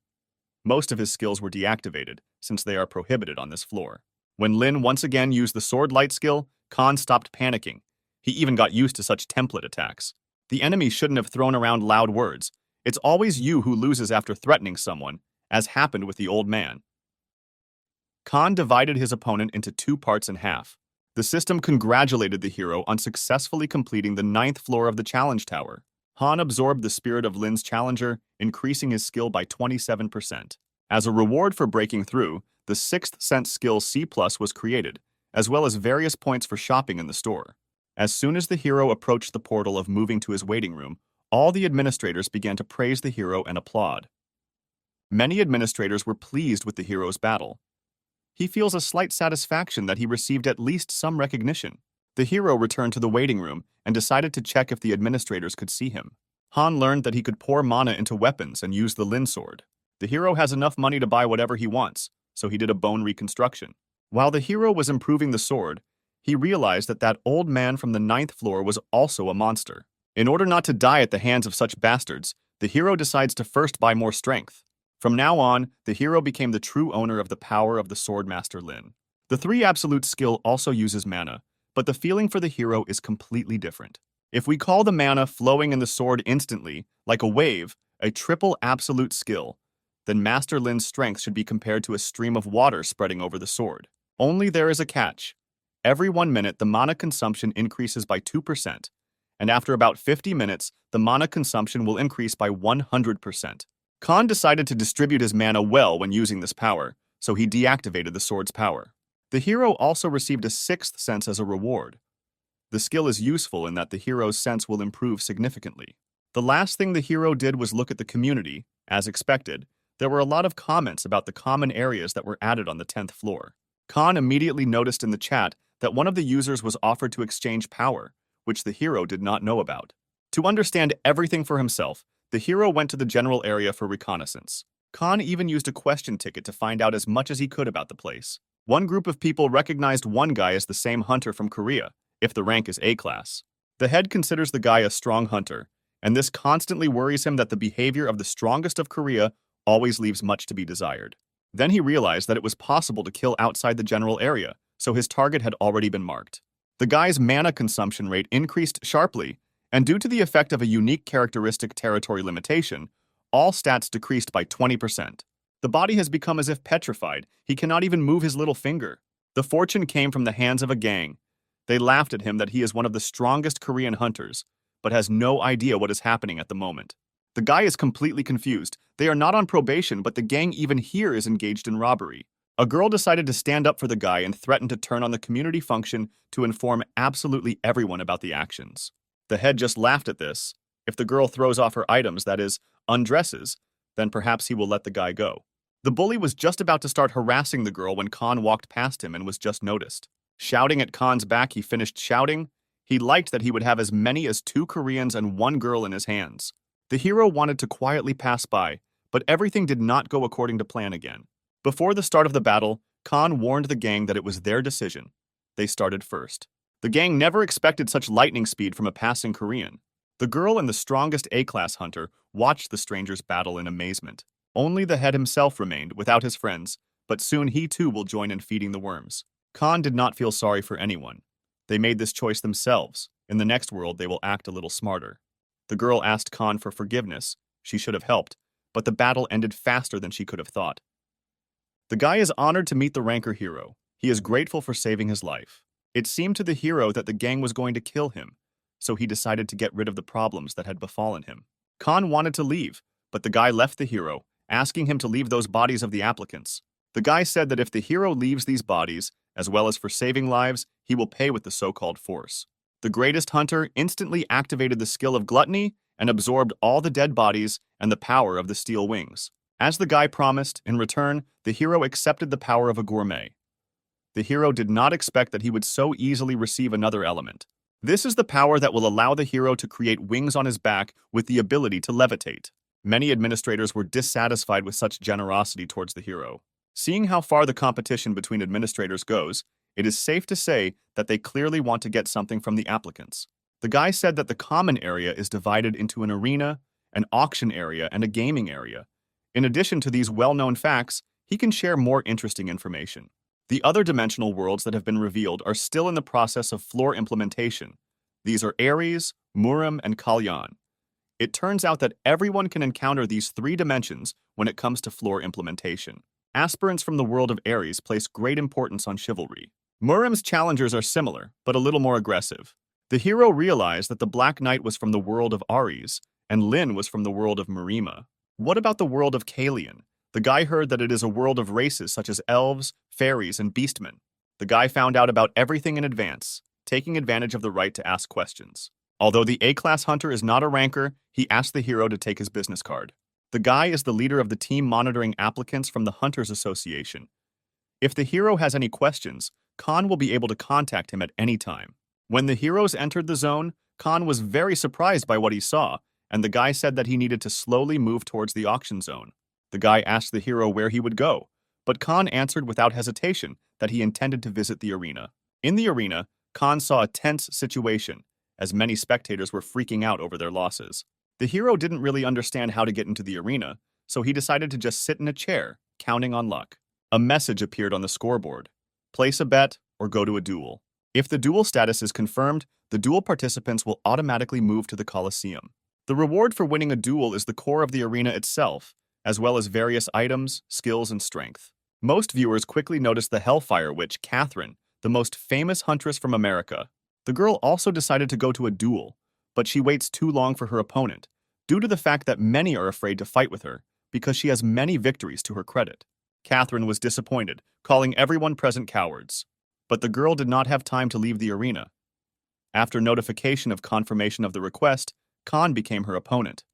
Most of his skills were deactivated, since they are prohibited on this floor. When Lin once again used the sword light skill, Khan stopped panicking. He even got used to such template attacks. The enemy shouldn't have thrown around loud words. It's always you who loses after threatening someone, as happened with the old man. Khan divided his opponent into two parts in half. The system congratulated the hero on successfully completing the 9th floor of the challenge tower. Han absorbed the spirit of Lin's challenger, increasing his skill by 27%. As a reward for breaking through, the 6th sense skill C+ was created, as well as various points for shopping in the store. As soon as the hero approached the portal of moving to his waiting room, all the administrators began to praise the hero and applaud. Many administrators were pleased with the hero's battle. He feels a slight satisfaction that he received at least some recognition. The hero returned to the waiting room and decided to check if the administrators could see him. Han learned that he could pour mana into weapons and use the Lin sword. The hero has enough money to buy whatever he wants, so he did a bone reconstruction. While the hero was improving the sword, he realized that that old man from the 9th floor was also a monster. In order not to die at the hands of such bastards, the hero decides to first buy more strength. From now on, the hero became the true owner of the power of the Swordmaster Lin. The 3 absolute skill also uses mana, but the feeling for the hero is completely different. If we call the mana flowing in the sword instantly, like a wave, a triple absolute skill, then Master Lin's strength should be compared to a stream of water spreading over the sword. Only there is a catch. Every 1 minute, the mana consumption increases by 2%, and after about 50 minutes, the mana consumption will increase by 100%. Khan decided to distribute his mana well when using this power, so he deactivated the sword's power. The hero also received a 6th sense as a reward. The skill is useful in that the hero's sense will improve significantly. The last thing the hero did was look at the community. As expected, there were a lot of comments about the common areas that were added on the 10th floor. Khan immediately noticed in the chat that one of the users was offered to exchange power, which the hero did not know about. To understand everything for himself, the hero went to the general area for reconnaissance. Khan even used a question ticket to find out as much as he could about the place. One group of people recognized one guy as the same hunter from Korea, if the rank is A-class. The head considers the guy a strong hunter, and this constantly worries him that the behavior of the strongest of Korea always leaves much to be desired. Then he realized that it was possible to kill outside the general area, so his target had already been marked. The guy's mana consumption rate increased sharply, and due to the effect of a unique characteristic territory limitation, all stats decreased by 20%. The body has become as if petrified. He cannot even move his little finger. The fortune came from the hands of a gang. They laughed at him that he is one of the strongest Korean hunters, but has no idea what is happening at the moment. The guy is completely confused. They are not on probation, but the gang even here is engaged in robbery. A girl decided to stand up for the guy and threatened to turn on the community function to inform absolutely everyone about the actions. The head just laughed at this. If the girl throws off her items, that is, undresses, then perhaps he will let the guy go. The bully was just about to start harassing the girl when Khan walked past him and was just noticed. Shouting at Khan's back, he finished shouting. He liked that he would have as many as 2 Koreans and 1 girl in his hands. The hero wanted to quietly pass by, but everything did not go according to plan again. Before the start of the battle, Khan warned the gang that it was their decision. They started first. The gang never expected such lightning speed from a passing Korean. The girl and the strongest A-class hunter watched the strangers battle in amazement. Only the head himself remained, without his friends, but soon he too will join in feeding the worms. Khan did not feel sorry for anyone. They made this choice themselves. In the next world, they will act a little smarter. The girl asked Khan for forgiveness. She should have helped, but the battle ended faster than she could have thought. The guy is honored to meet the ranker hero. He is grateful for saving his life. It seemed to the hero that the gang was going to kill him, so he decided to get rid of the problems that had befallen him. Khan wanted to leave, but the guy left the hero, asking him to leave those bodies of the applicants. The guy said that if the hero leaves these bodies, as well as for saving lives, he will pay with the so-called force. The greatest hunter instantly activated the skill of gluttony and absorbed all the dead bodies and the power of the steel wings. As the guy promised, in return, the hero accepted the power of a gourmet. The hero did not expect that he would so easily receive another element. This is the power that will allow the hero to create wings on his back with the ability to levitate. Many administrators were dissatisfied with such generosity towards the hero. Seeing how far the competition between administrators goes, it is safe to say that they clearly want to get something from the applicants. The guy said that the common area is divided into an arena, an auction area, and a gaming area. In addition to these well-known facts, he can share more interesting information. The other dimensional worlds that have been revealed are still in the process of floor implementation. These are Ares, Murim, and Kalyan. It turns out that everyone can encounter these 3 dimensions when it comes to floor implementation. aspirants from the world of Ares place great importance on chivalry. Muram's challengers are similar, but a little more aggressive. The hero realized that the Black Knight was from the world of Ares, and Lyn was from the world of Marima. What about the world of Kalian? The guy heard that it is a world of races such as elves, fairies, and beastmen. The guy found out about everything in advance, taking advantage of the right to ask questions. Although the A-class hunter is not a ranker, he asked the hero to take his business card. The guy is the leader of the team monitoring applicants from the Hunters Association. If the hero has any questions, Khan will be able to contact him at any time. When the heroes entered the zone, Khan was very surprised by what he saw, and the guy said that he needed to slowly move towards the auction zone. The guy asked the hero where he would go, but Khan answered without hesitation that he intended to visit the arena. In the arena, Khan saw a tense situation, as many spectators were freaking out over their losses. The hero didn't really understand how to get into the arena, so he decided to just sit in a chair, counting on luck. A message appeared on the scoreboard. Place a bet or go to a duel. If the duel status is confirmed, the duel participants will automatically move to the Colosseum. The reward for winning a duel is the core of the arena itself, as well as various items, skills, and strength. Most viewers quickly noticed the Hellfire Witch, Catherine, the most famous huntress from America. The girl also decided to go to a duel, but she waits too long for her opponent, due to the fact that many are afraid to fight with her, because she has many victories to her credit. Catherine was disappointed, calling everyone present cowards. But the girl did not have time to leave the arena. After notification of confirmation of the request, Khan became her opponent.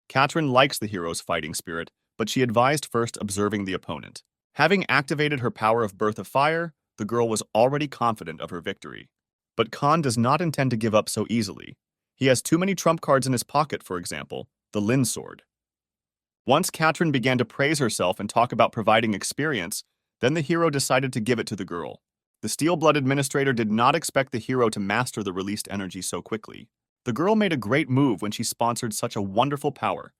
Catherine likes the hero's fighting spirit, but she advised first observing the opponent. Having activated her power of Birth of Fire, the girl was already confident of her victory. But Khan does not intend to give up so easily. He has too many trump cards in his pocket, for example, the Lyn sword. Once Catherine began to praise herself and talk about providing experience, then the hero decided to give it to the girl. The Steel-Blood Administrator did not expect the hero to master the released energy so quickly. The girl made a great move when she sponsored such a wonderful power.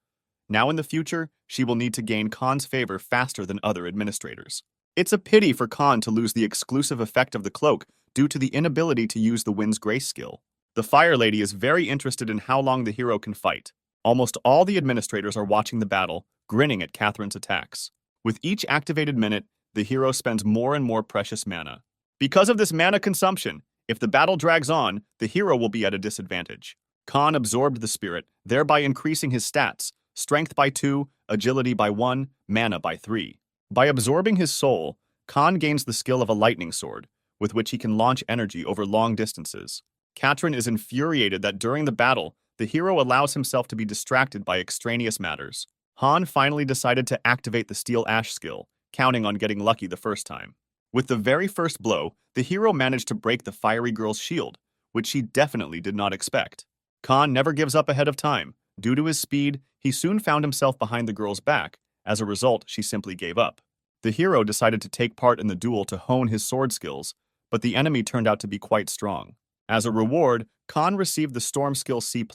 Now in the future, she will need to gain Khan's favor faster than other administrators. It's a pity for Khan to lose the exclusive effect of the cloak due to the inability to use the Wind's Grace skill. The Fire Lady is very interested in how long the hero can fight. Almost all the administrators are watching the battle, grinning at Catherine's attacks. With each activated minute, the hero spends more and more precious mana. Because of this mana consumption, if the battle drags on, the hero will be at a disadvantage. Khan absorbed the spirit, thereby increasing his stats, strength by 2, agility by 1, mana by 3. By absorbing his soul, Khan gains the skill of a lightning sword, with which he can launch energy over long distances. Catherine is infuriated that during the battle, the hero allows himself to be distracted by extraneous matters. Han finally decided to activate the Steel Ash skill, counting on getting lucky the first time. With the very first blow, the hero managed to break the fiery girl's shield, which she definitely did not expect. Khan never gives up ahead of time. Due to his speed, he soon found himself behind the girl's back. As a result, she simply gave up. The hero decided to take part in the duel to hone his sword skills, but the enemy turned out to be quite strong. As a reward, Khan received the Storm Skill C+,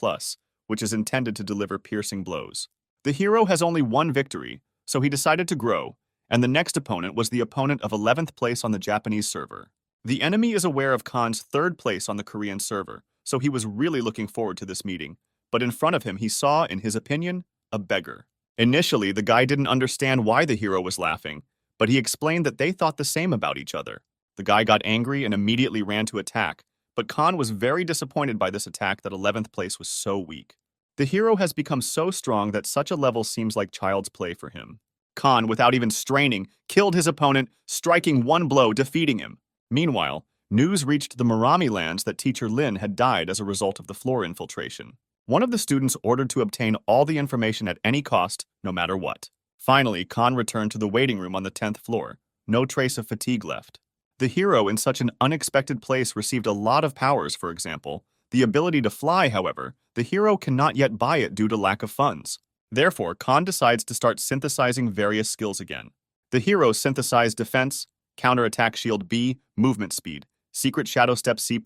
which is intended to deliver piercing blows. The hero has only one victory, so he decided to grow, and the next opponent was the opponent of 11th place on the Japanese server. The enemy is aware of Khan's 3rd place on the Korean server, so he was really looking forward to this meeting, but in front of him he saw, in his opinion, a beggar. Initially, the guy didn't understand why the hero was laughing, but he explained that they thought the same about each other. The guy got angry and immediately ran to attack, but Khan was very disappointed by this attack that 11th place was so weak. The hero has become so strong that such a level seems like child's play for him. Khan, without even straining, killed his opponent, striking one blow, defeating him. Meanwhile, news reached the Marami lands that teacher Lyn had died as a result of the floor infiltration. One of the students ordered to obtain all the information at any cost, no matter what. Finally, Khan returned to the waiting room on the 10th floor. No trace of fatigue left. The hero in such an unexpected place received a lot of powers, for example. The ability to fly, however, the hero cannot yet buy it due to lack of funds. Therefore, Khan decides to start synthesizing various skills again. The hero synthesized Defense, Counterattack Shield B, Movement Speed, Secret Shadow Step C+,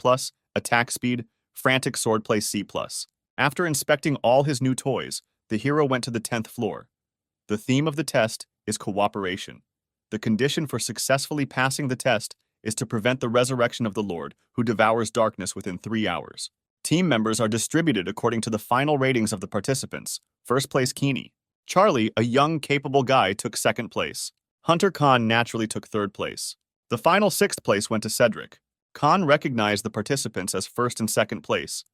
Attack Speed, Frantic Swordplay C+. After inspecting all his new toys, the hero went to the 10th floor. The theme of the test is cooperation. The condition for successfully passing the test is to prevent the resurrection of the Lord, who devours darkness within 3 hours. Team members are distributed according to the final ratings of the participants. First place, Keeney. Charlie, a young, capable guy, took 2nd place. Hunter Khan naturally took third place. The final sixth place went to Cedric. Khan recognized the participants as first and second place.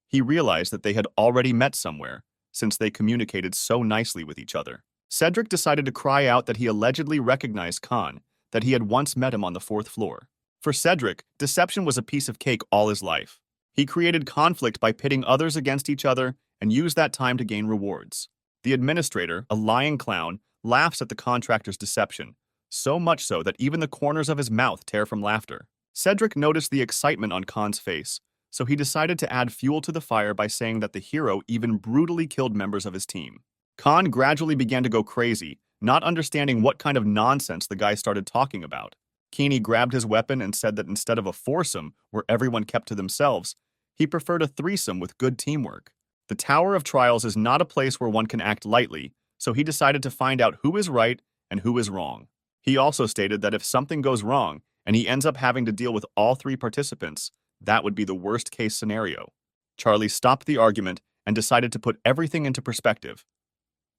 He realized that they had already met somewhere, since they communicated so nicely with each other. Cedric decided to cry out that he allegedly recognized Khan, that he had once met him on the fourth floor. For Cedric, deception was a piece of cake all his life. He created conflict by pitting others against each other and used that time to gain rewards. The administrator, a lying clown, laughs at the contractor's deception, so much so that even the corners of his mouth tear from laughter. Cedric noticed the excitement on Khan's face, so he decided to add fuel to the fire by saying that the hero even brutally killed members of his team. Khan gradually began to go crazy, not understanding what kind of nonsense the guy started talking about. Keeney grabbed his weapon and said that instead of a foursome where everyone kept to themselves, he preferred a threesome with good teamwork. The Tower of Trials is not a place where one can act lightly, so he decided to find out who is right and who is wrong. He also stated that if something goes wrong and he ends up having to deal with all three participants, that would be the worst-case scenario. Charlie stopped the argument and decided to put everything into perspective.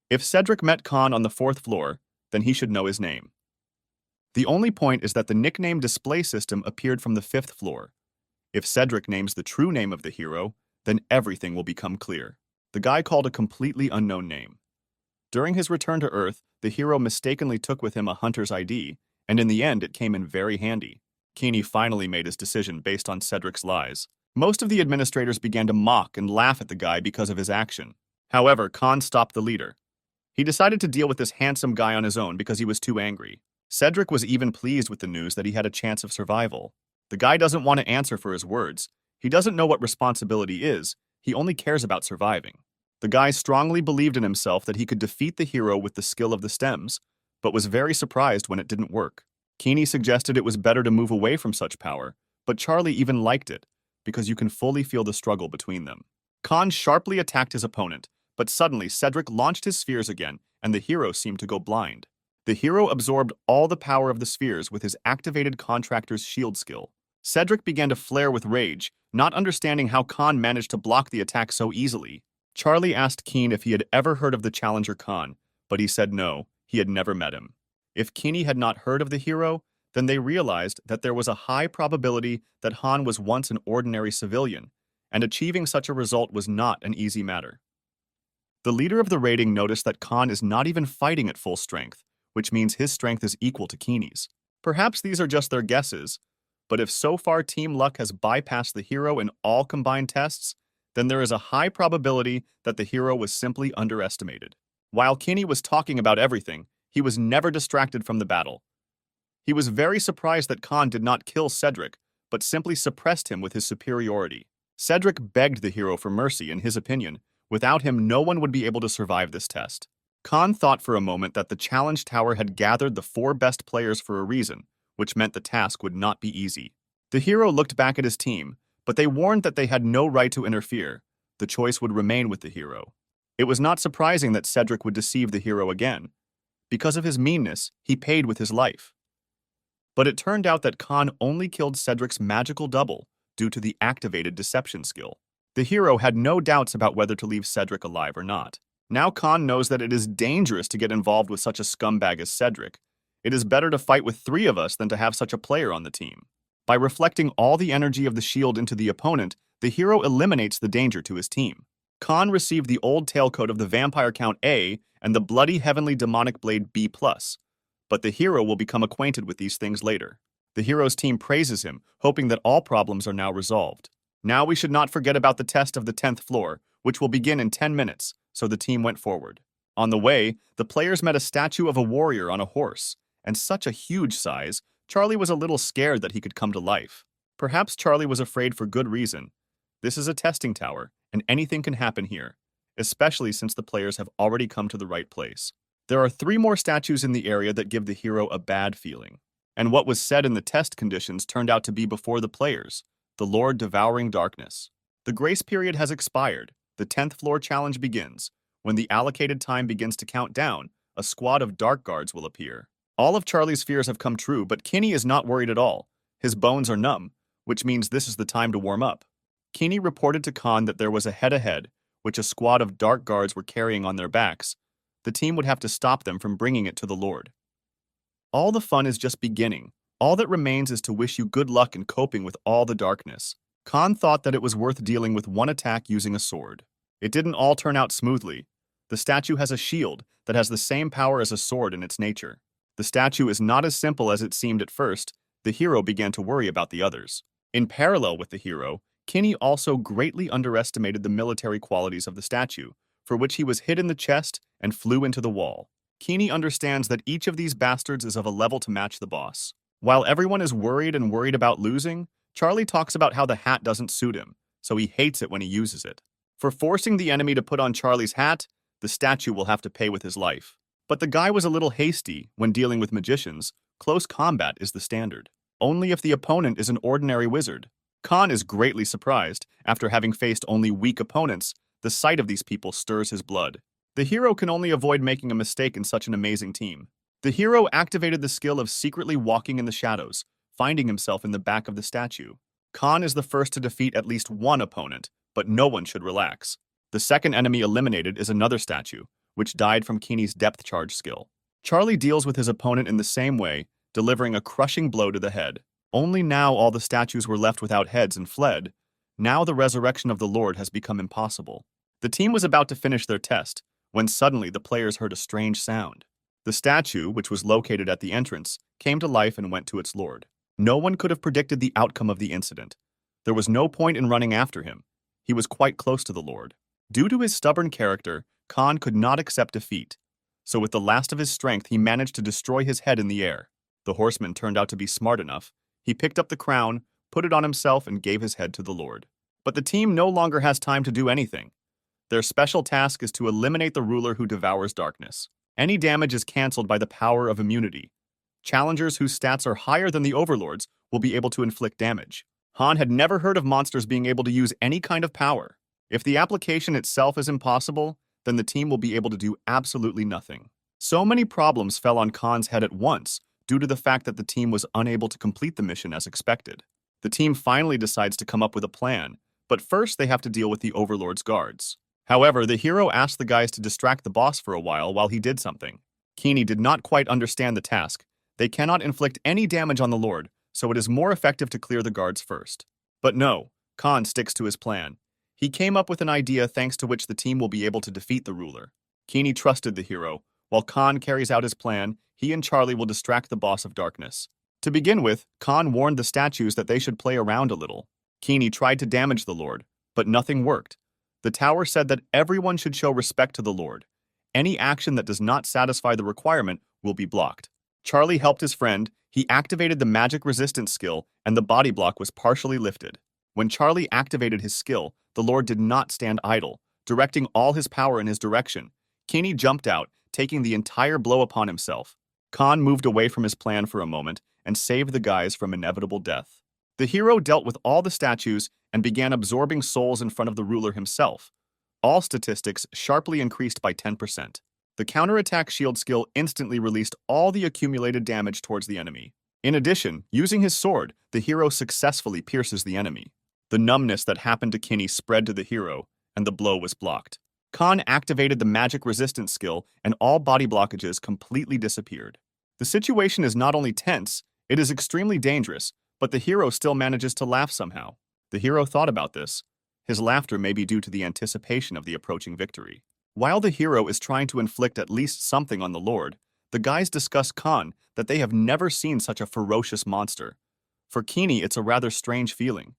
If Cedric met Khan on the fourth floor, then he should know his name. The only point is that the nickname display system appeared from the fifth floor. If Cedric names the true name of the hero, then everything will become clear. The guy called a completely unknown name. During his return to Earth, the hero mistakenly took with him a hunter's ID, and in the end it came in very handy. Keeney finally made his decision based on Cedric's lies. Most of the administrators began to mock and laugh at the guy because of his action. However, Khan stopped the leader. He decided to deal with this handsome guy on his own because he was too angry. Cedric was even pleased with the news that he had a chance of survival. The guy doesn't want to answer for his words. He doesn't know what responsibility is. He only cares about surviving. The guy strongly believed in himself that he could defeat the hero with the skill of the stems, but was very surprised when it didn't work. Keeney suggested it was better to move away from such power, but Charlie even liked it, because you can fully feel the struggle between them. Khan sharply attacked his opponent, but suddenly Cedric launched his spheres again, and the hero seemed to go blind. The hero absorbed all the power of the spheres with his activated contractor's shield skill. Cedric began to flare with rage, not understanding how Khan managed to block the attack so easily. Charlie asked Keen if he had ever heard of the challenger Khan, but he said no, he had never met him. If Keeney had not heard of the hero, then they realized that there was a high probability that Han was once an ordinary civilian, and achieving such a result was not an easy matter. The leader of the raiding noticed that Khan is not even fighting at full strength, which means his strength is equal to Keeney's. Perhaps these are just their guesses, but if so far Team Luck has bypassed the hero in all combined tests, then there is a high probability that the hero was simply underestimated. While Keeney was talking about everything, he was never distracted from the battle. He was very surprised that Khan did not kill Cedric, but simply suppressed him with his superiority. Cedric begged the hero for mercy, in his opinion. Without him, no one would be able to survive this test. Khan thought for a moment that the challenge tower had gathered the 4 best players for a reason, which meant the task would not be easy. The hero looked back at his team, but they warned that they had no right to interfere. The choice would remain with the hero. It was not surprising that Cedric would deceive the hero again. Because of his meanness, he paid with his life. But it turned out that Khan only killed Cedric's magical double due to the activated deception skill. The hero had no doubts about whether to leave Cedric alive or not. Now Khan knows that it is dangerous to get involved with such a scumbag as Cedric. It is better to fight with 3 of us than to have such a player on the team. By reflecting all the energy of the shield into the opponent, the hero eliminates the danger to his team. Khan received the old tailcoat of the Vampire Count A and the Bloody Heavenly Demonic Blade B+, but the hero will become acquainted with these things later. The hero's team praises him, hoping that all problems are now resolved. Now we should not forget about the test of the 10th floor, which will begin in 10 minutes, so the team went forward. On the way, the players met a statue of a warrior on a horse, and such a huge size, Charlie was a little scared that he could come to life. Perhaps Charlie was afraid for good reason. This is a testing tower, and anything can happen here, especially since the players have already come to the right place. There are 3 more statues in the area that give the hero a bad feeling. And what was said in the test conditions turned out to be before the players, the Lord Devouring Darkness. The grace period has expired. The 10th floor challenge begins. When the allocated time begins to count down, a squad of dark guards will appear. All of Charlie's fears have come true, but Keeney is not worried at all. His bones are numb, which means this is the time to warm up. Keeney reported to Khan that there was a head-ahead, which a squad of dark guards were carrying on their backs. The team would have to stop them from bringing it to the Lord. All the fun is just beginning. All that remains is to wish you good luck in coping with all the darkness. Khan thought that it was worth dealing with one attack using a sword. It didn't all turn out smoothly. The statue has a shield that has the same power as a sword in its nature. The statue is not as simple as it seemed at first. The hero began to worry about the others. In parallel with the hero, Kinney also greatly underestimated the military qualities of the statue, for which he was hit in the chest and flew into the wall. Kinney understands that each of these bastards is of a level to match the boss. While everyone is worried about losing, Charlie talks about how the hat doesn't suit him, so he hates it when he uses it. For forcing the enemy to put on Charlie's hat, the statue will have to pay with his life. But the guy was a little hasty when dealing with magicians. Close combat is the standard. Only if the opponent is an ordinary wizard. Khan is greatly surprised. After having faced only weak opponents, the sight of these people stirs his blood. The hero can only avoid making a mistake in such an amazing team. The hero activated the skill of secretly walking in the shadows, finding himself in the back of the statue. Khan is the first to defeat at least one opponent, but no one should relax. The second enemy eliminated is another statue, which died from Kinney's depth charge skill. Charlie deals with his opponent in the same way, delivering a crushing blow to the head. Only now all the statues were left without heads and fled. Now the resurrection of the Lord has become impossible. The team was about to finish their test, when suddenly the players heard a strange sound. The statue, which was located at the entrance, came to life and went to its lord. No one could have predicted the outcome of the incident. There was no point in running after him. He was quite close to the Lord. Due to his stubborn character, Khan could not accept defeat. So with the last of his strength, he managed to destroy his head in the air. The horseman turned out to be smart enough. He picked up the crown, put it on himself, and gave his head to the Lord. But the team no longer has time to do anything. Their special task is to eliminate the ruler who devours darkness. Any damage is cancelled by the power of immunity. Challengers whose stats are higher than the overlords will be able to inflict damage. Han had never heard of monsters being able to use any kind of power. If the application itself is impossible, then the team will be able to do absolutely nothing. So many problems fell on Khan's head at once due to the fact that the team was unable to complete the mission as expected. The team finally decides to come up with a plan, but first they have to deal with the Overlord's guards. However, the hero asked the guys to distract the boss for a while he did something. Kinney did not quite understand the task. They cannot inflict any damage on the Lord, so it is more effective to clear the guards first. But no, Khan sticks to his plan. He came up with an idea thanks to which the team will be able to defeat the ruler. Kinney trusted the hero. While Khan carries out his plan, he and Charlie will distract the boss of darkness. To begin with, Khan warned the statues that they should play around a little. Kinney tried to damage the Lord, but nothing worked. The tower said that everyone should show respect to the Lord. Any action that does not satisfy the requirement will be blocked. Charlie helped his friend. He activated the magic resistance skill, and the body block was partially lifted. When Charlie activated his skill, the Lord did not stand idle, directing all his power in his direction. Kinney jumped out, taking the entire blow upon himself. Khan moved away from his plan for a moment and saved the guys from inevitable death. The hero dealt with all the statues and began absorbing souls in front of the ruler himself. All statistics sharply increased by 10%. The counterattack shield skill instantly released all the accumulated damage towards the enemy. In addition, using his sword, the hero successfully pierces the enemy. The numbness that happened to Kinney spread to the hero, and the blow was blocked. Khan activated the magic resistance skill, and all body blockages completely disappeared. The situation is not only tense, it is extremely dangerous, but the hero still manages to laugh somehow. The hero thought about this. His laughter may be due to the anticipation of the approaching victory. While the hero is trying to inflict at least something on the Lord, the guys discuss Khan that they have never seen such a ferocious monster. For Kinney, it's a rather strange feeling.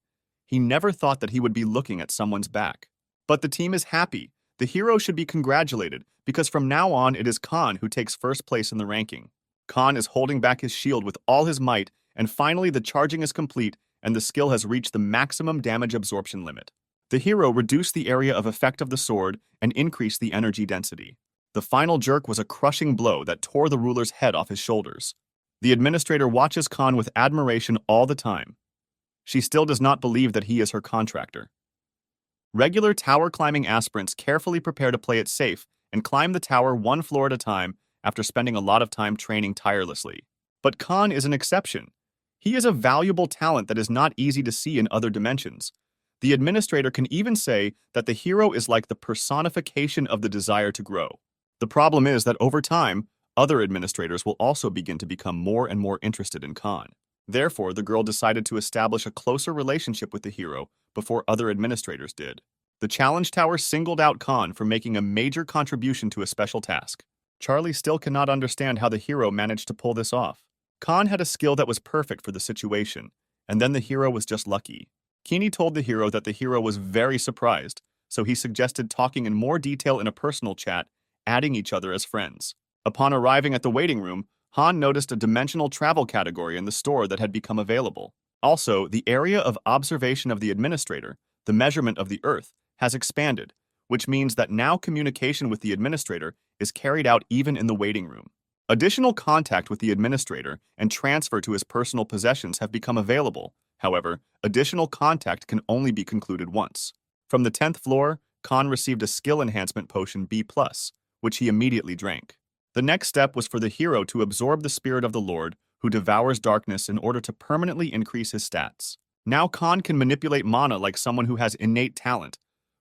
He never thought that he would be looking at someone's back. But the team is happy. The hero should be congratulated, because from now on it is Khan who takes first place in the ranking. Khan is holding back his shield with all his might, and finally the charging is complete and the skill has reached the maximum damage absorption limit. The hero reduced the area of effect of the sword and increased the energy density. The final jerk was a crushing blow that tore the ruler's head off his shoulders. The administrator watches Khan with admiration all the time. She still does not believe that he is her contractor. Regular tower climbing aspirants carefully prepare to play it safe and climb the tower one floor at a time after spending a lot of time training tirelessly. But Khan is an exception. He is a valuable talent that is not easy to see in other dimensions. The administrator can even say that the hero is like the personification of the desire to grow. The problem is that over time, Other administrators will also begin to become more and more interested in Khan. Therefore, the girl decided to establish a closer relationship with the hero before other administrators did. The Challenge Tower singled out Khan for making a major contribution to a special task. Charlie still cannot understand how the hero managed to pull this off. Khan had a skill that was perfect for the situation, and then the hero was just lucky. Keeney told the hero that the hero was very surprised, so he suggested talking in more detail in a personal chat, adding each other as friends. Upon arriving at the waiting room, Han noticed a dimensional travel category in the store that had become available. Also, the area of observation of the administrator, the measurement of the Earth, has expanded, which means that now communication with the administrator is carried out even in the waiting room. Additional contact with the administrator and transfer to his personal possessions have become available. However, additional contact can only be concluded once. From the 10th floor, Khan received a skill enhancement potion B+, which he immediately drank. The next step was for the hero to absorb the spirit of the Lord, who devours darkness in order to permanently increase his stats. Now Khan can manipulate mana like someone who has innate talent,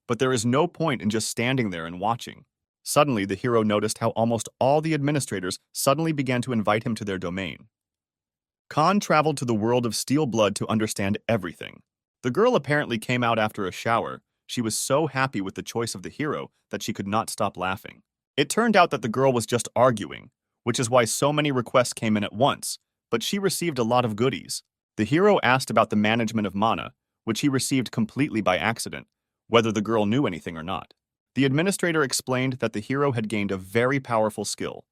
but there is no point in just standing there and watching. Suddenly, the hero noticed how almost all the administrators suddenly began to invite him to their domain. Khan traveled to the world of Steel Blood to understand everything. The girl apparently came out after a shower. She was so happy with the choice of the hero that she could not stop laughing. It turned out that the girl was just arguing, which is why so many requests came in at once, but she received a lot of goodies. The hero asked about the management of mana, which he received completely by accident, whether the girl knew anything or not. The administrator explained that the hero had gained a very powerful skill.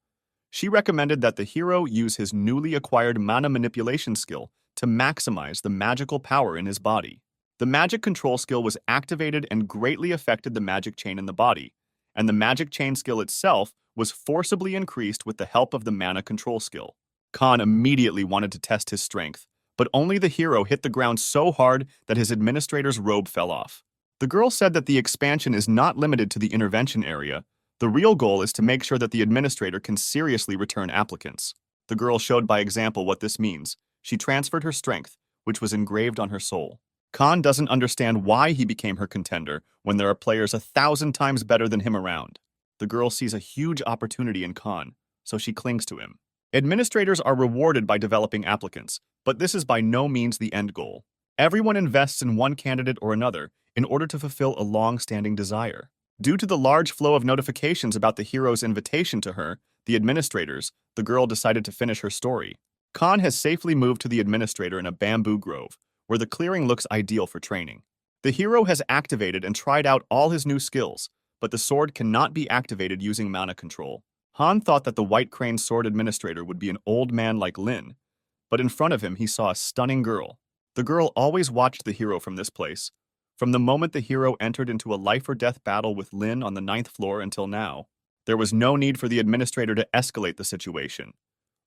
She recommended that the hero use his newly acquired mana manipulation skill to maximize the magical power in his body. The magic control skill was activated and greatly affected the magic chain in the body, and the magic chain skill itself was forcibly increased with the help of the mana control skill. Khan immediately wanted to test his strength, but only the hero hit the ground so hard that his administrator's robe fell off. The girl said that the expansion is not limited to the intervention area. The real goal is to make sure that the administrator can seriously return applicants. The girl showed by example what this means. She transferred her strength, which was engraved on her soul. Khan doesn't understand why he became her contender when there are players 1,000 times better than him around. The girl sees a huge opportunity in Khan, so she clings to him. Administrators are rewarded by developing applicants, but this is by no means the end goal. Everyone invests in one candidate or another in order to fulfill a long-standing desire. Due to the large flow of notifications about the hero's invitation to her, the administrators, the girl decided to finish her story. Khan has safely moved to the administrator in a bamboo grove, where the clearing looks ideal for training. The hero has activated and tried out all his new skills, but the sword cannot be activated using mana control. Han thought that the White Crane sword administrator would be an old man like Lin, but in front of him he saw a stunning girl. The girl always watched the hero from this place, from the moment the hero entered into a life-or-death battle with Lin on the 9th floor until now. There was no need for the administrator to escalate the situation.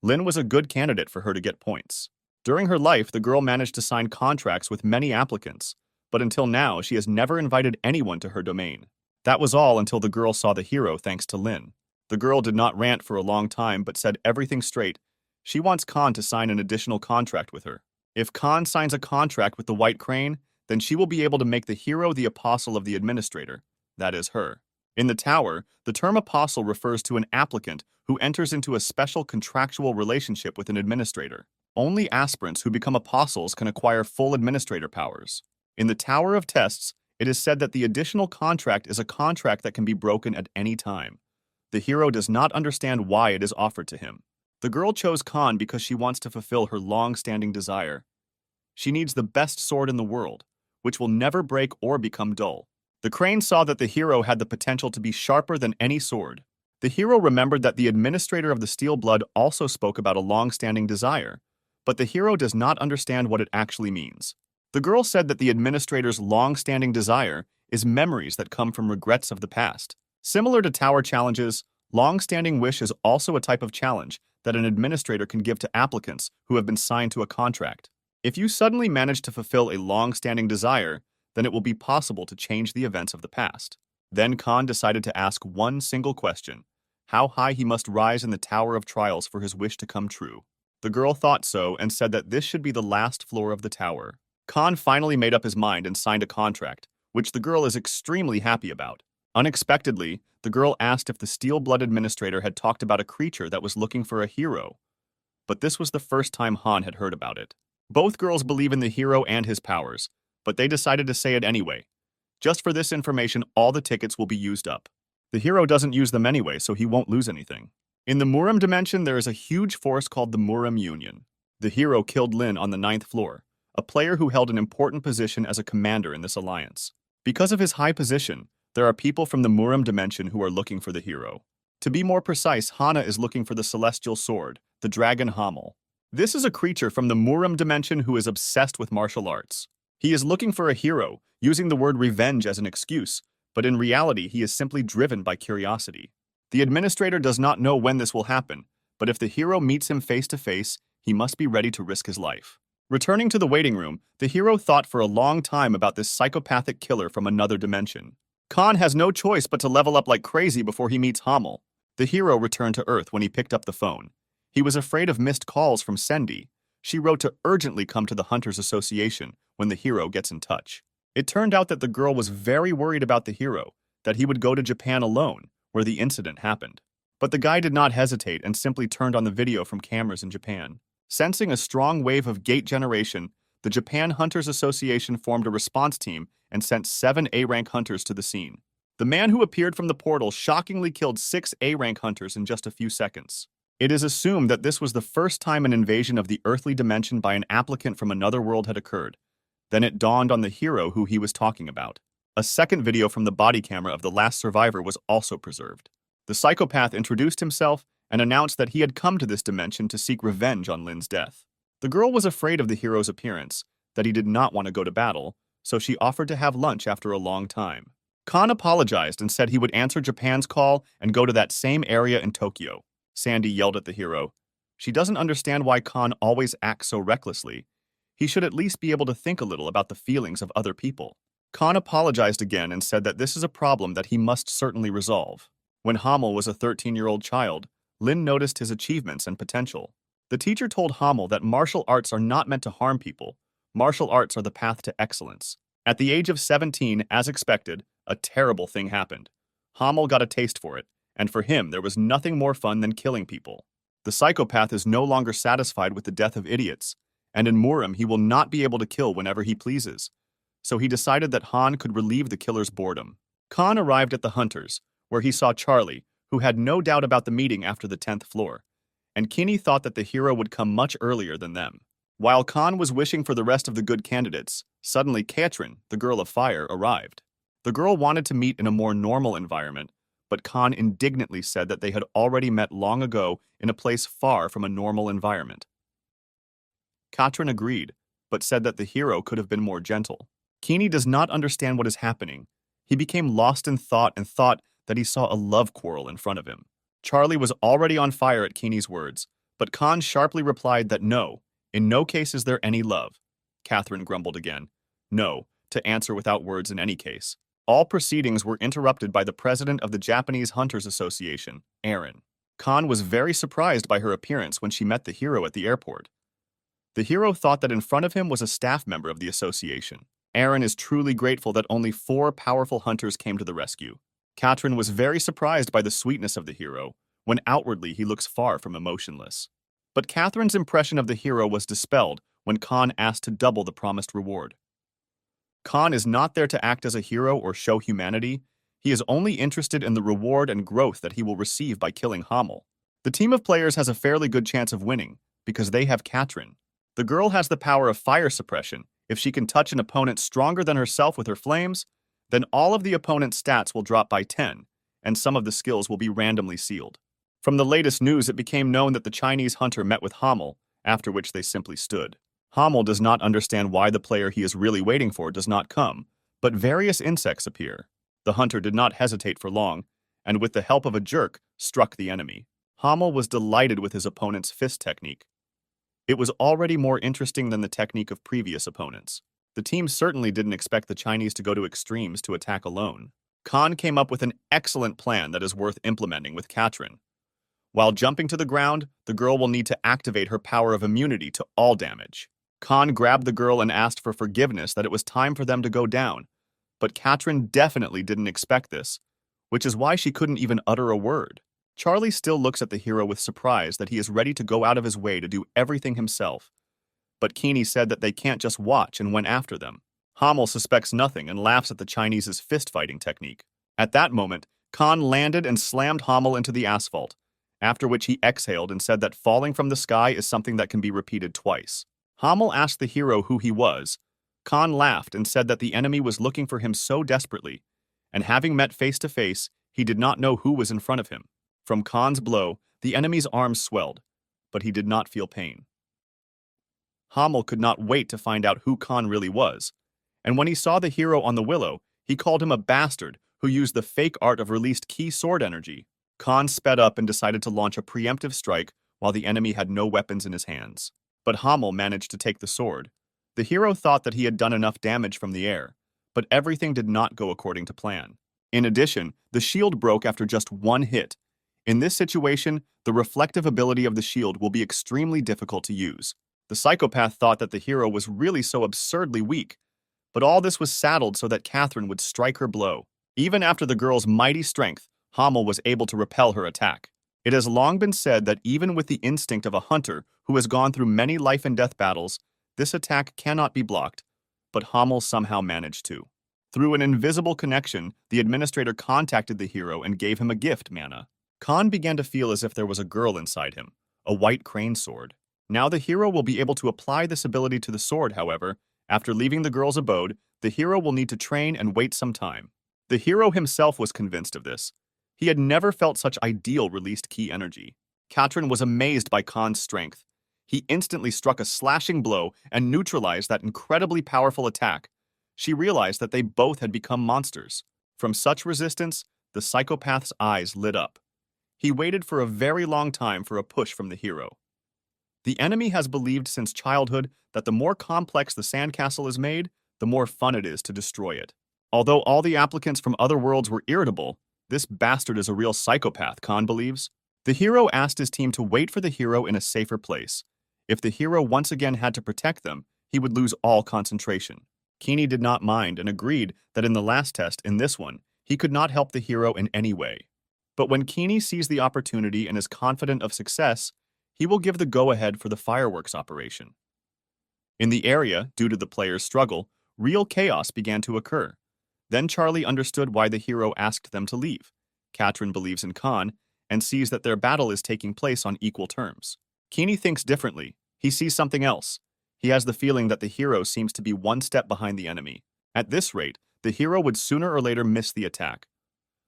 Lin was a good candidate for her to get points. During her life, the girl managed to sign contracts with many applicants, but until now, she has never invited anyone to her domain. That was all until the girl saw the hero thanks to Lin. The girl did not rant for a long time but said everything straight. She wants Khan to sign an additional contract with her. If Khan signs a contract with the White Crane, then she will be able to make the hero the apostle of the administrator, that is her. In the tower, the term apostle refers to an applicant who enters into a special contractual relationship with an administrator. Only aspirants who become apostles can acquire full administrator powers. In the Tower of Tests, it is said that the additional contract is a contract that can be broken at any time. The hero does not understand why it is offered to him. The girl chose Khan because she wants to fulfill her long-standing desire. She needs the best sword in the world, which will never break or become dull. The crane saw that the hero had the potential to be sharper than any sword. The hero remembered that the administrator of the Steel Blood also spoke about a long-standing desire, but the hero does not understand what it actually means. The girl said that the administrator's long-standing desire is memories that come from regrets of the past. Similar to tower challenges, long-standing wish is also a type of challenge that an administrator can give to applicants who have been signed to a contract. If you suddenly manage to fulfill a long-standing desire, then it will be possible to change the events of the past. Then Khan decided to ask one single question: how high he must rise in the Tower of Trials for his wish to come true. The girl thought so and said that this should be the last floor of the tower. Khan finally made up his mind and signed a contract, which the girl is extremely happy about. Unexpectedly, the girl asked if the Steel-Blood administrator had talked about a creature that was looking for a hero, but this was the first time Han had heard about it. Both girls believe in the hero and his powers, but they decided to say it anyway. Just for this information, all the tickets will be used up. The hero doesn't use them anyway, so he won't lose anything. In the Muram dimension, there is a huge force called the Muram Union. The hero killed Lin on the 9th floor, a player who held an important position as a commander in this alliance. Because of his high position, there are people from the Muram dimension who are looking for the hero. To be more precise, Hana is looking for the celestial sword, the dragon Hamel. This is a creature from the Muram dimension who is obsessed with martial arts. He is looking for a hero, using the word revenge as an excuse, but in reality he is simply driven by curiosity. The administrator does not know when this will happen, but if the hero meets him face to face, he must be ready to risk his life. Returning to the waiting room, the hero thought for a long time about this psychopathic killer from another dimension. Khan has no choice but to level up like crazy before he meets Hamel. The hero returned to Earth when he picked up the phone. He was afraid of missed calls from Sendi. She wrote to urgently come to the Hunters Association when the hero gets in touch. It turned out that the girl was very worried about the hero, that he would go to Japan alone, where the incident happened. But the guy did not hesitate and simply turned on the video from cameras in Japan. Sensing a strong wave of gate generation, the Japan Hunters Association formed a response team and sent 7 A-rank hunters to the scene. The man who appeared from the portal shockingly killed 6 A-rank hunters in just a few seconds. It is assumed that this was the first time an invasion of the earthly dimension by an applicant from another world had occurred. Then it dawned on the hero who he was talking about. A second video from the body camera of the last survivor was also preserved. The psychopath introduced himself and announced that he had come to this dimension to seek revenge on Lin's death. The girl was afraid of the hero's appearance, that he did not want to go to battle, so she offered to have lunch after a long time. Khan apologized and said he would answer Japan's call and go to that same area in Tokyo. Sandy yelled at the hero. She doesn't understand why Khan always acts so recklessly. He should at least be able to think a little about the feelings of other people. Khan apologized again and said that this is a problem that he must certainly resolve. When Hamel was a 13-year-old child, Lin noticed his achievements and potential. The teacher told Hamel that martial arts are not meant to harm people. Martial arts are the path to excellence. At the age of 17, as expected, a terrible thing happened. Hamel got a taste for it, and for him there was nothing more fun than killing people. The psychopath is no longer satisfied with the death of idiots, and in Muram he will not be able to kill whenever he pleases. So he decided that Han could relieve the killer's boredom. Khan arrived at the Hunters, where he saw Charlie, who had no doubt about the meeting after the 10th floor, and Kinney thought that the hero would come much earlier than them. While Khan was wishing for the rest of the good candidates, suddenly Katrin, the girl of fire, arrived. The girl wanted to meet in a more normal environment, but Khan indignantly said that they had already met long ago in a place far from a normal environment. Katrin agreed, but said that the hero could have been more gentle. Kinney does not understand what is happening. He became lost in thought and thought that he saw a love quarrel in front of him. Charlie was already on fire at Kinney's words, but Khan sharply replied that no, in no case is there any love. Catherine grumbled again. No, to answer without words in any case. All proceedings were interrupted by the president of the Japanese Hunters Association, Aaron. Khan was very surprised by her appearance when she met the hero at the airport. The hero thought that in front of him was a staff member of the association. Aaron is truly grateful that only 4 powerful hunters came to the rescue. Katrin was very surprised by the sweetness of the hero, when outwardly he looks far from emotionless. But Catherine's impression of the hero was dispelled when Khan asked to double the promised reward. Khan is not there to act as a hero or show humanity. He is only interested in the reward and growth that he will receive by killing Hamel. The team of players has a fairly good chance of winning, because they have Katrin. The girl has the power of fire suppression. If she can touch an opponent stronger than herself with her flames, then all of the opponent's stats will drop by 10, and some of the skills will be randomly sealed. From the latest news, it became known that the Chinese hunter met with Hamel, after which they simply stood. Hamel does not understand why the player he is really waiting for does not come, but various insects appear. The hunter did not hesitate for long, and with the help of a jerk, struck the enemy. Hamel was delighted with his opponent's fist technique. It was already more interesting than the technique of previous opponents. The team certainly didn't expect the Chinese to go to extremes to attack alone. Khan came up with an excellent plan that is worth implementing with Katrin. While jumping to the ground, the girl will need to activate her power of immunity to all damage. Khan grabbed the girl and asked for forgiveness that it was time for them to go down, but Katrin definitely didn't expect this, which is why she couldn't even utter a word. Charlie still looks at the hero with surprise that he is ready to go out of his way to do everything himself. But Keeney said that they can't just watch and went after them. Hamel suspects nothing and laughs at the Chinese's fist-fighting technique. At that moment, Khan landed and slammed Hamel into the asphalt, after which he exhaled and said that falling from the sky is something that can be repeated twice. Hamel asked the hero who he was. Khan laughed and said that the enemy was looking for him so desperately, and having met face to face, he did not know who was in front of him. From Khan's blow, the enemy's arms swelled, but he did not feel pain. Hamel could not wait to find out who Khan really was, and when he saw the hero on the willow, he called him a bastard who used the fake art of released key sword energy. Khan sped up and decided to launch a preemptive strike while the enemy had no weapons in his hands. But Hamel managed to take the sword. The hero thought that he had done enough damage from the air, but everything did not go according to plan. In addition, the shield broke after just one hit. In this situation, the reflective ability of the shield will be extremely difficult to use. The psychopath thought that the hero was really so absurdly weak, but all this was saddled so that Catherine would strike her blow. Even after the girl's mighty strength, Hamel was able to repel her attack. It has long been said that even with the instinct of a hunter who has gone through many life-and-death battles, this attack cannot be blocked, but Hamel somehow managed to. Through an invisible connection, the administrator contacted the hero and gave him a gift, mana. Khan began to feel as if there was a girl inside him, a white crane sword. Now the hero will be able to apply this ability to the sword, however. After leaving the girl's abode, the hero will need to train and wait some time. The hero himself was convinced of this. He had never felt such ideal released key energy. Catherine was amazed by Khan's strength. He instantly struck a slashing blow and neutralized that incredibly powerful attack. She realized that they both had become monsters. From such resistance, the psychopath's eyes lit up. He waited for a very long time for a push from the hero. The enemy has believed since childhood that the more complex the sandcastle is made, the more fun it is to destroy it. Although all the applicants from other worlds were irritable, this bastard is a real psychopath, Khan believes. The hero asked his team to wait for the hero in a safer place. If the hero once again had to protect them, he would lose all concentration. Keeney did not mind and agreed that in the last test, in this one, he could not help the hero in any way. But when Keeney sees the opportunity and is confident of success, he will give the go-ahead for the fireworks operation. In the area, due to the players' struggle, real chaos began to occur. Then Charlie understood why the hero asked them to leave. Catherine believes in Khan and sees that their battle is taking place on equal terms. Keeney thinks differently. He sees something else. He has the feeling that the hero seems to be one step behind the enemy. At this rate, the hero would sooner or later miss the attack.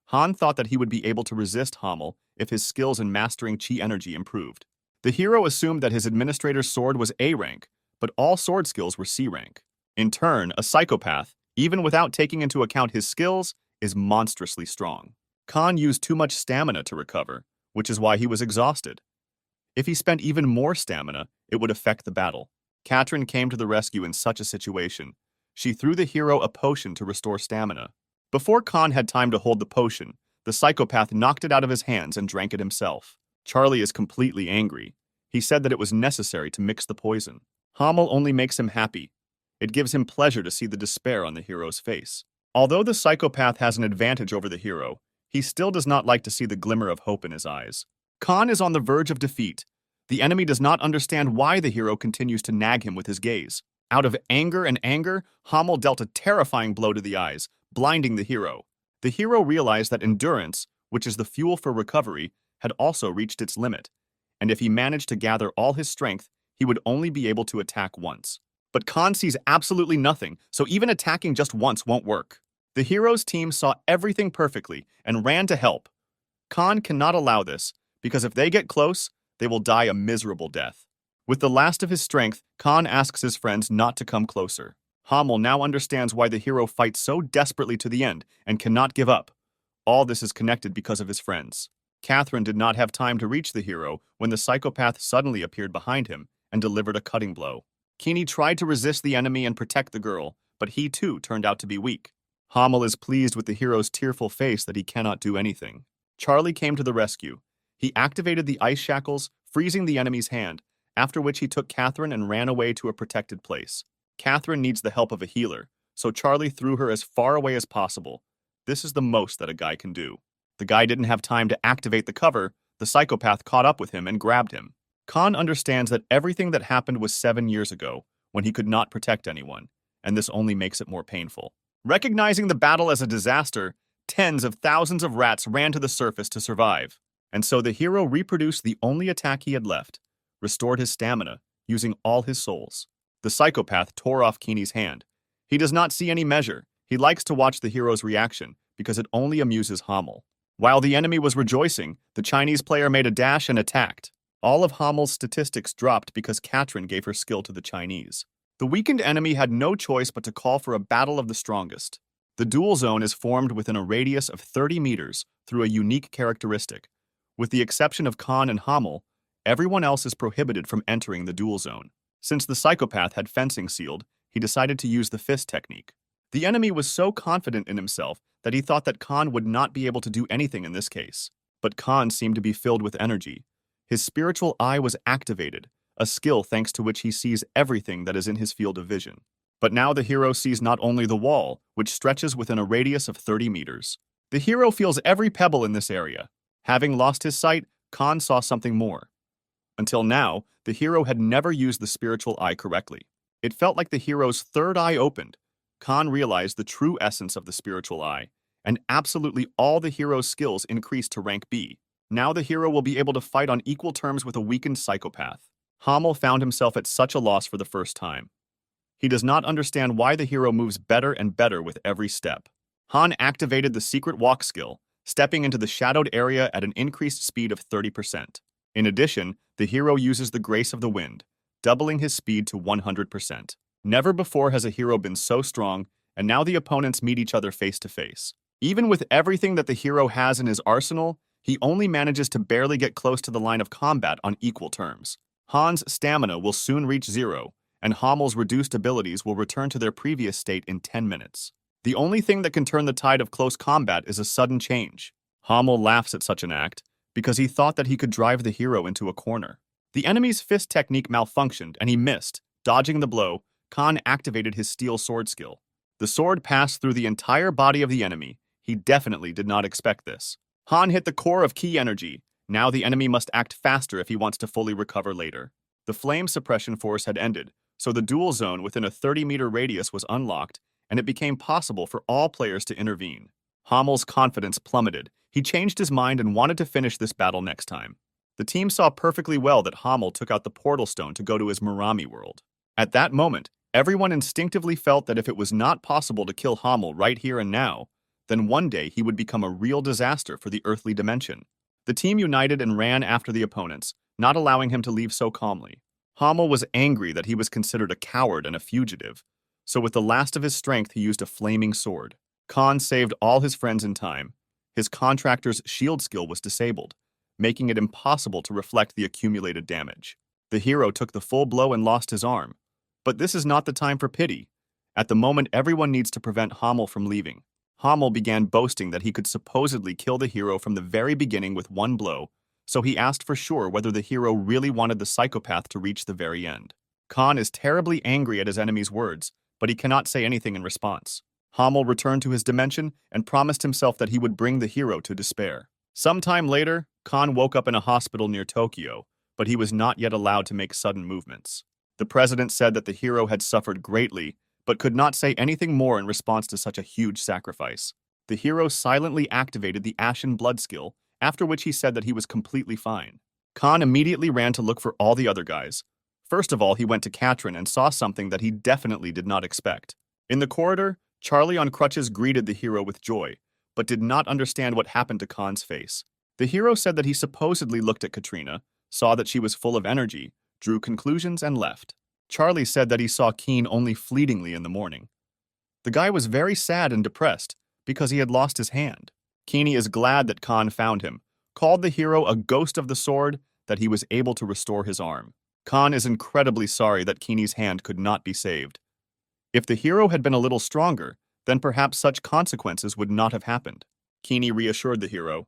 Han thought that he would be able to resist Hamel if his skills in mastering chi energy improved. The hero assumed that his administrator's sword was A rank, but all sword skills were C rank. In turn, a psychopath, even without taking into account his skills, is monstrously strong. Khan used too much stamina to recover, which is why he was exhausted. If he spent even more stamina, it would affect the battle. Catherine came to the rescue in such a situation. She threw the hero a potion to restore stamina. Before Khan had time to hold the potion, the psychopath knocked it out of his hands and drank it himself. Charlie is completely angry. He said that it was necessary to mix the poison. Hamel only makes him happy. It gives him pleasure to see the despair on the hero's face. Although the psychopath has an advantage over the hero, he still does not like to see the glimmer of hope in his eyes. Khan is on the verge of defeat. The enemy does not understand why the hero continues to nag him with his gaze. Out of anger and anger, Hamel dealt a terrifying blow to the eyes, blinding the hero. The hero realized that endurance, which is the fuel for recovery, had also reached its limit, and if he managed to gather all his strength, he would only be able to attack once. But Khan sees absolutely nothing, so even attacking just once won't work. The hero's team saw everything perfectly and ran to help. Khan cannot allow this, because if they get close, they will die a miserable death. With the last of his strength, Khan asks his friends not to come closer. Hamel now understands why the hero fights so desperately to the end and cannot give up. All this is connected because of his friends. Catherine did not have time to reach the hero when the psychopath suddenly appeared behind him and delivered a cutting blow. Keeney tried to resist the enemy and protect the girl, but he too turned out to be weak. Hamel is pleased with the hero's tearful face that he cannot do anything. Charlie came to the rescue. He activated the ice shackles, freezing the enemy's hand, after which he took Catherine and ran away to a protected place. Catherine needs the help of a healer, so Charlie threw her as far away as possible. This is the most that a guy can do. The guy didn't have time to activate the cover. The psychopath caught up with him and grabbed him. Khan understands that everything that happened was 7 years ago, when he could not protect anyone, and this only makes it more painful. Recognizing the battle as a disaster, tens of thousands of rats ran to the surface to survive. And so the hero reproduced the only attack he had left, restored his stamina, using all his souls. The psychopath tore off Keeney's hand. He does not see any measure. He likes to watch the hero's reaction, because it only amuses Hamel. While the enemy was rejoicing, the Chinese player made a dash and attacked. All of Hamel's statistics dropped because Katrin gave her skill to the Chinese. The weakened enemy had no choice but to call for a battle of the strongest. The duel zone is formed within a radius of 30 meters through a unique characteristic. With the exception of Khan and Hamel, everyone else is prohibited from entering the duel zone. Since the psychopath had fencing sealed, he decided to use the fist technique. The enemy was so confident in himself that he thought that Khan would not be able to do anything in this case. But Khan seemed to be filled with energy. His spiritual eye was activated, a skill thanks to which he sees everything that is in his field of vision. But now the hero sees not only the wall, which stretches within a radius of 30 meters. The hero feels every pebble in this area. Having lost his sight, Khan saw something more. Until now, the hero had never used the spiritual eye correctly. It felt like the hero's third eye opened. Khan realized the true essence of the spiritual eye, and absolutely all the hero's skills increased to rank B. Now the hero will be able to fight on equal terms with a weakened psychopath. Hamel found himself at such a loss for the first time. He does not understand why the hero moves better and better with every step. Han activated the secret walk skill, stepping into the shadowed area at an increased speed of 30%. In addition, the hero uses the grace of the wind, doubling his speed to 100%. Never before has a hero been so strong, and now the opponents meet each other face to face. Even with everything that the hero has in his arsenal, he only manages to barely get close to the line of combat on equal terms. Han's stamina will soon reach 0, and Hamel's reduced abilities will return to their previous state in 10 minutes. The only thing that can turn the tide of close combat is a sudden change. Hamel laughs at such an act, because he thought that he could drive the hero into a corner. The enemy's fist technique malfunctioned, and he missed. Dodging the blow, Khan activated his steel sword skill. The sword passed through the entire body of the enemy. He definitely did not expect this. Han hit the core of key energy. Now the enemy must act faster if he wants to fully recover later. The flame suppression force had ended, so the duel zone within a 30-meter radius was unlocked, and it became possible for all players to intervene. Hamel's confidence plummeted. He changed his mind and wanted to finish this battle next time. The team saw perfectly well that Hamel took out the portal stone to go to his Murami world. At that moment, everyone instinctively felt that if it was not possible to kill Hamel right here and now, then one day he would become a real disaster for the earthly dimension. The team united and ran after the opponents, not allowing him to leave so calmly. Hamel was angry that he was considered a coward and a fugitive, so with the last of his strength he used a flaming sword. Khan saved all his friends in time. His contractor's shield skill was disabled, making it impossible to reflect the accumulated damage. The hero took the full blow and lost his arm. But this is not the time for pity. At the moment, everyone needs to prevent Hamel from leaving. Hamel began boasting that he could supposedly kill the hero from the very beginning with one blow, so he asked for sure whether the hero really wanted the psychopath to reach the very end. Khan is terribly angry at his enemy's words, but he cannot say anything in response. Hamel returned to his dimension and promised himself that he would bring the hero to despair. Sometime later, Khan woke up in a hospital near Tokyo, but he was not yet allowed to make sudden movements. The president said that the hero had suffered greatly, but could not say anything more in response to such a huge sacrifice. The hero silently activated the Ashen Blood skill, after which he said that he was completely fine. Khan immediately ran to look for all the other guys. First of all, he went to Katrin and saw something that he definitely did not expect. In the corridor, Charlie on crutches greeted the hero with joy, but did not understand what happened to Khan's face. The hero said that he supposedly looked at Katrina, saw that she was full of energy, drew conclusions, and left. Charlie said that he saw Keen only fleetingly in the morning. The guy was very sad and depressed because he had lost his hand. Keeney is glad that Khan found him, called the hero a ghost of the sword, that he was able to restore his arm. Khan is incredibly sorry that Keeney's hand could not be saved. If the hero had been a little stronger, then perhaps such consequences would not have happened. Keeney reassured the hero.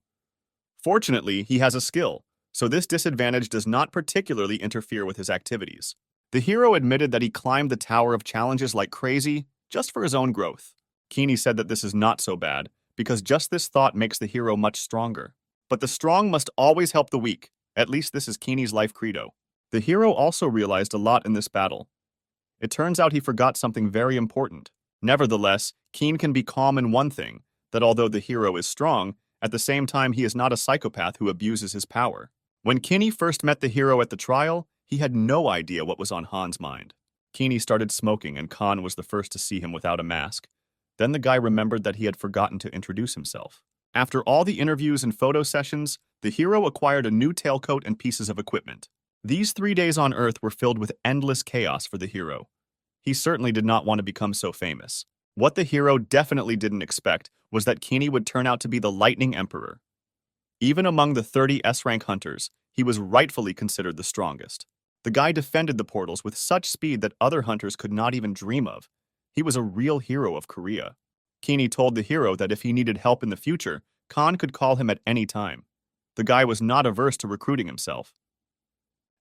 Fortunately, he has a skill, so this disadvantage does not particularly interfere with his activities. The hero admitted that he climbed the Tower of Challenges like crazy, just for his own growth. Keeney said that this is not so bad, because just this thought makes the hero much stronger. But the strong must always help the weak. At least this is Keeney's life credo. The hero also realized a lot in this battle. It turns out he forgot something very important. Nevertheless, Keen can be calm in one thing, that although the hero is strong, at the same time he is not a psychopath who abuses his power. When Kinney first met the hero at the trial, he had no idea what was on Han's mind. Keeney started smoking and Khan was the first to see him without a mask. Then the guy remembered that he had forgotten to introduce himself. After all the interviews and photo sessions, the hero acquired a new tailcoat and pieces of equipment. These 3 days on Earth were filled with endless chaos for the hero. He certainly did not want to become so famous. What the hero definitely didn't expect was that Keeney would turn out to be the Lightning Emperor. Even among the 30 S-rank hunters, he was rightfully considered the strongest. The guy defended the portals with such speed that other hunters could not even dream of. He was a real hero of Korea. Keeney told the hero that if he needed help in the future, Khan could call him at any time. The guy was not averse to recruiting himself.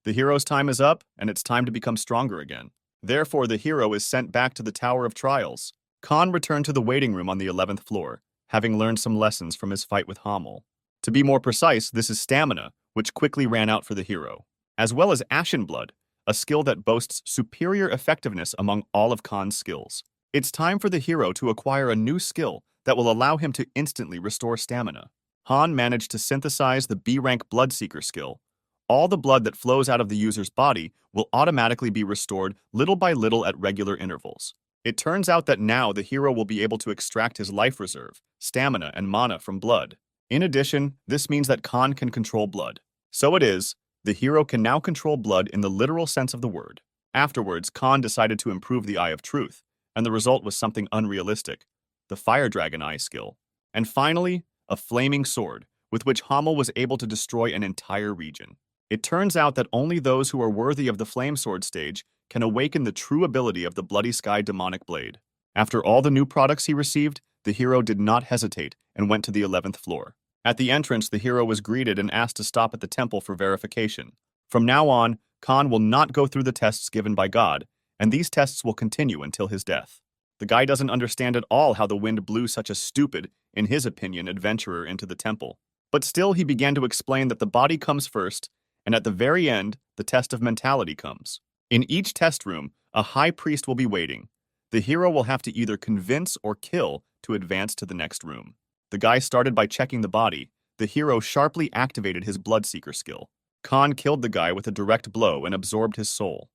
The hero's time is up, and it's time to become stronger again. Therefore, the hero is sent back to the Tower of Trials. Khan returned to the waiting room on the 11th floor, having learned some lessons from his fight with Hamel. To be more precise, this is stamina, which quickly ran out for the hero, as well as Ashen Blood, a skill that boasts superior effectiveness among all of Khan's skills. It's time for the hero to acquire a new skill that will allow him to instantly restore stamina. Han managed to synthesize the B-rank Bloodseeker skill. All the blood that flows out of the user's body will automatically be restored little by little at regular intervals. It turns out that now the hero will be able to extract his life reserve, stamina, and mana from blood. In addition, this means that Khan can control blood. So it is, the hero can now control blood in the literal sense of the word. Afterwards, Khan decided to improve the Eye of Truth, and the result was something unrealistic, the Fire Dragon Eye skill. And finally, a flaming sword, with which Hamel was able to destroy an entire region. It turns out that only those who are worthy of the Flame Sword stage can awaken the true ability of the Bloody Sky Demonic Blade. After all the new products he received, the hero did not hesitate and went to the 11th floor. At the entrance, the hero was greeted and asked to stop at the temple for verification. From now on, Khan will not go through the tests given by God, and these tests will continue until his death. The guy doesn't understand at all how the wind blew such a stupid, in his opinion, adventurer into the temple. But still, he began to explain that the body comes first, and at the very end, the test of mentality comes. In each test room, a high priest will be waiting. The hero will have to either convince or kill to advance to the next room. The guy started by checking the body. The hero sharply activated his Bloodseeker skill. Khan killed the guy with a direct blow and absorbed his soul.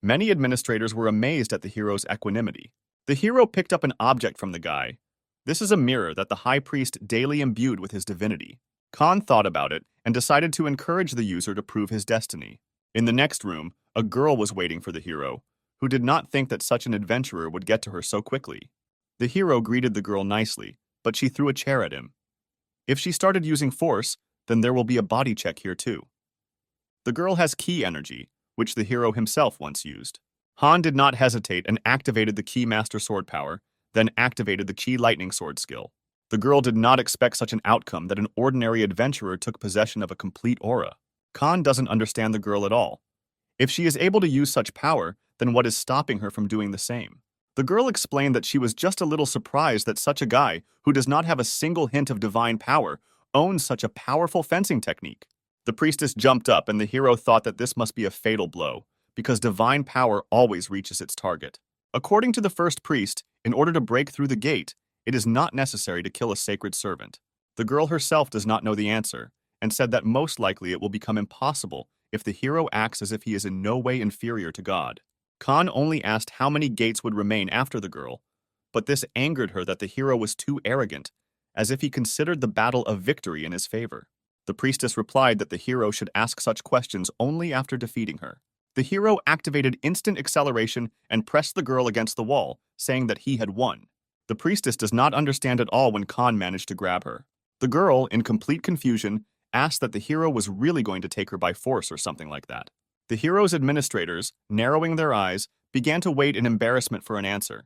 Many administrators were amazed at the hero's equanimity. The hero picked up an object from the guy. This is a mirror that the high priest daily imbued with his divinity. Khan thought about it and decided to encourage the user to prove his destiny. In the next room, a girl was waiting for the hero, who did not think that such an adventurer would get to her so quickly. The hero greeted the girl nicely, but she threw a chair at him. If she started using force, then there will be a body check here too. The girl has Ki energy, which the hero himself once used. Han did not hesitate and activated the Ki Master Sword power, then activated the Ki Lightning Sword skill. The girl did not expect such an outcome that an ordinary adventurer took possession of a complete aura. Khan doesn't understand the girl at all. If she is able to use such power, then what is stopping her from doing the same? The girl explained that she was just a little surprised that such a guy, who does not have a single hint of divine power, owns such a powerful fencing technique. The priestess jumped up and the hero thought that this must be a fatal blow, because divine power always reaches its target. According to the first priest, in order to break through the gate, it is not necessary to kill a sacred servant. The girl herself does not know the answer, and said that most likely it will become impossible if the hero acts as if he is in no way inferior to God. Khan only asked how many gates would remain after the girl, but this angered her that the hero was too arrogant, as if he considered the battle a victory in his favor. The priestess replied that the hero should ask such questions only after defeating her. The hero activated instant acceleration and pressed the girl against the wall, saying that he had won. The priestess does not understand at all when Khan managed to grab her. The girl, in complete confusion, asked that the hero was really going to take her by force or something like that. The hero's administrators, narrowing their eyes, began to wait in embarrassment for an answer.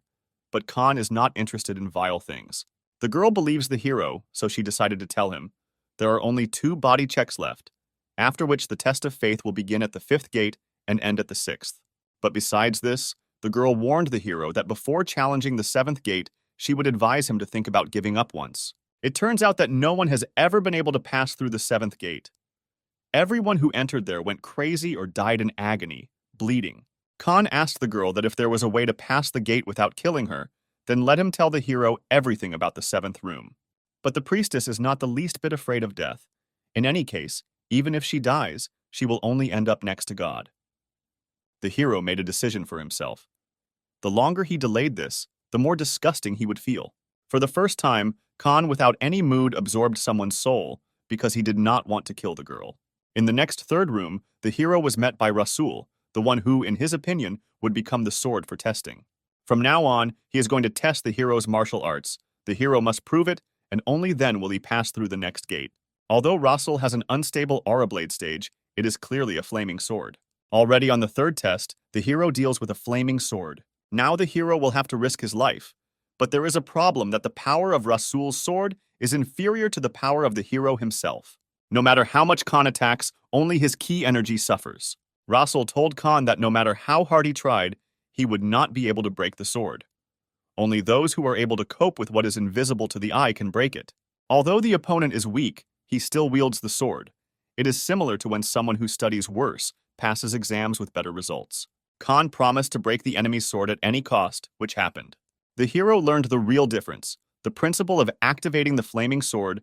But Khan is not interested in vile things. The girl believes the hero, so she decided to tell him. There are only 2 body checks left, after which the test of faith will begin at the 5th gate and end at the 6th. But besides this, the girl warned the hero that before challenging the 7th gate, she would advise him to think about giving up once. It turns out that no one has ever been able to pass through the seventh gate. Everyone who entered there went crazy or died in agony, bleeding. Khan asked the girl that if there was a way to pass the gate without killing her, then let him tell the hero everything about the seventh room. But the priestess is not the least bit afraid of death. In any case, even if she dies, she will only end up next to God. The hero made a decision for himself. The longer he delayed this, the more disgusting he would feel. For the first time, Khan without any mood absorbed someone's soul because he did not want to kill the girl. In the next third room, the hero was met by Rasul, the one who, in his opinion, would become the sword for testing. From now on, he is going to test the hero's martial arts. The hero must prove it, and only then will he pass through the next gate. Although Rasul has an unstable aura blade stage, it is clearly a flaming sword. Already on the third test, the hero deals with a flaming sword. Now the hero will have to risk his life. But there is a problem that the power of Rasul's sword is inferior to the power of the hero himself. No matter how much Khan attacks, only his ki energy suffers. Rasul told Khan that no matter how hard he tried, he would not be able to break the sword. Only those who are able to cope with what is invisible to the eye can break it. Although the opponent is weak, he still wields the sword. It is similar to when someone who studies worse passes exams with better results. Khan promised to break the enemy's sword at any cost, which happened. The hero learned the real difference, the principle of activating the flaming sword.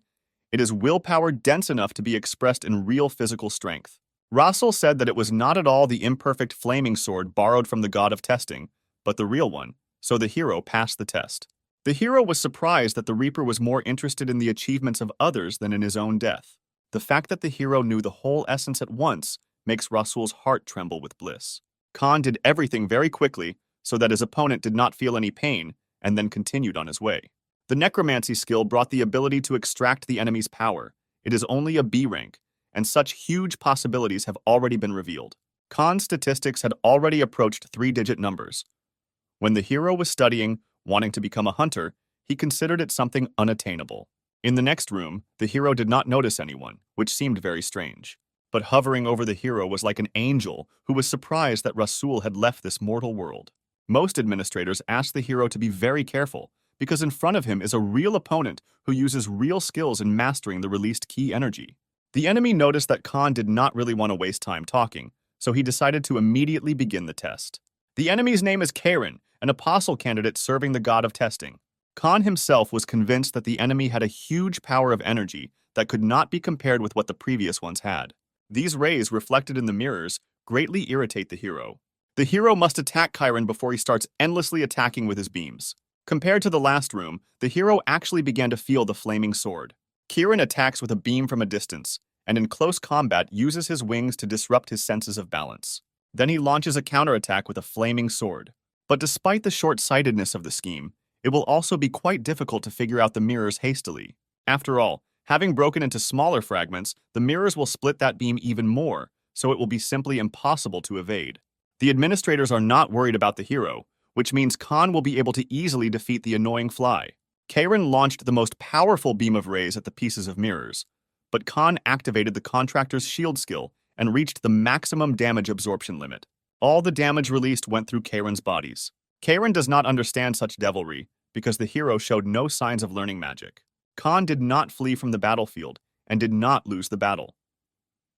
It is willpower dense enough to be expressed in real physical strength. Rasul said that it was not at all the imperfect flaming sword borrowed from the god of testing, but the real one, so the hero passed the test. The hero was surprised that the Reaper was more interested in the achievements of others than in his own death. The fact that the hero knew the whole essence at once makes Rasul's heart tremble with bliss. Khan did everything very quickly so that his opponent did not feel any pain and then continued on his way. The necromancy skill brought the ability to extract the enemy's power. It is only a B rank, and such huge possibilities have already been revealed. Khan's statistics had already approached 3-digit numbers. When the hero was studying, wanting to become a hunter, he considered it something unattainable. In the next room, the hero did not notice anyone, which seemed very strange. But hovering over the hero was like an angel who was surprised that Rasul had left this mortal world. Most administrators asked the hero to be very careful, because in front of him is a real opponent who uses real skills in mastering the released ki energy. The enemy noticed that Khan did not really want to waste time talking, so he decided to immediately begin the test. The enemy's name is Karen, an apostle candidate serving the god of testing. Khan himself was convinced that the enemy had a huge power of energy that could not be compared with what the previous ones had. These rays, reflected in the mirrors, greatly irritate the hero. The hero must attack Chiron before he starts endlessly attacking with his beams. Compared to the last room, the hero actually began to feel the flaming sword. Chiron attacks with a beam from a distance, and in close combat uses his wings to disrupt his senses of balance. Then he launches a counterattack with a flaming sword. But despite the short-sightedness of the scheme, it will also be quite difficult to figure out the mirrors hastily. After all, having broken into smaller fragments, the mirrors will split that beam even more, so it will be simply impossible to evade. The administrators are not worried about the hero, which means Khan will be able to easily defeat the annoying fly. Karen launched the most powerful beam of rays at the pieces of mirrors, but Khan activated the contractor's shield skill and reached the maximum damage absorption limit. All the damage released went through Karen's bodies. Karen does not understand such devilry because the hero showed no signs of learning magic. Khan did not flee from the battlefield and did not lose the battle.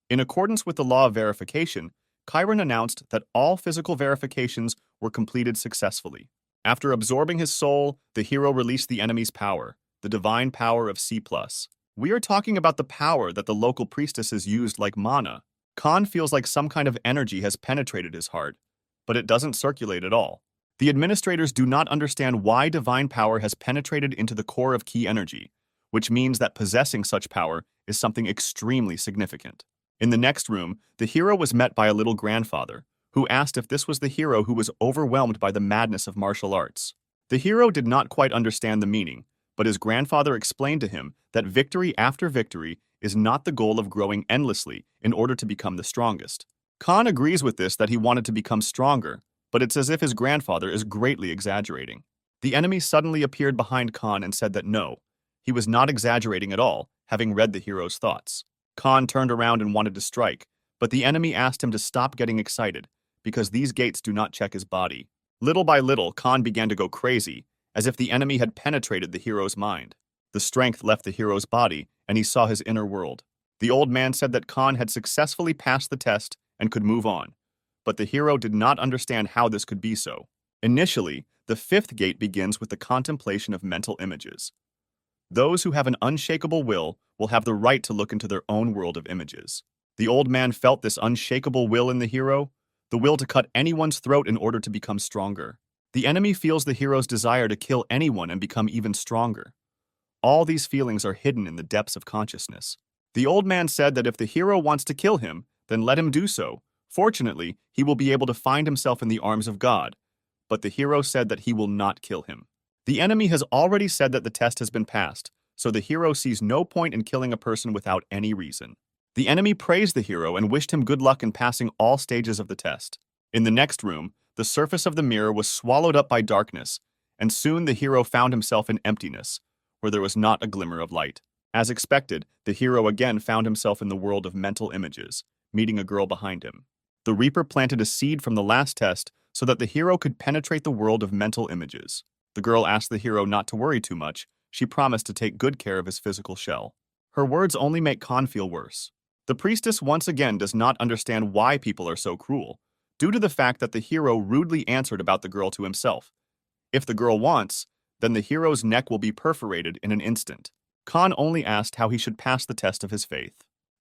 In accordance with the law of verification, Chiron announced that all physical verifications were completed successfully. After absorbing his soul, the hero released the enemy's power, the divine power of C+. We are talking about the power that the local priestesses used like mana. Khan feels like some kind of energy has penetrated his heart, but it doesn't circulate at all. The administrators do not understand why divine power has penetrated into the core of ki energy, which means that possessing such power is something extremely significant. In the next room, the hero was met by a little grandfather, who asked if this was the hero who was overwhelmed by the madness of martial arts. The hero did not quite understand the meaning, but his grandfather explained to him that victory after victory is not the goal of growing endlessly in order to become the strongest. Khan agrees with this, that he wanted to become stronger, but it's as if his grandfather is greatly exaggerating. The enemy suddenly appeared behind Khan and said that no, he was not exaggerating at all, having read the hero's thoughts. Khan turned around and wanted to strike, but the enemy asked him to stop getting excited, because these gates do not check his body. Little by little, Khan began to go crazy, as if the enemy had penetrated the hero's mind. The strength left the hero's body, and he saw his inner world. The old man said that Khan had successfully passed the test and could move on, but the hero did not understand how this could be so. Initially, the fifth gate begins with the contemplation of mental images. Those who have an unshakable will have the right to look into their own world of images. The old man felt this unshakable will in the hero, the will to cut anyone's throat in order to become stronger. The enemy feels the hero's desire to kill anyone and become even stronger. All these feelings are hidden in the depths of consciousness. The old man said that if the hero wants to kill him, then let him do so. Fortunately, he will be able to find himself in the arms of God. But the hero said that he will not kill him. The enemy has already said that the test has been passed, so the hero sees no point in killing a person without any reason. The enemy praised the hero and wished him good luck in passing all stages of the test. In the next room, the surface of the mirror was swallowed up by darkness, and soon the hero found himself in emptiness, where there was not a glimmer of light. As expected, the hero again found himself in the world of mental images, meeting a girl behind him. The Reaper planted a seed from the last test so that the hero could penetrate the world of mental images. The girl asked the hero not to worry too much. She promised to take good care of his physical shell. Her words only make Khan feel worse. The priestess once again does not understand why people are so cruel, due to the fact that the hero rudely answered about the girl to himself. If the girl wants, then the hero's neck will be perforated in an instant. Khan only asked how he should pass the test of his faith.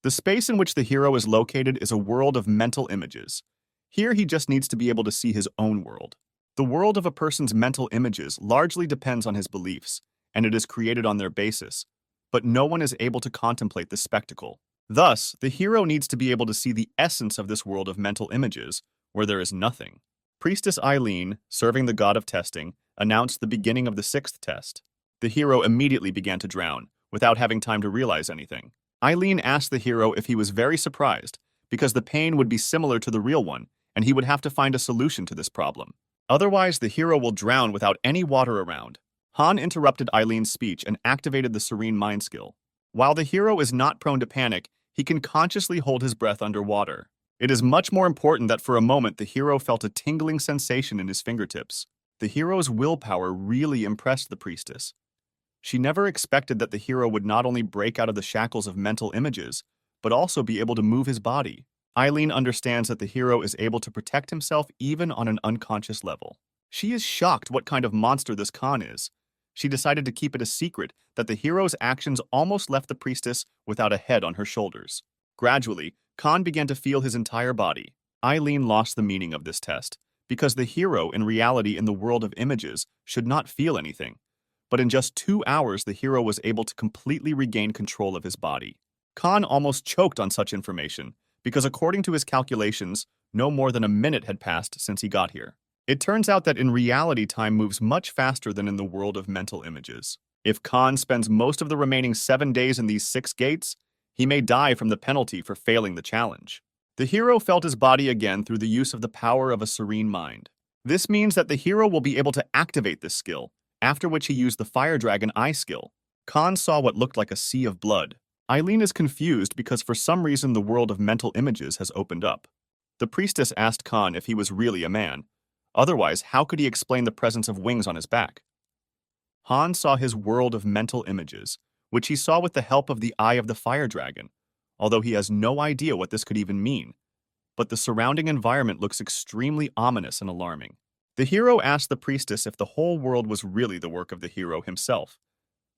The space in which the hero is located is a world of mental images. Here he just needs to be able to see his own world. The world of a person's mental images largely depends on his beliefs, and it is created on their basis, but no one is able to contemplate the spectacle. Thus, the hero needs to be able to see the essence of this world of mental images, where there is nothing. Priestess Eileen, serving the god of testing, announced the beginning of the sixth test. The hero immediately began to drown, without having time to realize anything. Eileen asked the hero if he was very surprised, because the pain would be similar to the real one, and he would have to find a solution to this problem. Otherwise, the hero will drown without any water around. Han interrupted Eileen's speech and activated the Serene Mind skill. While the hero is not prone to panic, he can consciously hold his breath underwater. It is much more important that for a moment the hero felt a tingling sensation in his fingertips. The hero's willpower really impressed the priestess. She never expected that the hero would not only break out of the shackles of mental images, but also be able to move his body. Eileen understands that the hero is able to protect himself even on an unconscious level. She is shocked what kind of monster this Khan is. She decided to keep it a secret that the hero's actions almost left the priestess without a head on her shoulders. Gradually, Khan began to feel his entire body. Eileen lost the meaning of this test, because the hero in reality in the world of images should not feel anything. But in just 2 hours, the hero was able to completely regain control of his body. Khan almost choked on such information, because according to his calculations, no more than a minute had passed since he got here. It turns out that in reality, time moves much faster than in the world of mental images. If Khan spends most of the remaining 7 days in these 6 gates, he may die from the penalty for failing the challenge. The hero felt his body again through the use of the power of a serene mind. This means that the hero will be able to activate this skill, after which he used the Fire Dragon Eye skill. Khan saw what looked like a sea of blood. Eileen is confused because for some reason the world of mental images has opened up. The priestess asked Khan if he was really a man. Otherwise, how could he explain the presence of wings on his back? Han saw his world of mental images, which he saw with the help of the Eye of the Fire Dragon, although he has no idea what this could even mean. But the surrounding environment looks extremely ominous and alarming. The hero asked the priestess if the whole world was really the work of the hero himself,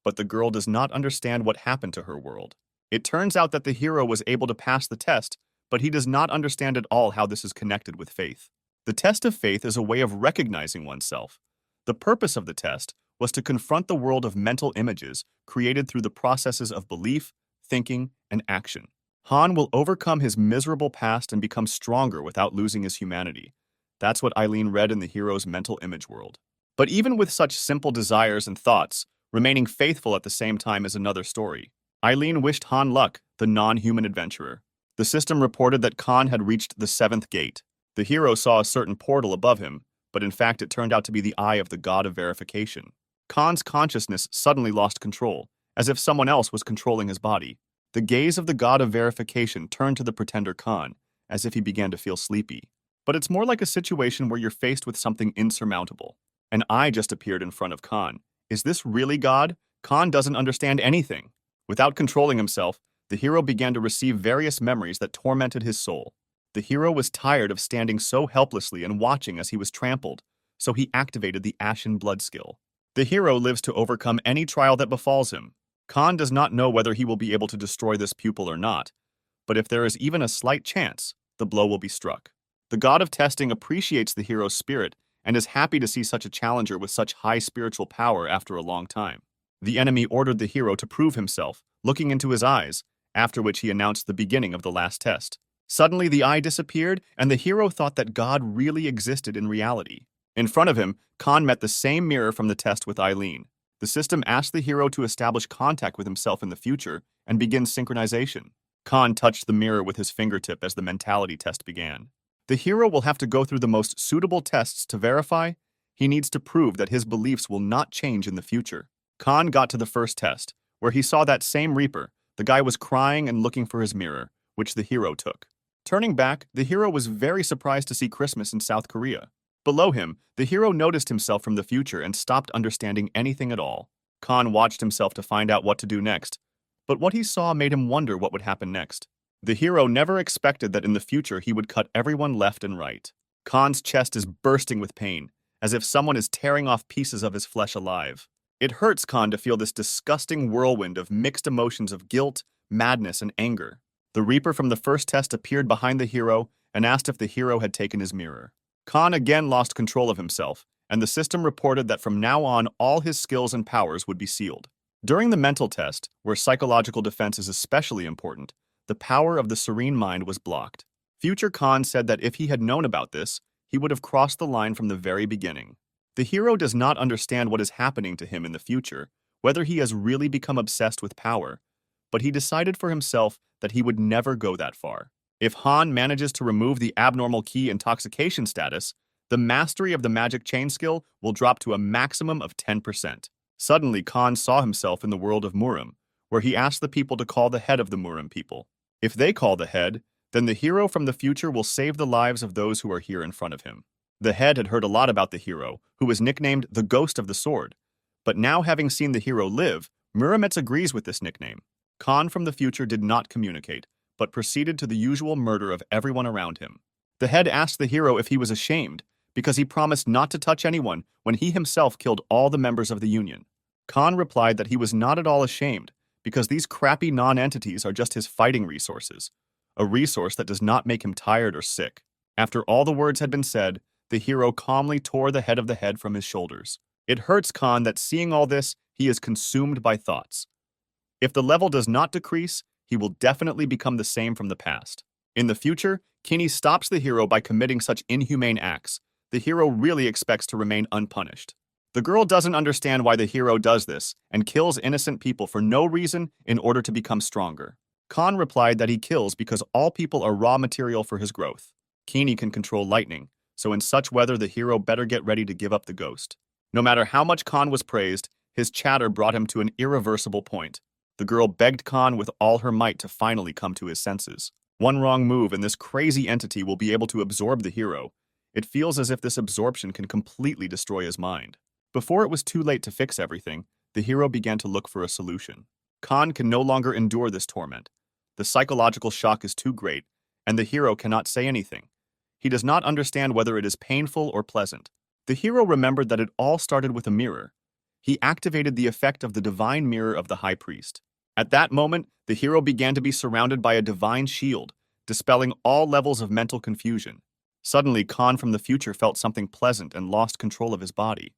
but the girl does not understand what happened to her world. It turns out that the hero was able to pass the test, but he does not understand at all how this is connected with faith. The test of faith is a way of recognizing oneself. The purpose of the test was to confront the world of mental images created through the processes of belief, thinking, and action. Han will overcome his miserable past and become stronger without losing his humanity. That's what Eileen read in the hero's mental image world. But even with such simple desires and thoughts, remaining faithful at the same time is another story. Eileen wished Han luck, the non-human adventurer. The system reported that Khan had reached the 7th gate. The hero saw a certain portal above him, but in fact it turned out to be the eye of the god of verification. Khan's consciousness suddenly lost control, as if someone else was controlling his body. The gaze of the god of verification turned to the pretender Khan, as if he began to feel sleepy. But it's more like a situation where you're faced with something insurmountable. An eye just appeared in front of Khan. Is this really God? Khan doesn't understand anything. Without controlling himself, the hero began to receive various memories that tormented his soul. The hero was tired of standing so helplessly and watching as he was trampled, so he activated the Ashen Blood skill. The hero lives to overcome any trial that befalls him. Khan does not know whether he will be able to destroy this pupil or not, but if there is even a slight chance, the blow will be struck. The god of testing appreciates the hero's spirit and is happy to see such a challenger with such high spiritual power after a long time. The enemy ordered the hero to prove himself, looking into his eyes, after which he announced the beginning of the last test. Suddenly the eye disappeared, and the hero thought that God really existed in reality. In front of him, Khan met the same mirror from the test with Eileen. The system asked the hero to establish contact with himself in the future and begin synchronization. Khan touched the mirror with his fingertip as the mentality test began. The hero will have to go through the most suitable tests to verify. He needs to prove that his beliefs will not change in the future. Khan got to the first test, where he saw that same Reaper. The guy was crying and looking for his mirror, which the hero took. Turning back, the hero was very surprised to see Christmas in South Korea. Below him, the hero noticed himself from the future and stopped understanding anything at all. Khan watched himself to find out what to do next, but what he saw made him wonder what would happen next. The hero never expected that in the future he would cut everyone left and right. Khan's chest is bursting with pain, as if someone is tearing off pieces of his flesh alive. It hurts Khan to feel this disgusting whirlwind of mixed emotions of guilt, madness, and anger. The Reaper from the first test appeared behind the hero and asked if the hero had taken his mirror. Khan again lost control of himself, and the system reported that from now on all his skills and powers would be sealed. During the mental test, where psychological defense is especially important, the power of the serene mind was blocked. Future Khan said that if he had known about this, he would have crossed the line from the very beginning. The hero does not understand what is happening to him in the future, whether he has really become obsessed with power, but he decided for himself that he would never go that far. If Han manages to remove the abnormal key intoxication status, the mastery of the magic chain skill will drop to a maximum of 10%. Suddenly, Khan saw himself in the world of Murim, where he asked the people to call the head of the Murim people. If they call the head, then the hero from the future will save the lives of those who are here in front of him. The head had heard a lot about the hero, who was nicknamed the Ghost of the Sword. But now having seen the hero live, Murametz agrees with this nickname. Khan from the future did not communicate, but proceeded to the usual murder of everyone around him. The head asked the hero if he was ashamed, because he promised not to touch anyone when he himself killed all the members of the Union. Khan replied that he was not at all ashamed, because these crappy non-entities are just his fighting resources, a resource that does not make him tired or sick. After all the words had been said, the hero calmly tore the head of the head from his shoulders. It hurts Khan that seeing all this, he is consumed by thoughts. If the level does not decrease, he will definitely become the same from the past. In the future, Kinney stops the hero by committing such inhumane acts. The hero really expects to remain unpunished. The girl doesn't understand why the hero does this and kills innocent people for no reason in order to become stronger. Khan replied that he kills because all people are raw material for his growth. Kinney can control lightning, so in such weather the hero better get ready to give up the ghost. No matter how much Khan was praised, his chatter brought him to an irreversible point. The girl begged Khan with all her might to finally come to his senses. One wrong move and this crazy entity will be able to absorb the hero. It feels as if this absorption can completely destroy his mind. Before it was too late to fix everything, the hero began to look for a solution. Khan can no longer endure this torment. The psychological shock is too great, and the hero cannot say anything. He does not understand whether it is painful or pleasant. The hero remembered that it all started with a mirror. He activated the effect of the divine mirror of the high priest. At that moment, the hero began to be surrounded by a divine shield, dispelling all levels of mental confusion. Suddenly, Khan from the future felt something pleasant and lost control of his body.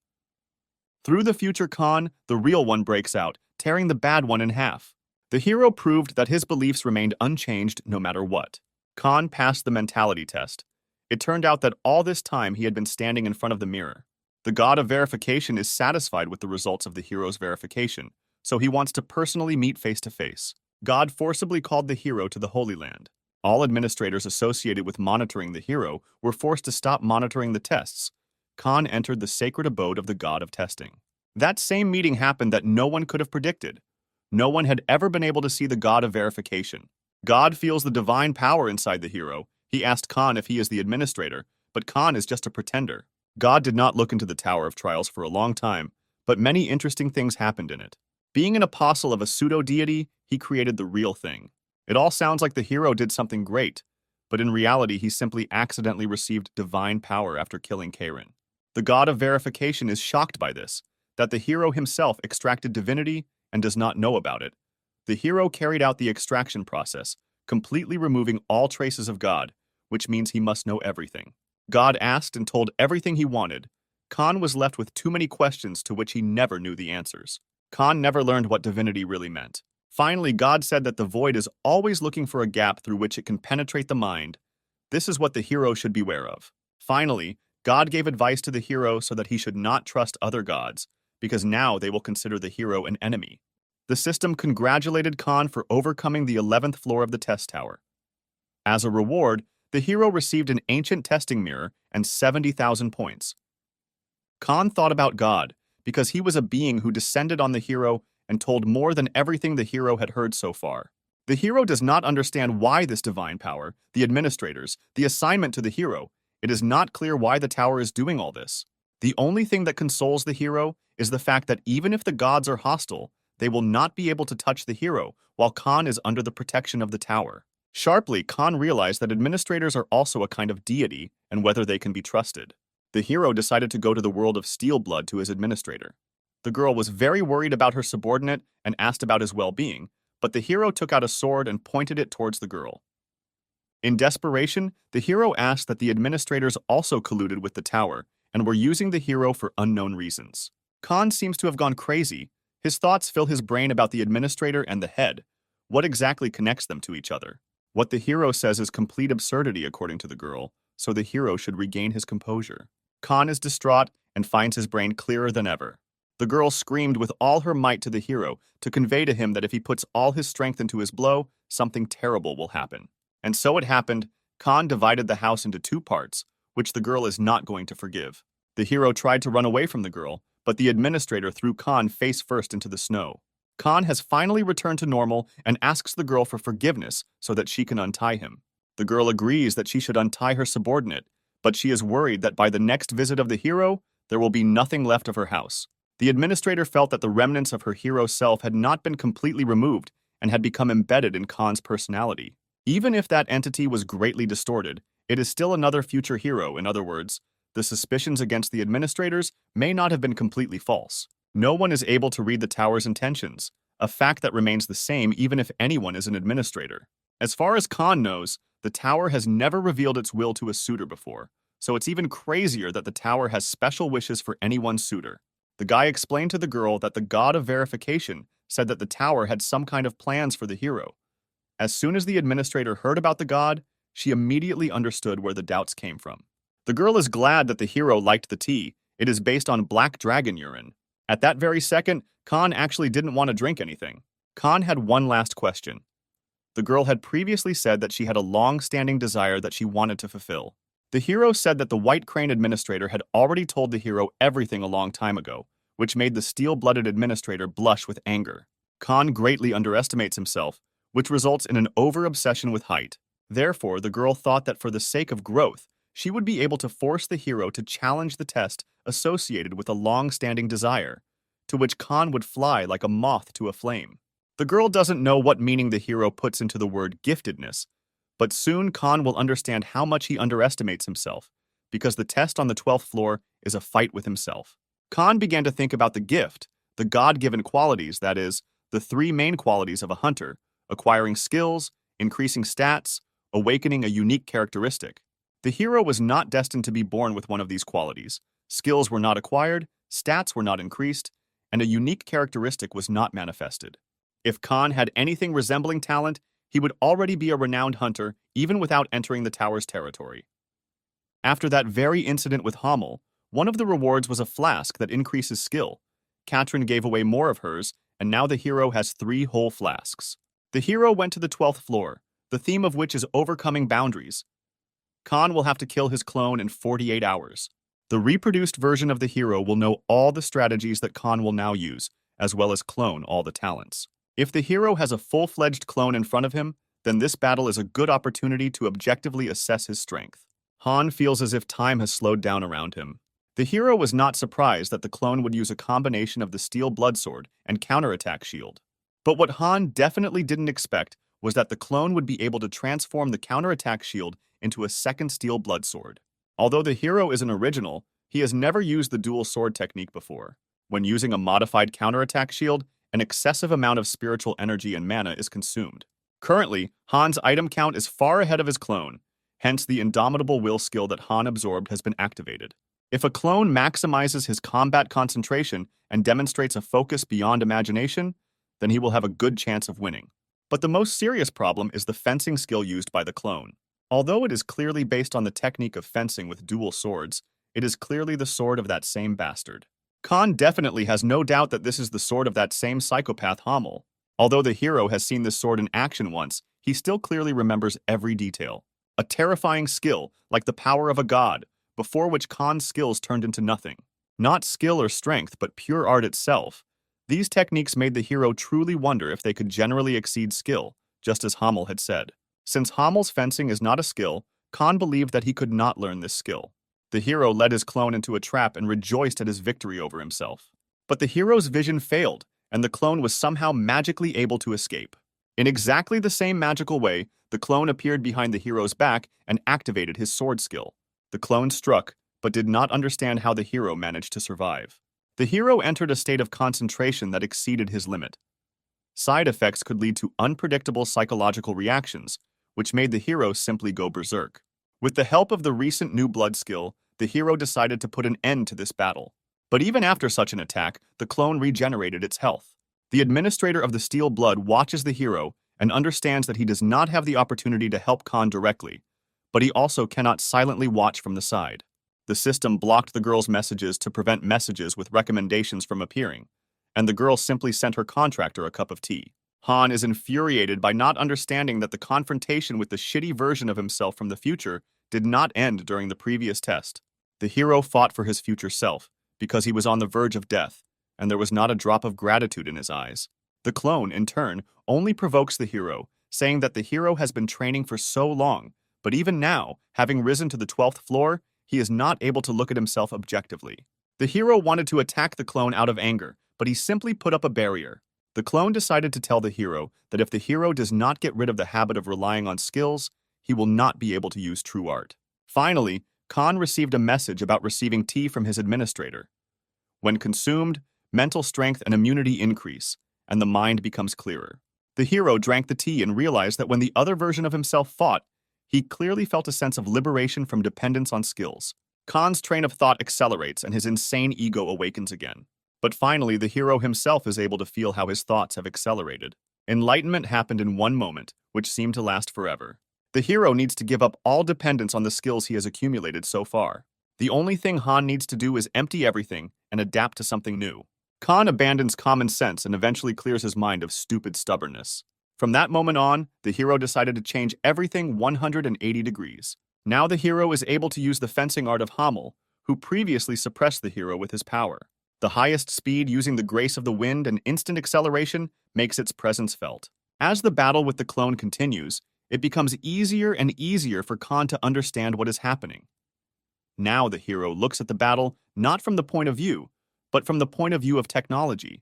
Through the future Khan, the real one breaks out, tearing the bad one in half. The hero proved that his beliefs remained unchanged no matter what. Khan passed the mentality test. It turned out that all this time he had been standing in front of the mirror. The god of verification is satisfied with the results of the hero's verification, so he wants to personally meet face to face. God forcibly called the hero to the Holy Land. All administrators associated with monitoring the hero were forced to stop monitoring the tests. Khan entered the sacred abode of the god of testing. That same meeting happened that no one could have predicted. No one had ever been able to see the god of verification. God feels the divine power inside the hero. He asked Khan if he is the administrator, but Khan is just a pretender. God did not look into the Tower of Trials for a long time, but many interesting things happened in it. Being an apostle of a pseudo-deity, he created the real thing. It all sounds like the hero did something great, but in reality he simply accidentally received divine power after killing Karen. The god of verification is shocked by this, that the hero himself extracted divinity and does not know about it. The hero carried out the extraction process, completely removing all traces of God, which means he must know everything. God asked and told everything he wanted. Khan was left with too many questions to which he never knew the answers. Khan never learned what divinity really meant. Finally, God said that the void is always looking for a gap through which it can penetrate the mind. This is what the hero should beware of. Finally, God gave advice to the hero so that he should not trust other gods, because now they will consider the hero an enemy. The system congratulated Khan for overcoming the 11th floor of the test tower. As a reward, the hero received an ancient testing mirror and 70,000 points. Khan thought about God, because he was a being who descended on the hero and told more than everything the hero had heard so far. The hero does not understand why this divine power, the administrators, the assignment to the hero. It is not clear why the tower is doing all this. The only thing that consoles the hero is the fact that even if the gods are hostile, they will not be able to touch the hero while Khan is under the protection of the tower. Sharply, Khan realized that administrators are also a kind of deity and whether they can be trusted. The hero decided to go to the world of Steelblood to his administrator. The girl was very worried about her subordinate and asked about his well-being, but the hero took out a sword and pointed it towards the girl. In desperation, the hero asked that the administrators also colluded with the tower and were using the hero for unknown reasons. Khan seems to have gone crazy. His thoughts fill his brain about the administrator and the head. What exactly connects them to each other? What the hero says is complete absurdity according to the girl, so the hero should regain his composure. Khan is distraught and finds his brain clearer than ever. The girl screamed with all her might to the hero to convey to him that if he puts all his strength into his blow, something terrible will happen. And so it happened. Khan divided the house into two parts, which the girl is not going to forgive. The hero tried to run away from the girl, but the administrator threw Khan face first into the snow. Khan has finally returned to normal and asks the girl for forgiveness so that she can untie him. The girl agrees that she should untie her subordinate, but she is worried that by the next visit of the hero, there will be nothing left of her house. The administrator felt that the remnants of her hero self had not been completely removed and had become embedded in Khan's personality. Even if that entity was greatly distorted, it is still another future hero. In other words, the suspicions against the administrators may not have been completely false. No one is able to read the tower's intentions, a fact that remains the same even if anyone is an administrator. As far as Khan knows, the tower has never revealed its will to a suitor before, so it's even crazier that the tower has special wishes for any one suitor. The guy explained to the girl that the god of verification said that the tower had some kind of plans for the hero. As soon as the administrator heard about the god, she immediately understood where the doubts came from. The girl is glad that the hero liked the tea. It is based on black dragon urine. At that very second, Khan actually didn't want to drink anything. Khan had one last question. The girl had previously said that she had a long-standing desire that she wanted to fulfill. The hero said that the White Crane administrator had already told the hero everything a long time ago, which made the steel-blooded administrator blush with anger. Khan greatly underestimates himself, which results in an over-obsession with height. Therefore, the girl thought that for the sake of growth, she would be able to force the hero to challenge the test associated with a long-standing desire, to which Khan would fly like a moth to a flame. The girl doesn't know what meaning the hero puts into the word giftedness, but soon Khan will understand how much he underestimates himself, because the test on the 12th floor is a fight with himself. Khan began to think about the gift, the God-given qualities, that is, the three main qualities of a hunter: acquiring skills, increasing stats, awakening a unique characteristic. The hero was not destined to be born with one of these qualities. Skills were not acquired, stats were not increased, and a unique characteristic was not manifested. If Khan had anything resembling talent, he would already be a renowned hunter, even without entering the tower's territory. After that very incident with Hommel, one of the rewards was a flask that increases skill. Katrin gave away more of hers, and now the hero has 3 whole flasks. The hero went to the 12th floor, the theme of which is overcoming boundaries. Khan will have to kill his clone in 48 hours. The reproduced version of the hero will know all the strategies that Khan will now use, as well as clone all the talents. If the hero has a full-fledged clone in front of him, then this battle is a good opportunity to objectively assess his strength. Han feels as if time has slowed down around him. The hero was not surprised that the clone would use a combination of the steel bloodsword and counterattack shield. But what Han definitely didn't expect was that the clone would be able to transform the counterattack shield into a second steel bloodsword. Although the hero is an original, he has never used the dual sword technique before. When using a modified counterattack shield, an excessive amount of spiritual energy and mana is consumed. Currently, Han's item count is far ahead of his clone, hence the indomitable will skill that Han absorbed has been activated. If a clone maximizes his combat concentration and demonstrates a focus beyond imagination, then he will have a good chance of winning. But the most serious problem is the fencing skill used by the clone. Although it is clearly based on the technique of fencing with dual swords, it is clearly the sword of that same bastard. Khan definitely has no doubt that this is the sword of that same psychopath Hamel. Although the hero has seen this sword in action once, he still clearly remembers every detail. A terrifying skill, like the power of a god, before which Khan's skills turned into nothing. Not skill or strength, but pure art itself. These techniques made the hero truly wonder if they could generally exceed skill, just as Hamel had said. Since Hamel's fencing is not a skill, Khan believed that he could not learn this skill. The hero led his clone into a trap and rejoiced at his victory over himself. But the hero's vision failed, and the clone was somehow magically able to escape. In exactly the same magical way, the clone appeared behind the hero's back and activated his sword skill. The clone struck, but did not understand how the hero managed to survive. The hero entered a state of concentration that exceeded his limit. Side effects could lead to unpredictable psychological reactions, which made the hero simply go berserk. With the help of the recent new blood skill, the hero decided to put an end to this battle. But even after such an attack, the clone regenerated its health. The administrator of the steel blood watches the hero and understands that he does not have the opportunity to help Khan directly, but he also cannot silently watch from the side. The system blocked the girl's messages to prevent messages with recommendations from appearing, and the girl simply sent her contractor a cup of tea. Han is infuriated by not understanding that the confrontation with the shitty version of himself from the future did not end during the previous test. The hero fought for his future self, because he was on the verge of death, and there was not a drop of gratitude in his eyes. The clone, in turn, only provokes the hero, saying that the hero has been training for so long, but even now, having risen to the 12th floor, he is not able to look at himself objectively. The hero wanted to attack the clone out of anger, but he simply put up a barrier. The clone decided to tell the hero that if the hero does not get rid of the habit of relying on skills, he will not be able to use true art. Finally, Khan received a message about receiving tea from his administrator. When consumed, mental strength and immunity increase, and the mind becomes clearer. The hero drank the tea and realized that when the other version of himself fought, he clearly felt a sense of liberation from dependence on skills. Khan's train of thought accelerates and his insane ego awakens again. But finally, the hero himself is able to feel how his thoughts have accelerated. Enlightenment happened in one moment, which seemed to last forever. The hero needs to give up all dependence on the skills he has accumulated so far. The only thing Han needs to do is empty everything and adapt to something new. Khan abandons common sense and eventually clears his mind of stupid stubbornness. From that moment on, the hero decided to change everything 180 degrees. Now the hero is able to use the fencing art of Hamel, who previously suppressed the hero with his power. The highest speed using the grace of the wind and instant acceleration makes its presence felt. As the battle with the clone continues, it becomes easier and easier for Khan to understand what is happening. Now the hero looks at the battle not from the point of view, but from the point of view of technology,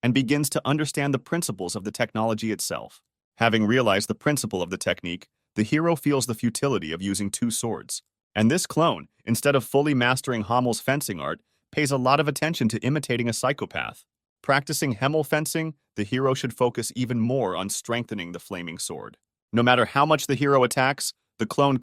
and begins to understand the principles of the technology itself. Having realized the principle of the technique, the hero feels the futility of using two swords. And this clone, instead of fully mastering Hamel's fencing art, pays a lot of attention to imitating a psychopath. Practicing Hamel fencing, the hero should focus even more on strengthening the flaming sword. No matter how much the hero attacks, the clone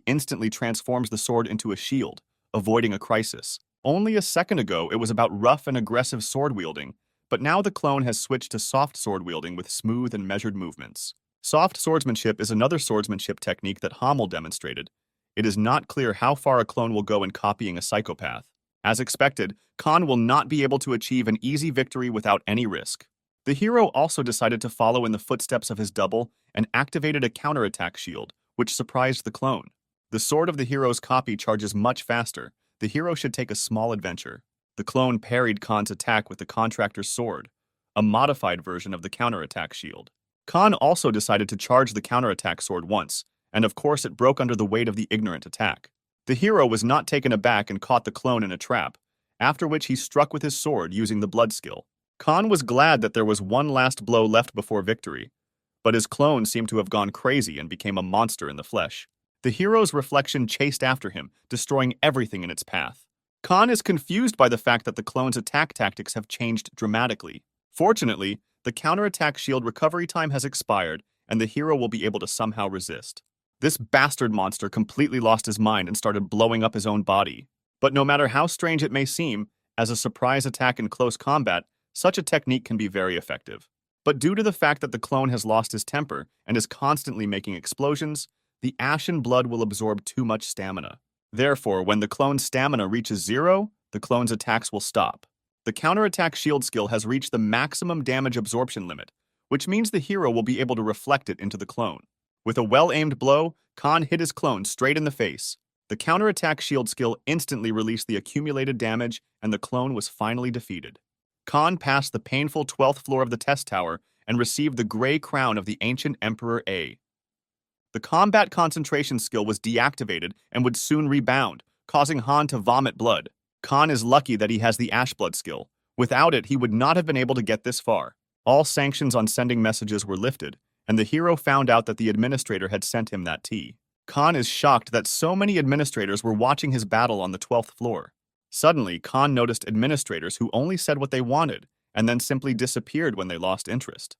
instantly transforms the sword into a shield, avoiding a crisis. Only a second ago, it was about rough and aggressive sword wielding, but now the clone has switched to soft sword wielding with smooth and measured movements. Soft swordsmanship is another swordsmanship technique that Hamel demonstrated. It is not clear how far a clone will go in copying a psychopath. As expected, Khan will not be able to achieve an easy victory without any risk. The hero also decided to follow in the footsteps of his double and activated a counterattack shield, which surprised the clone. The sword of the hero's copy charges much faster. The hero should take a small adventure. The clone parried Khan's attack with the contractor's sword, a modified version of the counterattack shield. Khan also decided to charge the counterattack sword once, and of course it broke under the weight of the ignorant attack. The hero was not taken aback and caught the clone in a trap, after which he struck with his sword using the blood skill. Khan was glad that there was one last blow left before victory, but his clone seemed to have gone crazy and became a monster in the flesh. The hero's reflection chased after him, destroying everything in its path. Khan is confused by the fact that the clone's attack tactics have changed dramatically. Fortunately, the counterattack shield recovery time has expired, and the hero will be able to somehow resist. This bastard monster completely lost his mind and started blowing up his own body. But no matter how strange it may seem, as a surprise attack in close combat, such a technique can be very effective. But due to the fact that the clone has lost his temper and is constantly making explosions, the ashen blood will absorb too much stamina. Therefore, when the clone's stamina reaches 0, the clone's attacks will stop. The counterattack shield skill has reached the maximum damage absorption limit, which means the hero will be able to reflect it into the clone. With a well-aimed blow, Khan hit his clone straight in the face. The counterattack shield skill instantly released the accumulated damage, and the clone was finally defeated. Khan passed the painful 12th floor of the test tower and received the gray crown of the ancient Emperor A. The combat concentration skill was deactivated and would soon rebound, causing Han to vomit blood. Khan is lucky that he has the Ashblood skill. Without it, he would not have been able to get this far. All sanctions on sending messages were lifted, and the hero found out that the administrator had sent him that tea. Khan is shocked that so many administrators were watching his battle on the 12th floor. Suddenly, Khan noticed administrators who only said what they wanted, and then simply disappeared when they lost interest.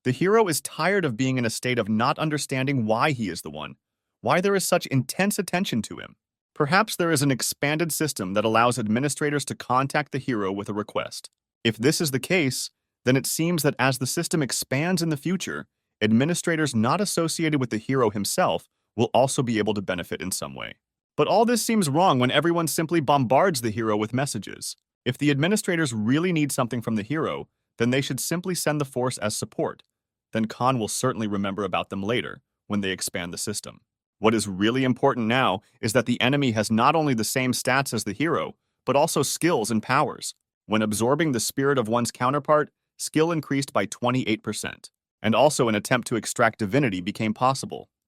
The hero is tired of being in a state of not understanding why he is the one, why there is such intense attention to him. Perhaps there is an expanded system that allows administrators to contact the hero with a request. If this is the case, then it seems that as the system expands in the future, administrators not associated with the hero himself will also be able to benefit in some way. But all this seems wrong when everyone simply bombards the hero with messages. If the administrators really need something from the hero, then they should simply send the force as support. Then Khan will certainly remember about them later, when they expand the system. What is really important now is that the enemy has not only the same stats as the hero, but also skills and powers. When absorbing the spirit of one's counterpart, skill increased by 28%. And also an attempt to extract divinity became possible.